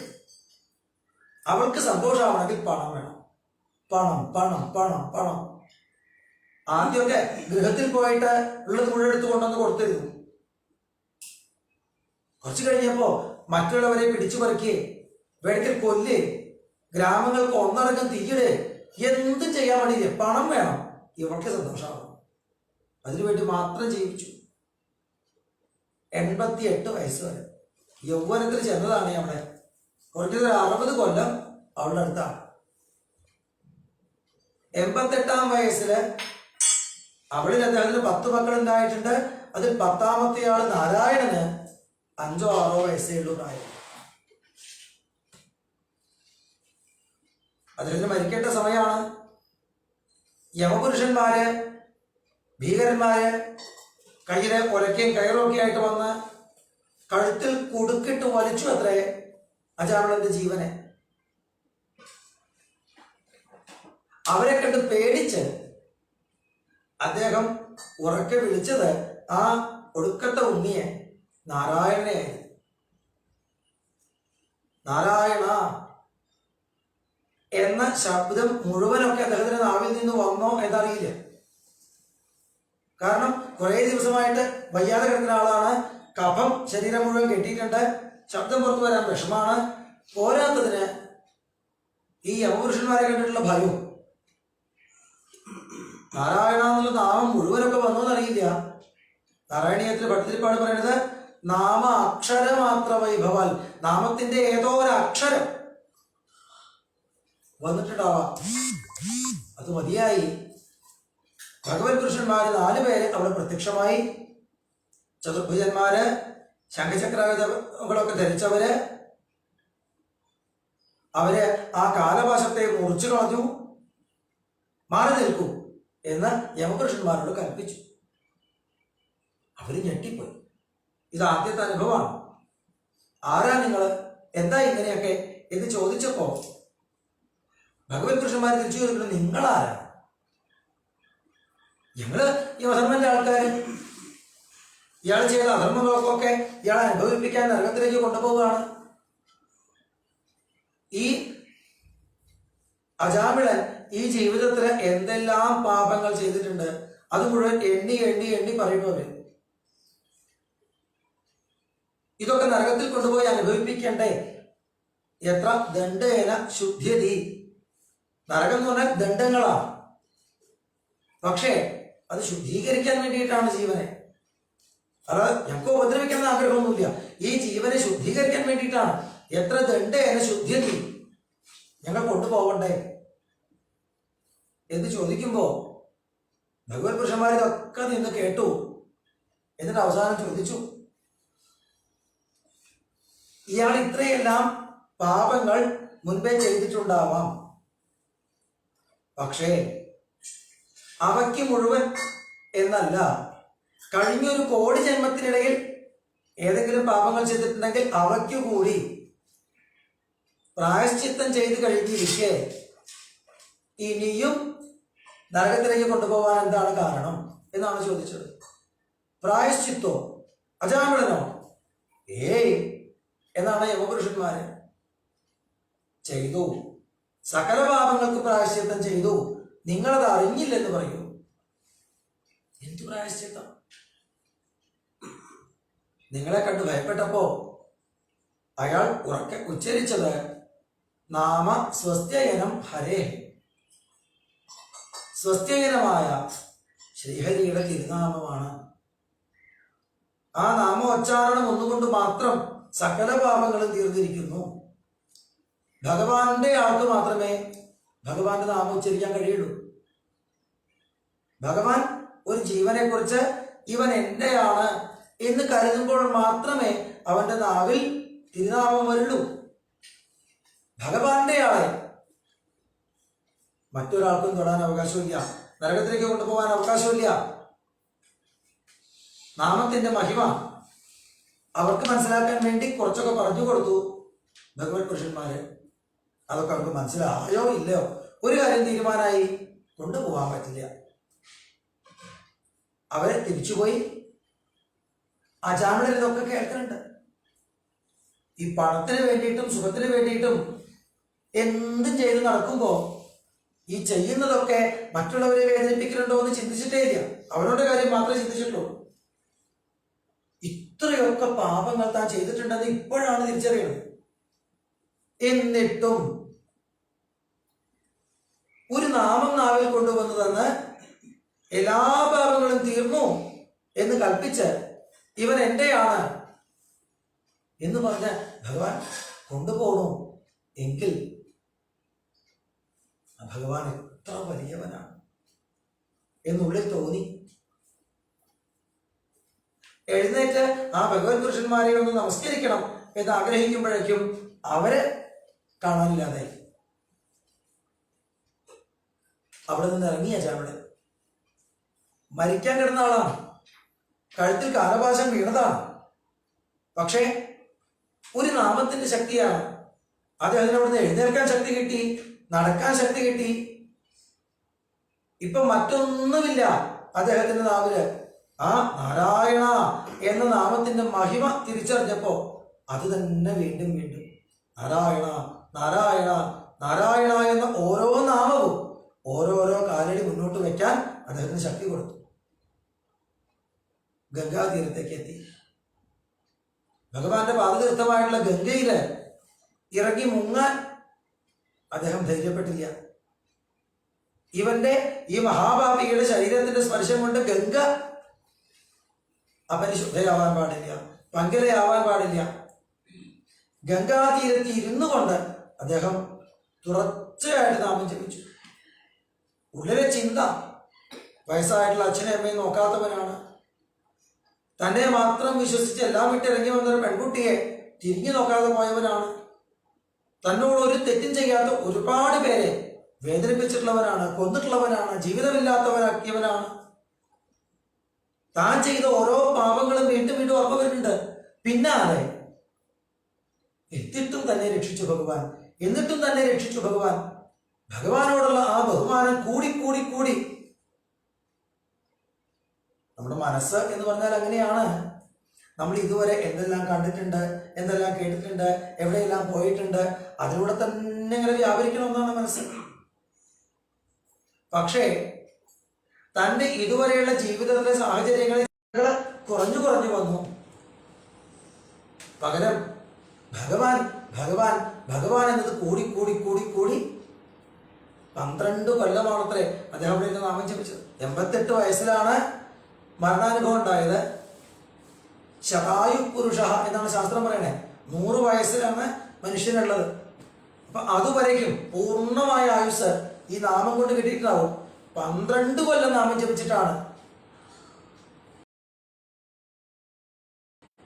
അവൾക്ക് സന്തോഷമാവണമെങ്കിൽ പണം വേണം. പണം പണം പണം പണം. ആദ്യമൊക്കെ ഗൃഹത്തിൽ പോയിട്ട് ഉള്ളത് മുഴുവൻ എടുത്തു കൊണ്ടുവന്ന് കൊടുത്തിരുന്നു. കുറച്ചു കഴിഞ്ഞപ്പോ മറ്റുള്ളവരെ പിടിച്ചു പറിക്കേ, വേണമെങ്കിൽ കൊല്ലേ, ഗ്രാമങ്ങൾക്ക് ഒന്നടങ്കം തീയിടെ, എന്തും ചെയ്യാൻ വേണ്ടിയില്ലേ, പണം വേണം. ഇവൾക്ക് സന്തോഷമാവണം. അതിനുവേണ്ടി മാത്രം ജീവിച്ചു. 88 വയസ്സ് വരെ യൗവനത്തിൽ ചെന്നതാണ് അവിടെ. കുറഞ്ഞത് 60 കൊല്ലം അവളുടെ അടുത്താണ്. 88-ാം വയസ്സില് അവളിൽ അദ്ദേഹത്തിന് 10 മക്കളുണ്ടായിട്ടുണ്ട്. അതിൽ 10ാമത്തെ ആള് നാരായണന് 5 or 6 വയസ്സേ ഉള്ളൂ പ്രായം. അദ്ദേഹത്തിന് മരിക്കേണ്ട സമയമാണ്. യമപുരുഷന്മാര്, ഭീകരന്മാര് കയ്യിലെ ഒലക്കയും കയറും ഒക്കെ ആയിട്ട് വന്ന് കഴുത്തിൽ കുടുക്കിട്ട് വലിച്ചു അത്രേ അജാമിളന്റെ ജീവനെ. അവരെ കണ്ട് പേടിച്ച് അദ്ദേഹം ഉറക്കെ വിളിച്ചത് ആ ഒടുക്കത്തെ ഉണ്ണിയെ നാരായണനെയായിരുന്നു. നാരായണ എന്ന ശബ്ദം മുഴുവനൊക്കെ അദ്ദേഹത്തിന്റെ നാവിൽ നിന്ന് വന്നോ എന്നറിയില്ല. കാരണം കുറെ ദിവസമായിട്ട് വയ്യാതെ കിടക്കുന്ന ആളാണ്. കഫം ശരീരം മുഴുവൻ കെട്ടിയിട്ടുണ്ട്. ശബ്ദം പുറത്തു വരാൻ വിഷമാണ്. പോരാത്തതിന് ഈ യമപുരുഷന്മാരെ കണ്ടിട്ടുള്ള ഭയവും. നാരായണ എന്നുള്ള നാമം മുഴുവനൊക്കെ വന്നോ എന്നറിയില്ല. നാരായണീയത്തിൽ ഭട്ടതിരിപ്പാട് പറയുന്നത് നാമ അക്ഷരമാത്ര വൈഭവാൽ, നാമത്തിന്റെ ഏതോ ഒരു അക്ഷരം വന്നിട്ടുണ്ടാവാം. അത് മതിയായി. ഭഗവത് പുരുഷന്മാര് 4 പേര് അവിടെ പ്രത്യക്ഷമായി. ചതുർഭുജന്മാര്, ശംഖചക്രകളൊക്കെ ധരിച്ചവര്. അവര് ആ കാലപാശത്തെ മുറിച്ചു കളഞ്ഞു. മാറി നിൽക്കൂ എന്ന് യമപുരുഷന്മാരോട് കൽപ്പിച്ചു. അവര് ഞെട്ടിപ്പോയി. ഇത് ആദ്യത്തെ അനുഭവമാണ്. ആരാ നിങ്ങള്, എന്താ ഇങ്ങനെയൊക്കെ എന്ന് ചോദിച്ചപ്പോ ഭഗവത് പുരുഷന്മാർ തിരിച്ചു ചോദിക്കുന്നത് നിങ്ങളാരാ? ഞങ്ങള് ഈ അധർമ്മന്റെ ആൾക്കാര്. ഇയാൾ ചെയ്ത അധർമ്മങ്ങളൊക്കെ ഇയാളെ അനുഭവിപ്പിക്കാൻ നരകത്തിലേക്ക് കൊണ്ടുപോവുകയാണ്. ഈ അജാമിളൻ ഈ ജീവിതത്തില് എന്തെല്ലാം പാപങ്ങൾ ചെയ്തിട്ടുണ്ട് അത് മുഴുവൻ എണ്ണി എണ്ണി എണ്ണി പറയുന്നവര്. ഇതൊക്കെ നരകത്തിൽ കൊണ്ടുപോയി അനുഭവിപ്പിക്കണ്ടേ? എത്ര ദണ്ഡേന ശുദ്ധ്യതി. നരകം എന്ന് പറഞ്ഞാൽ ദണ്ഡങ്ങളാണ്. പക്ഷേ അത് ശുദ്ധീകരിക്കാൻ വേണ്ടിയിട്ടാണ് ജീവനെ. അതായത് ഞങ്ങൾക്ക് ഉപദ്രവിക്കുന്ന ആഗ്രഹമൊന്നുമില്ല. ഈ ജീവനെ ശുദ്ധീകരിക്കാൻ വേണ്ടിയിട്ടാണ്. എത്ര ദണ്ഡേന ശുദ്ധ്യതി, ഞങ്ങൾ കൊണ്ടുപോകണ്ടേ എന്ന് ചോദിക്കുമ്പോ ഭഗവത് പുരുഷന്മാർ ഇതൊക്കെ നിന്ന് കേട്ടു. എന്നിട്ട് അവസാനം ചോദിച്ചു, ഇയാൾ ഇത്രയെല്ലാം പാപങ്ങൾ മുൻപേ ചെയ്തിട്ടുണ്ടാവാം, പക്ഷേ അവയ്ക്ക് മുഴുവൻ എന്നല്ല, കഴിഞ്ഞൊരു കോടി ജന്മത്തിനിടയിൽ ഏതെങ്കിലും പാപങ്ങൾ ചെയ്തിട്ടുണ്ടെങ്കിൽ അവയ്ക്കു കൂടി പ്രായശ്ചിത്തം ചെയ്ത് കഴിഞ്ഞിരിക്കെ ഇനിയും നരകത്തിലേക്ക് കൊണ്ടുപോകാൻ എന്താണ് കാരണം എന്നാണ് ചോദിച്ചത്. പ്രായശ്ചിത്തോ അജാമിളനോ? ഏയ് എന്നാണ് യമപുരുഷന്മാര്. ചെയ്തു, സകല പാപങ്ങൾക്ക് പ്രായശ്ചിത്തം ചെയ്തു, നിങ്ങളത് അറിഞ്ഞില്ലെന്ന് പറയൂ. എന്തു പ്രായശ്ചിത്തം? നിങ്ങളെ കണ്ട് ഭയപ്പെട്ടപ്പോ അയാൾ ഉറക്കെ ഉച്ചരിച്ചത് നാമ സ്വസ്ത്യയനം ഹരേ, സ്വസ്ത്യയനമായ ശ്രീഹരിയുടെ തിരുനാമമാണ്. ആ നാമോച്ചാരണം ഒന്നുകൊണ്ട് മാത്രം സകല പാപങ്ങളും തീർന്നിരിക്കുന്നു. ഭഗവാന്റെ ആൾക്ക് മാത്രമേ ഭഗവാന്റെ നാമം ഉച്ചരിക്കാൻ കഴിയുള്ളൂ. ഭഗവാൻ ഒരു ജീവനെ കുറിച്ച് ഇവൻ എന്റെയാണ് എന്ന് കരുതുമ്പോൾ മാത്രമേ അവന്റെ നാവിൽ തിരുനാമം വരുള്ളൂ. ഭഗവാന്റെ ആളെ മറ്റൊരാൾക്കും തൊടാൻ അവകാശമില്ല, നരകത്തിലേക്ക് കൊണ്ടുപോകാൻ അവകാശമില്ല. നാമത്തിന്റെ മഹിമ അവർക്ക് മനസ്സിലാക്കാൻ വേണ്ടി കുറച്ചൊക്കെ പറഞ്ഞു കൊടുത്തു ഭഗവത് പുരുഷന്മാര്. അതൊക്കെ അവർക്ക് മനസ്സിലായോ ഇല്ലയോ? ഒരു കാര്യം തീരുമാനമായി, കൊണ്ടുപോകാൻ പറ്റില്ല. അവരെ തിരിച്ചുപോയി. അജാമിളർ ഇതൊക്കെ കേൾക്കുന്നുണ്ട്. ഈ പണത്തിന് വേണ്ടിയിട്ടും സുഖത്തിന് വേണ്ടിയിട്ടും എന്തും ചെയ്ത് നടക്കുമ്പോ ഈ ചെയ്യുന്നതൊക്കെ മറ്റുള്ളവരെ വേദനിപ്പിക്കുന്നുണ്ടോ എന്ന് ചിന്തിച്ചിട്ടേ ഇല്ല. അവരുടെ കാര്യം മാത്രമേ ചിന്തിച്ചിട്ടുള്ളൂ. ഇത്രയൊക്കെ പാപങ്ങൾ താൻ ചെയ്തിട്ടുണ്ടെന്ന് ഇപ്പോഴാണ് തിരിച്ചറിയുന്നത്. എന്നിട്ടും ഒരു നാമം നാവിൽ കൊണ്ടുവന്നു തന്ന് എല്ലാ പാപങ്ങളും തീർന്നു എന്ന് കൽപ്പിച്ച് ഇവൻ എന്റെയാണ് എന്ന് പറഞ്ഞ് ഭഗവാൻ കൊണ്ടുപോകണു എങ്കിൽ ഭഗവാൻ എത്ര വലിയവനാണ് എന്നുള്ളിൽ തോന്നി. എഴുന്നേറ്റ് ആ ഭഗവത് പുരുഷന്മാരെ ഒന്ന് നമസ്കരിക്കണം എന്ന് ആഗ്രഹിക്കുമ്പോഴേക്കും അവരെ കാണാനില്ലാതായി. അവിടെ നിന്ന് ഇറങ്ങിയ ചാവിടെ മരിക്കാൻ കിടന്ന ആളാണ്. കഴുത്തിൽ കാലപാശം വീണതാണ്. പക്ഷേ ഒരു നാമത്തിന്റെ ശക്തിയാണ്. അദ്ദേഹത്തിന് അവിടുന്ന് എഴുന്നേൽക്കാൻ ശക്തി കിട്ടി, നടക്കാൻ ശക്തി കിട്ടി. ഇപ്പൊ മറ്റൊന്നുമില്ല അദ്ദേഹത്തിന്റെ നാവില്. ആ നാരായണ എന്ന നാമത്തിന്റെ മഹിമ തിരിച്ചറിഞ്ഞപ്പോ അത് തന്നെ വീണ്ടും വീണ്ടും നാരായണ നാരായണ നാരായണ എന്ന ഓരോ നാമവും ഓരോരോ കാലടി മുന്നോട്ട് വെക്കാൻ അദ്ദേഹത്തിന് ശക്തി കൊടുത്തു. ഗംഗാതീരത്തേക്ക് എത്തി. ഭഗവാന്റെ പാദതീർത്ഥമായിട്ടുള്ള ഗംഗയില് ഇറങ്ങി മുങ്ങാൻ അദ്ദേഹം ധൈര്യപ്പെട്ടില്ല. ഇവന്റെ ഈ മഹാഭാവിയുടെ ശരീരത്തിന്റെ സ്പർശം കൊണ്ട് ഗംഗ അപരിശുദ്ധയാവാൻ പാടില്ല, പങ്കരയാവാൻ പാടില്ല. ഗംഗാതീരത്തിൽ ഇരുന്നു കൊണ്ട് അദ്ദേഹം തുടർച്ചയായിട്ട് നാമം ജപിച്ചു. ഉള്ളിലെ ചിന്ത, വയസ്സായിട്ടുള്ള അച്ഛനെ അമ്മയും നോക്കാത്തവനാണ്. തന്നെ മാത്രം വിശ്വസിച്ച് എല്ലാം വിട്ടിറങ്ങി വന്നൊരു പെൺകുട്ടിയെ തിരിഞ്ഞു നോക്കാതെ പോയവനാണ്. തന്നോട് ഒരു തെറ്റും ചെയ്യാത്ത ഒരുപാട് പേരെ വേദനിപ്പിച്ചിട്ടുള്ളവനാണ്, കൊന്നിട്ടുള്ളവനാണ്, ജീവിതമില്ലാത്തവനാക്കിയവനാണ്. താൻ ചെയ്ത ഓരോ പാപങ്ങളും വീണ്ടും വീണ്ടും ഓർമ്മ വരുന്നുണ്ട്. പിന്നാലെ എന്നിട്ടും തന്നെ രക്ഷിച്ചു ഭഗവാൻ. ഭഗവാനോടുള്ള ആ ബഹുമാനം കൂടി കൂടി കൂടി. നമ്മുടെ മനസ്സ് എന്ന് പറഞ്ഞാൽ അങ്ങനെയാണ്. നമ്മൾ ഇതുവരെ എന്തെല്ലാം കണ്ടിട്ടുണ്ട്, എന്തെല്ലാം കേട്ടിട്ടുണ്ട്, എവിടെയെല്ലാം പോയിട്ടുണ്ട്, അതിലൂടെ തന്നെ ഇങ്ങനെ വ്യാപരിക്കണമെന്നാണ് മനസ്സ്. പക്ഷേ തന്റെ ഇതുവരെയുള്ള ജീവിതത്തിലെ സാഹചര്യങ്ങളിൽ കുറഞ്ഞു കുറഞ്ഞു വന്നു. പകരം ഭഗവാൻ ഭഗവാൻ ഭഗവാൻ എന്നത് കൂടി കൂടി കൂടി കൂടി 12 കൊല്ലമാണത്രേ അദ്ദേഹം ഇവിടെ നാമം ജപിച്ചത്. 88 വയസ്സിലാണ് മരണാനുഭവം ഉണ്ടായത്. ശതായു പുരുഷ എന്നാണ് ശാസ്ത്രം പറയണേ. 100 വയസ്സിലാണ് മനുഷ്യനുള്ളത്. അപ്പൊ അതുവരേക്കും പൂർണ്ണമായ ആയുസ് ഈ നാമം കൊണ്ട് കിട്ടിയിട്ടുണ്ടാവും. 12 കൊല്ലം നാമം ജപിച്ചിട്ടാണ്.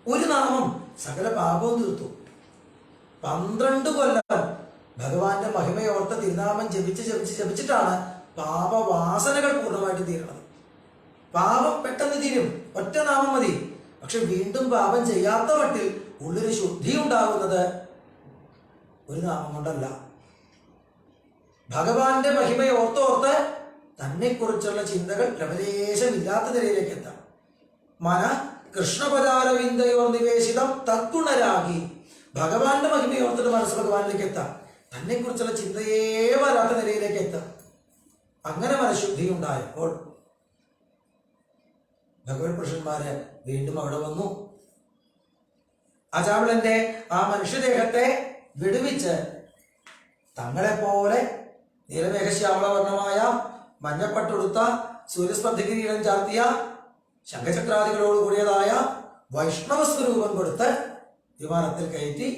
ഒരു നാമം സകല പാപവും തീർത്തു. 12 കൊല്ലം ഭഗവാന്റെ മഹിമയോർത്ത് തിരുനാമം ജപിച്ച് ജപിച്ച് ജപിച്ചിട്ടാണ് പാപവാസനകൾ പൂർണ്ണമായിട്ട് തീരുന്നത്. പാപം പെട്ടെന്ന് തീരും, ഒറ്റ നാമം മതി. പക്ഷെ വീണ്ടും പാപം ചെയ്യാത്ത മട്ടിൽ ഉള്ളൊരു ശുദ്ധി ഉണ്ടാകുന്നത് ഒരു നാമം കൊണ്ടല്ല. ഭഗവാന്റെ മഹിമയോർത്തോർത്ത് തന്നെ കുറിച്ചുള്ള ചിന്തകൾ ലവലേശമില്ലാത്ത നിലയിലേക്ക് എത്താം. മന കൃഷ്ണപദാരവിന്ദയോർ നിവേശിതം തത്ഗുണരാഗി. ഭഗവാന്റെ മഹിമയോർത്തിട്ട് മനസ്സ് ഭഗവാനിലേക്ക് എത്താം. തന്നെ കുറിച്ചുള്ള ചിന്തയേ വരാത്ത നിലയിലേക്ക് എത്താം. അങ്ങനെ മനഃശുദ്ധി ഉണ്ടായപ്പോൾ ഭഗവത് പുരുഷന്മാര് വീണ്ടും അവിടെ വന്നു. അജാമിളന്റെ ആ മനുഷ്യദേഹത്തെ വിടുവിച്ച് തങ്ങളെ പോലെ നീലമേഘശ്യാമളവർണ്ണമായ മഞ്ഞപ്പട്ടുടുത്ത സൂര്യസ്പർദ്ധികിരീടം ചാർത്തിയ ശംഖചക്രാദികളോട് കൂടിയതായ വൈഷ്ണവ സ്വരൂപം കൊടുത്ത് വിമാനത്തിൽ കയറ്റി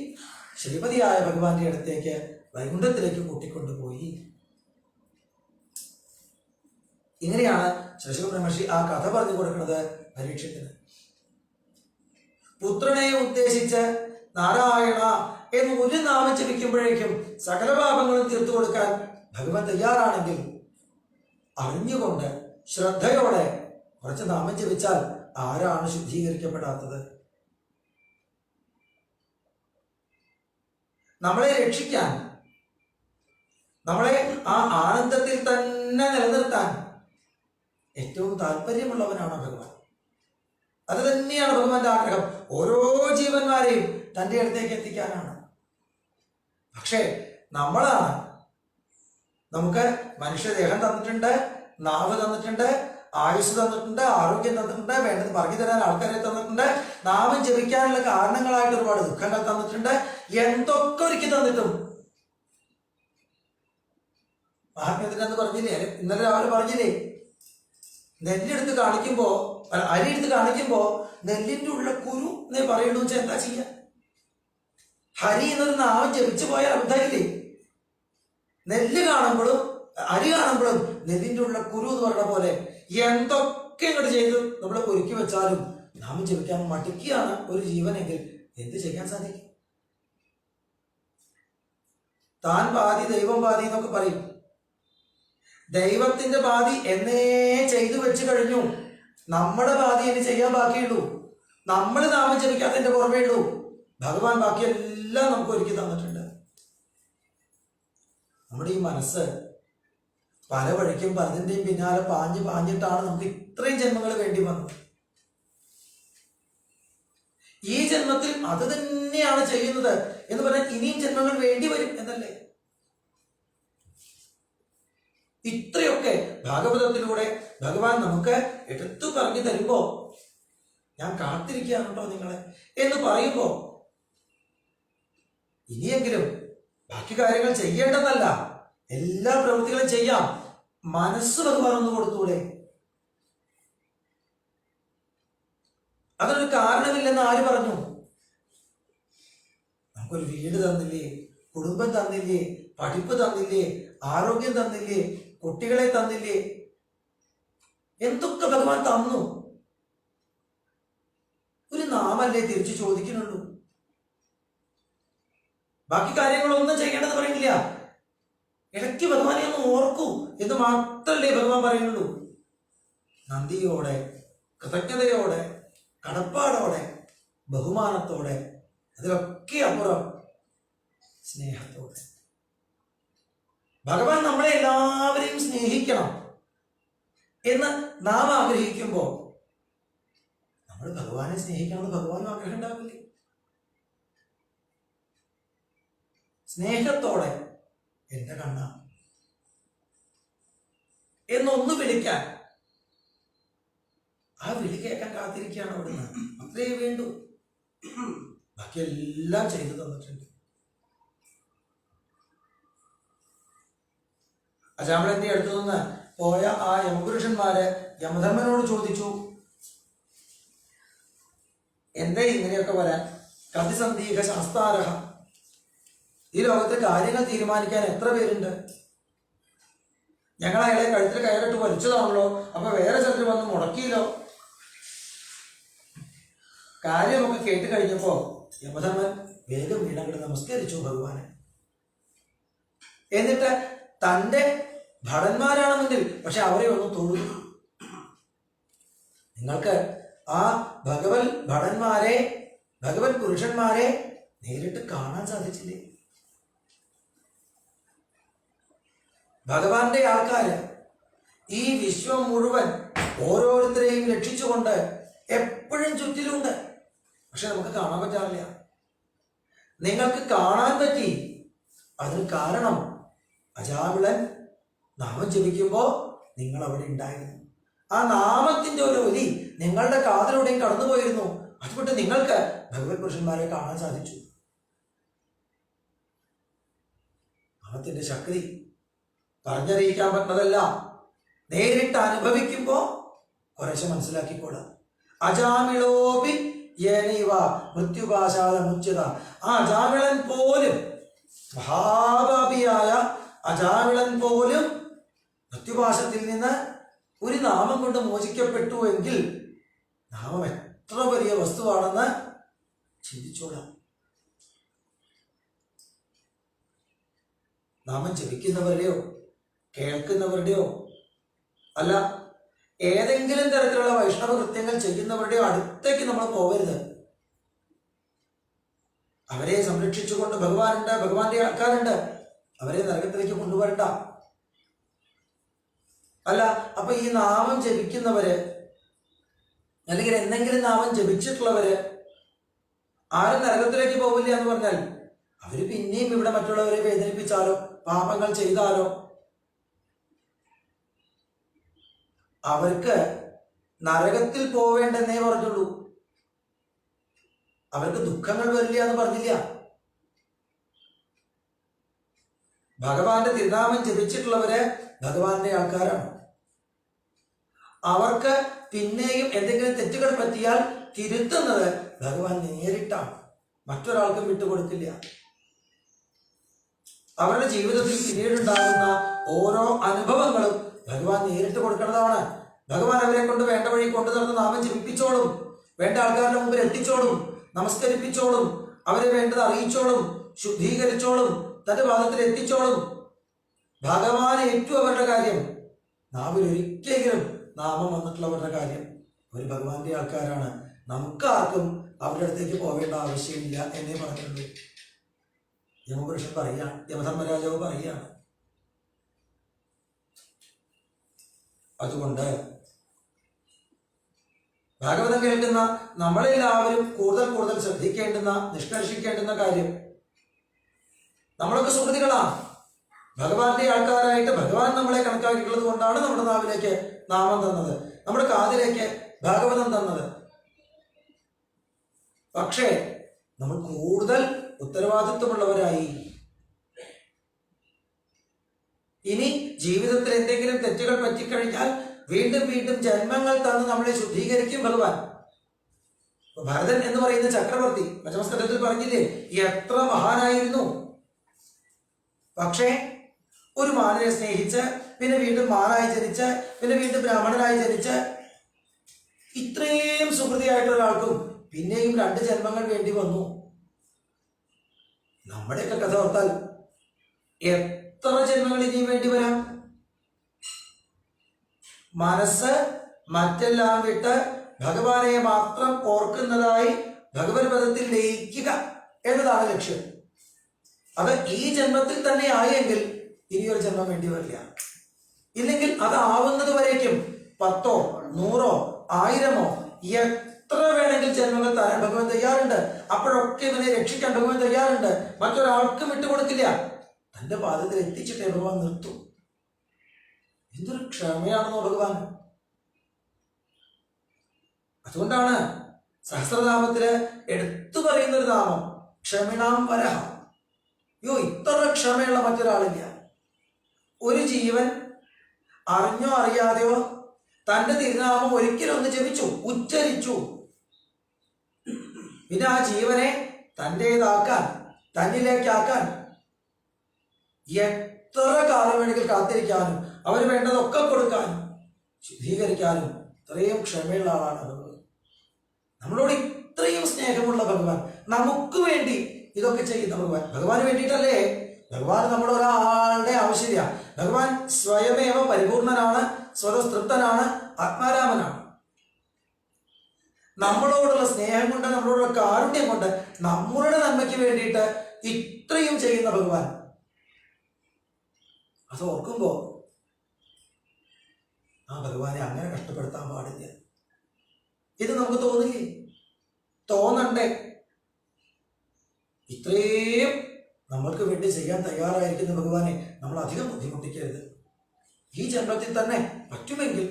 ശ്രീപതിയായ ഭഗവാന്റെ അടുത്തേക്ക് വൈകുണ്ഠത്തിലേക്ക് കൂട്ടിക്കൊണ്ടുപോയി. ഇങ്ങനെയാണ് ശശികുമാര മഹർഷി ആ കഥ പറഞ്ഞു കൊടുക്കുന്നത് പരീക്ഷത്തിന്. പുത്രനെ ഉദ്ദേശിച്ച് നാരായണ എന്ന് ഒരു നാമം ജപിക്കുമ്പോഴേക്കും സകല പാപങ്ങളും തീർത്തു കൊടുക്കാൻ ഭഗവാൻ തയ്യാറാണെങ്കിൽ അറിഞ്ഞുകൊണ്ട് ശ്രദ്ധയോടെ കുറച്ച് നാമം ജപിച്ചാൽ ആരാണ് ശുദ്ധീകരിക്കപ്പെടാത്തത്? നമ്മളെ രക്ഷിക്കാൻ, നമ്മളെ ആ ആനന്ദത്തിൽ തന്നെ നിലനിർത്താൻ ഏറ്റവും താല്പര്യമുള്ളവനാണ് ഭഗവാൻ. അത് തന്നെയാണ് ഭഗവാന്റെ ആഗ്രഹം. ഓരോ ജീവന്മാരെയും തൻ്റെ അടുത്തേക്ക് എത്തിക്കാനാണ്. പക്ഷേ നമ്മളാണ്, നമുക്ക് മനുഷ്യദേഹം തന്നിട്ടുണ്ട്, നാവ് തന്നിട്ടുണ്ട്, ആയുസ് തന്നിട്ടുണ്ട്, ആരോഗ്യം തന്നിട്ടുണ്ട്, വേണ്ടത് പറഞ്ഞു തരാൻ ആൾക്കാരെ തന്നിട്ടുണ്ട്, നാമം ജപിക്കാനുള്ള കാരണങ്ങളായിട്ട് ഒരുപാട് ദുഃഖങ്ങൾ തന്നിട്ടുണ്ട്. എന്തൊക്കെ ഒരുക്കി തന്നിട്ടും മഹാത്മ്യത്തിനെന്ന് പറഞ്ഞില്ലേ, ഇന്നലെ രാവിലെ പറഞ്ഞില്ലേ, നെല്ലെടുത്ത് കാണിക്കുമ്പോ, അരി എടുത്ത് കാണിക്കുമ്പോ നെല്ലിന്റെ ഉള്ള കുരു എന്നേ പറയുള്ളൂ. വെച്ചാൽ എന്താ ചെയ്യാ? ഹരി എന്നൊരു നാമം ജപിച്ചു പോയാൽ അബദ്ധമില്ലേ? നെല്ല് കാണുമ്പോഴും അരി കാണുമ്പോഴും നെല്ലിന്റെ ഉള്ള കുരു എന്ന് പറഞ്ഞ പോലെ എന്തൊക്കെ ഇങ്ങോട്ട് ചെയ്ത് നമ്മൾ ഒരുക്കി വെച്ചാലും നാമം ജപിക്കാൻ മടിക്കുകയാണ് ഒരു ജീവനെങ്കിൽ എന്ത് ചെയ്യാൻ സാധിക്കും? താൻ പാതി ദൈവം പാതി എന്നൊക്കെ പറയും. ദൈവത്തിന്റെ പാതി എന്നേ ചെയ്തു വെച്ച് കഴിഞ്ഞു. നമ്മുടെ പാതി ഇനി ചെയ്യാൻ ബാക്കിയുള്ളൂ. നമ്മൾ നാമം ജപിക്കാത്തതിന്റെ പുറമേ ഉള്ളൂ. ഭഗവാൻ ബാക്കിയെല്ലാം നമുക്ക് ഒരുക്കി തന്നിട്ടുണ്ട്. നമ്മുടെ ഈ മനസ്സ് പല വഴിക്കും പലതിൻ്റെയും പിന്നാലെ പാഞ്ഞിട്ടാണ് നമുക്ക് ഇത്രയും ജന്മങ്ങൾ വേണ്ടി വന്നത്. ഈ ജന്മത്തിൽ അത് തന്നെയാണ് ചെയ്യുന്നത് എന്ന് പറഞ്ഞാൽ ഇനിയും ജന്മങ്ങൾ വേണ്ടി വരും എന്നല്ലേ? ഇത്രയൊക്കെ ഭാഗവതത്തിലൂടെ ഭഗവാൻ നമുക്ക് എടുത്തു പറഞ്ഞു തരുമ്പോ ഞാൻ കാത്തിരിക്കുകയാണല്ലോ നിങ്ങളെ എന്ന് പറയുമ്പോ ഇനിയെങ്കിലും ബാക്കി കാര്യങ്ങൾ ചെയ്യേണ്ടതല്ല, എല്ലാ പ്രവൃത്തികളും ചെയ്യാം. മനസ്സ് ഭഗവാൻ ഒന്ന് കൊടുത്തൂടെ? അതിനൊരു കാരണമില്ലെന്ന് ആര് പറഞ്ഞു? നമുക്കൊരു വീട് തന്നില്ലേ, കുടുംബം തന്നില്ലേ, പഠിപ്പ് തന്നില്ലേ, ആരോഗ്യം തന്നില്ലേ, കുട്ടികളെ തന്നില്ലേ, എന്തൊക്കെ ഭഗവാൻ തന്നു. ഒരു നാമല്ലേ തിരിച്ചു ചോദിക്കുന്നുള്ളൂ. ബാക്കി കാര്യങ്ങളൊന്നും ചെയ്യേണ്ടത് പറയുന്നില്ല. ഇടയ്ക്ക് ഭഗവാനെ ഒന്ന് ഓർക്കൂ എന്ന് മാത്രമല്ലേ ഭഗവാൻ പറയുന്നുള്ളൂ. നന്ദിയോടെ, കൃതജ്ഞതയോടെ, കടപ്പാടോടെ, ബഹുമാനത്തോടെ, അതിലൊക്കെ അപ്പുറം സ്നേഹത്തോടെ. ഭഗവാൻ നമ്മളെ എല്ലാവരെയും സ്നേഹിക്കണം എന്ന് നാം ആഗ്രഹിക്കുമ്പോൾ നമ്മൾ ഭഗവാനെ സ്നേഹിക്കണമെന്ന് ഭഗവാനും ആഗ്രഹം ഉണ്ടാവില്ലേ? സ്നേഹത്തോടെ എന്റെ കണ്ണ എന്നൊന്ന് വിളിക്കാൻ, ആ വിളി കേൾക്കാൻ കാത്തിരിക്കുകയാണ് അവിടുന്ന്. അത്രേ വേണ്ടു. ബാക്കിയെല്ലാം ചെയ്തു തന്നിട്ടുണ്ട്. അജാമിളന്റെ അടുത്തു നിന്ന് പോയ ആ യമപുരുഷന്മാര് യമധർമ്മനോട് ചോദിച്ചു, എന്തേ ഇങ്ങനെയൊക്കെ വരാൻ? കതിസന്ദീഹ ശാസ്താരഹ, ഈ ലോകത്തെ കാര്യങ്ങൾ തീരുമാനിക്കാൻ എത്ര പേരുണ്ട്? ഞങ്ങൾ അയാളെ കഴുത്തിൽ കയറിട്ട് വലിച്ചതാണല്ലോ, അപ്പൊ വേറെ ചിലർ വന്ന് മുടക്കിയില്ലോ. കാര്യമൊക്കെ കേട്ട് കഴിഞ്ഞപ്പോ യമധർമ്മൻ വേഗം വീണങ്ങട് നമസ്കരിച്ചു ഭഗവാനെ. എന്നിട്ട് തന്റെ ഭടന്മാരാണ് മുന്നിൽ, പക്ഷെ അവരെ ഒന്ന് തൊഴുതു. നിങ്ങൾക്ക് ആ ഭഗവത് ഭടന്മാരെ, ഭഗവത് പുരുഷന്മാരെ നേരിട്ട് കാണാൻ സാധിച്ചില്ലേ? ഭഗവാന്റെ ആൾക്കാര് ഈ വിശ്വം മുഴുവൻ ഓരോരുത്തരെയും രക്ഷിച്ചുകൊണ്ട് എപ്പോഴും ചുറ്റിലുണ്ട്. പക്ഷെ നമുക്ക് കാണാൻ പറ്റാറില്ല. നിങ്ങൾക്ക് കാണാൻ പറ്റി. അതിന് കാരണം അജാമിളൻ നാമം ജപിക്കുമ്പോ നിങ്ങൾ അവിടെ ഉണ്ടായിരുന്നു. ആ നാമത്തിന്റെ ഒരു ഒലി നിങ്ങളുടെ കാതിലൂടെയും കടന്നുപോയിരുന്നു. അതുകൊണ്ട് നിങ്ങൾക്ക് ഭഗവത് പുരുഷന്മാരെ കാണാൻ സാധിച്ചു. നാമത്തിന്റെ ശക്തി പറഞ്ഞറിയിക്കാൻ പറ്റുന്നതല്ല. നേരിട്ട് അനുഭവിക്കുമ്പോ കുറേശ്ശെ മനസ്സിലാക്കിക്കോളാം. അജാമിളോപി യേനൈവ മൃത്യുപാശാല മുച്യത. ആ അജാമിളൻ പോലും, മഹാപാപിയായ അജാമിളൻ പോലും മൃത്യുപാശത്തിൽ നിന്ന് ഒരു നാമം കൊണ്ട് മോചിക്കപ്പെട്ടു എങ്കിൽ നാമം എത്ര വലിയ വസ്തുവാണെന്ന് ചിന്തിച്ചോളാം. നാമം ജപിക്കുന്നവരുടെയോ കേൾക്കുന്നവരുടെയോ അല്ല, ഏതെങ്കിലും തരത്തിലുള്ള വൈഷ്ണവ കൃത്യങ്ങൾ ചെയ്യുന്നവരുടെയോ അടുത്തേക്ക് നമ്മൾ പോകരുത്. അവരെ സംരക്ഷിച്ചുകൊണ്ട് ഭഗവാനുണ്ട്, ഭഗവാന്റെ ആൾക്കാരുണ്ട്. അവരെ നരകത്തിലേക്ക് കൊണ്ടുവരണ്ട. അല്ല, അപ്പൊ ഈ നാമം ജപിക്കുന്നവര് അല്ലെങ്കിൽ എന്തെങ്കിലും നാമം ജപിച്ചിട്ടുള്ളവര് ആരും നരകത്തിലേക്ക് പോവില്ല എന്ന് പറഞ്ഞാൽ അവര് പിന്നെയും ഇവിടെ മറ്റുള്ളവരെ വേദനിപ്പിച്ചാലോ പാപങ്ങൾ ചെയ്താലോ അവർക്ക് നരകത്തിൽ പോവേണ്ടെന്നേ പറഞ്ഞുള്ളൂ. അവർക്ക് ദുഃഖങ്ങൾ വരില്ല എന്ന് പറഞ്ഞില്ല. ഭഗവാന്റെ തിരുനാമം ജപിച്ചിട്ടുള്ളവര് ഭഗവാന്റെ ആൾക്കാരാണ്. അവർക്ക് പിന്നെയും എന്തെങ്കിലും തെറ്റുകൾ പറ്റിയാൽ തിരുത്തുന്നത് ഭഗവാൻ നേരിട്ടാണ്. മറ്റൊരാൾക്കും വിട്ടുകൊടുക്കില്ല. അവരുടെ ജീവിതത്തിൽ പിന്നീടുണ്ടാകുന്ന ഓരോ അനുഭവങ്ങളും ഭഗവാൻ നേരിട്ട് കൊടുക്കുന്നതാണ്. ഭഗവാൻ അവരെ കൊണ്ട് വേണ്ട വഴി കൊണ്ടു നടന്ന് നാമം ജപിപ്പിച്ചോളും, വേണ്ട ആൾക്കാരുടെ മുമ്പിൽ എത്തിച്ചോളും, നമസ്കരിപ്പിച്ചോളും, അവരെ വേണ്ടത് അറിയിച്ചോളും, ശുദ്ധീകരിച്ചോളും, തന്റെ പാദത്തിൽ എത്തിച്ചോളും. ഭഗവാൻ ഏറ്റവും അവരുടെ കാര്യം. നാവിൽ ഒരിക്കലും നാമം വന്നിട്ടുള്ളവരുടെ കാര്യം അവർ ഭഗവാന്റെ ആൾക്കാരാണ്. നമുക്കാർക്കും അവരുടെ അടുത്തേക്ക് പോവേണ്ട ആവശ്യമില്ല എന്നേ പറഞ്ഞുള്ളൂ. യമപുരുഷൻ പറയാണ്, യമധർമ്മരാജാവ് പറയാണ്. അതുകൊണ്ട് ഭാഗവതം കേൾക്കുന്ന നമ്മളെല്ലാവരും കൂടുതൽ കൂടുതൽ ശ്രദ്ധിക്കേണ്ടുന്ന, നിഷ്കർഷിക്കേണ്ടുന്ന കാര്യം, നമ്മളൊക്കെ സുഹൃത്തുക്കളാണ്. ഭഗവാന്റെ ആൾക്കാരായിട്ട് ഭഗവാൻ നമ്മളെ കണക്കാക്കിയിട്ടുള്ളത് കൊണ്ടാണ് നമ്മുടെ നാവിലേക്ക് നാമം തന്നത്, നമ്മുടെ കാതിലേക്ക് ഭാഗവതം തന്നത്. പക്ഷേ നമ്മൾ കൂടുതൽ ഉത്തരവാദിത്വമുള്ളവരായി. ഇനി ജീവിതത്തിൽ എന്തെങ്കിലും തെറ്റുകൾ പറ്റിക്കഴിഞ്ഞാൽ വീണ്ടും വീണ്ടും ജന്മങ്ങൾ തന്ന് നമ്മളെ ശുദ്ധീകരിക്കും ഭഗവാൻ. ഭരതൻ എന്ന് പറയുന്ന ചക്രവർത്തി പഞ്ചമസ്കന്ധത്തിൽ പറഞ്ഞില്ലേ, എത്ര മഹാനായിരുന്നു. പക്ഷേ ഒരു മാനനെ സ്നേഹിച്ച്, പിന്നെ വീണ്ടും മാനായി ജനിച്ച്, പിന്നെ വീണ്ടും ബ്രാഹ്മണനായി ജനിച്ച്, ഇത്രയും സുഹൃതിയായിട്ടുള്ള ഒരാൾക്കും പിന്നെയും 2 ജന്മങ്ങൾ വേണ്ടി വന്നു. നമ്മുടെയൊക്കെ കഥ ഓർത്താൽ എത്ര ജന്മങ്ങൾ ഇനിയും വേണ്ടി വരാം. മനസ്സ് മറ്റെല്ലാം വിട്ട് ഭഗവാനെ മാത്രം ഓർക്കുന്നതായി ഭഗവത് പദത്തിൽ ലയിക്കുക എന്നതാണ് ലക്ഷ്യം. അത് ഈ ജന്മത്തിൽ തന്നെ ആയെങ്കിൽ ഇനിയൊരു ജന്മം വേണ്ടി വരില്ല. ഇല്ലെങ്കിൽ അതാവുന്നത് വരേക്കും 10ഓ 100ഓ 1000ഓ എത്ര വേണമെങ്കിൽ ജന്മങ്ങൾ തരാൻ ഭഗവാൻ തയ്യാറുണ്ട്. അപ്പോഴൊക്കെ ഇവനെ രക്ഷിക്കാൻ ഭഗവാൻ തയ്യാറുണ്ട്. മറ്റൊരാൾക്കും വിട്ടുകൊടുക്കില്ല. തന്റെ പാദത്തിൽ എത്തിച്ചിട്ടേ ഭഗവാൻ നിർത്തും. എന്തൊരു ക്ഷമയാണെന്നോ ഭഗവാൻ. അതുകൊണ്ടാണ് സഹസ്രനാമത്തില് എടുത്തു പറയുന്ന ഒരു നാമം ക്ഷമിണാം വരഹ. അയ്യോ, ഇത്ര ക്ഷമയുള്ള മറ്റൊരാളില്ല. ഒരു ജീവൻ അറിഞ്ഞോ അറിയാതെയോ തന്റെ തിരുനാമം ഒരിക്കലൊന്ന് ജപിച്ചു, ഉച്ചരിച്ചു. പിന്നെ ആ ജീവനെ തന്റേതാക്കാൻ, തന്നിലേക്കാക്കാൻ എത്ര കാലം വേണമെങ്കിൽ കാത്തിരിക്കാനും അവന് വേണ്ടതൊക്കെ കൊടുക്കാനും ശുദ്ധീകരിക്കാനും ഇത്രയും ക്ഷമയുള്ള ആളാണ് ഭഗവാൻ. നമ്മളോട് ഇത്രയും സ്നേഹമുള്ള ഭഗവാൻ, നമുക്ക് വേണ്ടി ഇതൊക്കെ ചെയ്യുന്ന ഭഗവാൻ. ഭഗവാന് വേണ്ടിയിട്ടല്ലേ? ഭഗവാൻ നമ്മുടെ ഒരാളുടെ ആവശ്യമില്ല. ഭഗവാൻ സ്വയമേവ പരിപൂർണനാണ്, സ്വതതൃപ്തനാണ്, ആത്മാരാമനാണ്. നമ്മളോടുള്ള സ്നേഹം കൊണ്ട്, നമ്മളോടുള്ള കാരുണ്യം കൊണ്ട്, നമ്മളുടെ നന്മയ്ക്ക് വേണ്ടിയിട്ട് ഇത്രയും ചെയ്യുന്ന ഭഗവാൻ. അത് ഓർക്കുമ്പോ ആ ഭഗവാനെ അങ്ങനെ കഷ്ടപ്പെടുത്താൻ പാടില്ല. ഇത് നമുക്ക് തോന്നില്ലേ? തോന്നണ്ടേ? ഇത്രയും നമ്മൾക്ക് വേണ്ടി ചെയ്യാൻ തയ്യാറായിരിക്കുന്ന ഭഗവാനെ നമ്മൾ അധികം ബുദ്ധിമുട്ടിക്കരുത്. ഈ ജന്മത്തിൽ തന്നെ പറ്റുമെങ്കിൽ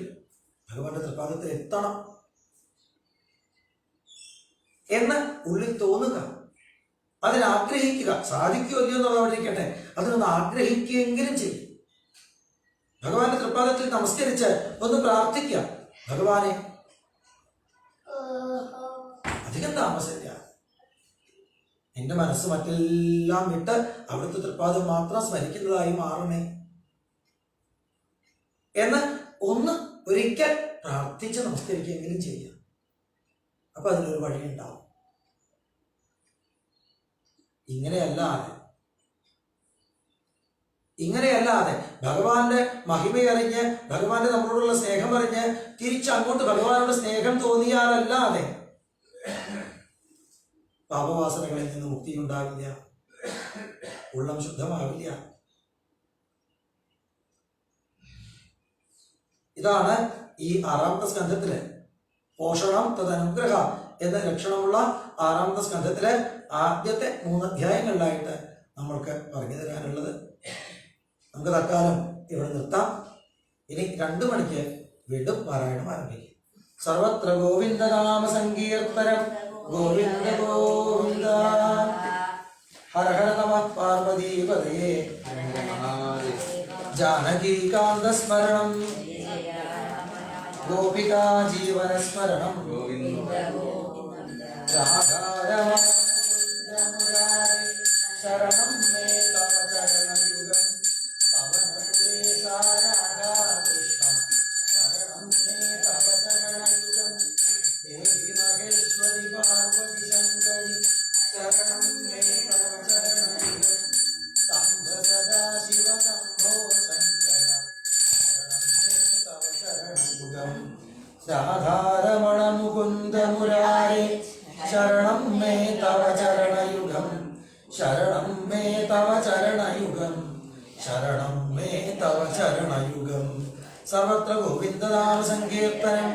ഭഗവാന്റെ തൃപ്പാദത്തിൽ എത്തണം എന്ന് ഉള്ളിൽ തോന്നുക, അതിനാഗ്രഹിക്കുക. സാധിക്കുമോ ഇല്ലയോ എന്നുള്ള അവിടെ ഇരിക്കട്ടെ, അതിനൊന്ന് ആഗ്രഹിക്കുകയെങ്കിലും ചെയ്യും. ഭഗവാന്റെ തൃപ്പാദത്തിൽ നമസ്കരിച്ച് ഒന്ന് പ്രാർത്ഥിക്കാം. ഭഗവാനെ അധികം താമസില്ല, എന്റെ മനസ്സ് മറ്റെല്ലാം വിട്ട് അവിടുത്തെ തൃപ്പാദം മാത്രം സ്മരിക്കുന്നതായി മാറണേ എന്ന് ഒന്ന് ഒരിക്കൽ പ്രാർത്ഥിച്ച് നമസ്കരിക്കുകയെങ്കിലും ചെയ്യാം. അപ്പൊ അതിനൊരു വഴിയുണ്ടാവും. ഇങ്ങനെയല്ലാതെ ഭഗവാന്റെ മഹിമയറിഞ്ഞ്, ഭഗവാന്റെ നമ്മളോടുള്ള സ്നേഹം അറിഞ്ഞ് തിരിച്ചങ്ങോട്ട് ഭഗവാനോട് സ്നേഹം തോന്നിയാലല്ലാതെ പാപവാസനകളിൽ നിന്ന് മുക്തി ഉണ്ടാവില്ല, ഉള്ളം ശുദ്ധമാവില്ല. ഇതാണ് ഈ 6ാമത്തെ സ്കന്ധത്തില് പോഷണം തദനുഗ്രഹ എന്ന ലക്ഷണമുള്ള 6ാമത്തെ സ്കന്ധത്തിലെ ആദ്യത്തെ 3 അധ്യായങ്ങളിലായിട്ട് നമ്മൾക്ക് പറഞ്ഞു തരാനുള്ളത്. നമുക്ക് തൽക്കാലം ഇവിടെ നിർത്താം. ഇനി 2 മണിക്ക് വീണ്ടും പാരായണം ആരംഭിക്കും. സർവത്ര ഗോവിന്ദനാമ സങ്കീർത്തനം ഗോവിന്ദ ഗോവിന്ദ. ഹര ഹര നമഃ പാർവതീപതയേ. ജാനകീകാന്ത സ്മരണം ഗോപികാ ജീവന സ്മരണം ശരണം മേ തവ ചരണയുഗം ശരണം മേ തവ ചരണയുഗം ദേവി മഹേശ്വരി പാർവതി ശങ്കരി ശരണം മേ തവ ചരണയുഗം ശംഭ സദാശിവ ശംഭോ ശങ്കര ശരണം മേ തവ ചരണയുഗം രാധാരമണ മുകുന്ദ മുരാരേ ശരണം മേ തവ ചരണയുഗം ശരണം മേ തവ ചരണയുഗം ശരണം മേ തവ ചരണയുഗം. സർവത്ര ഗോവിന്ദനാമ സങ്കീർത്തനം.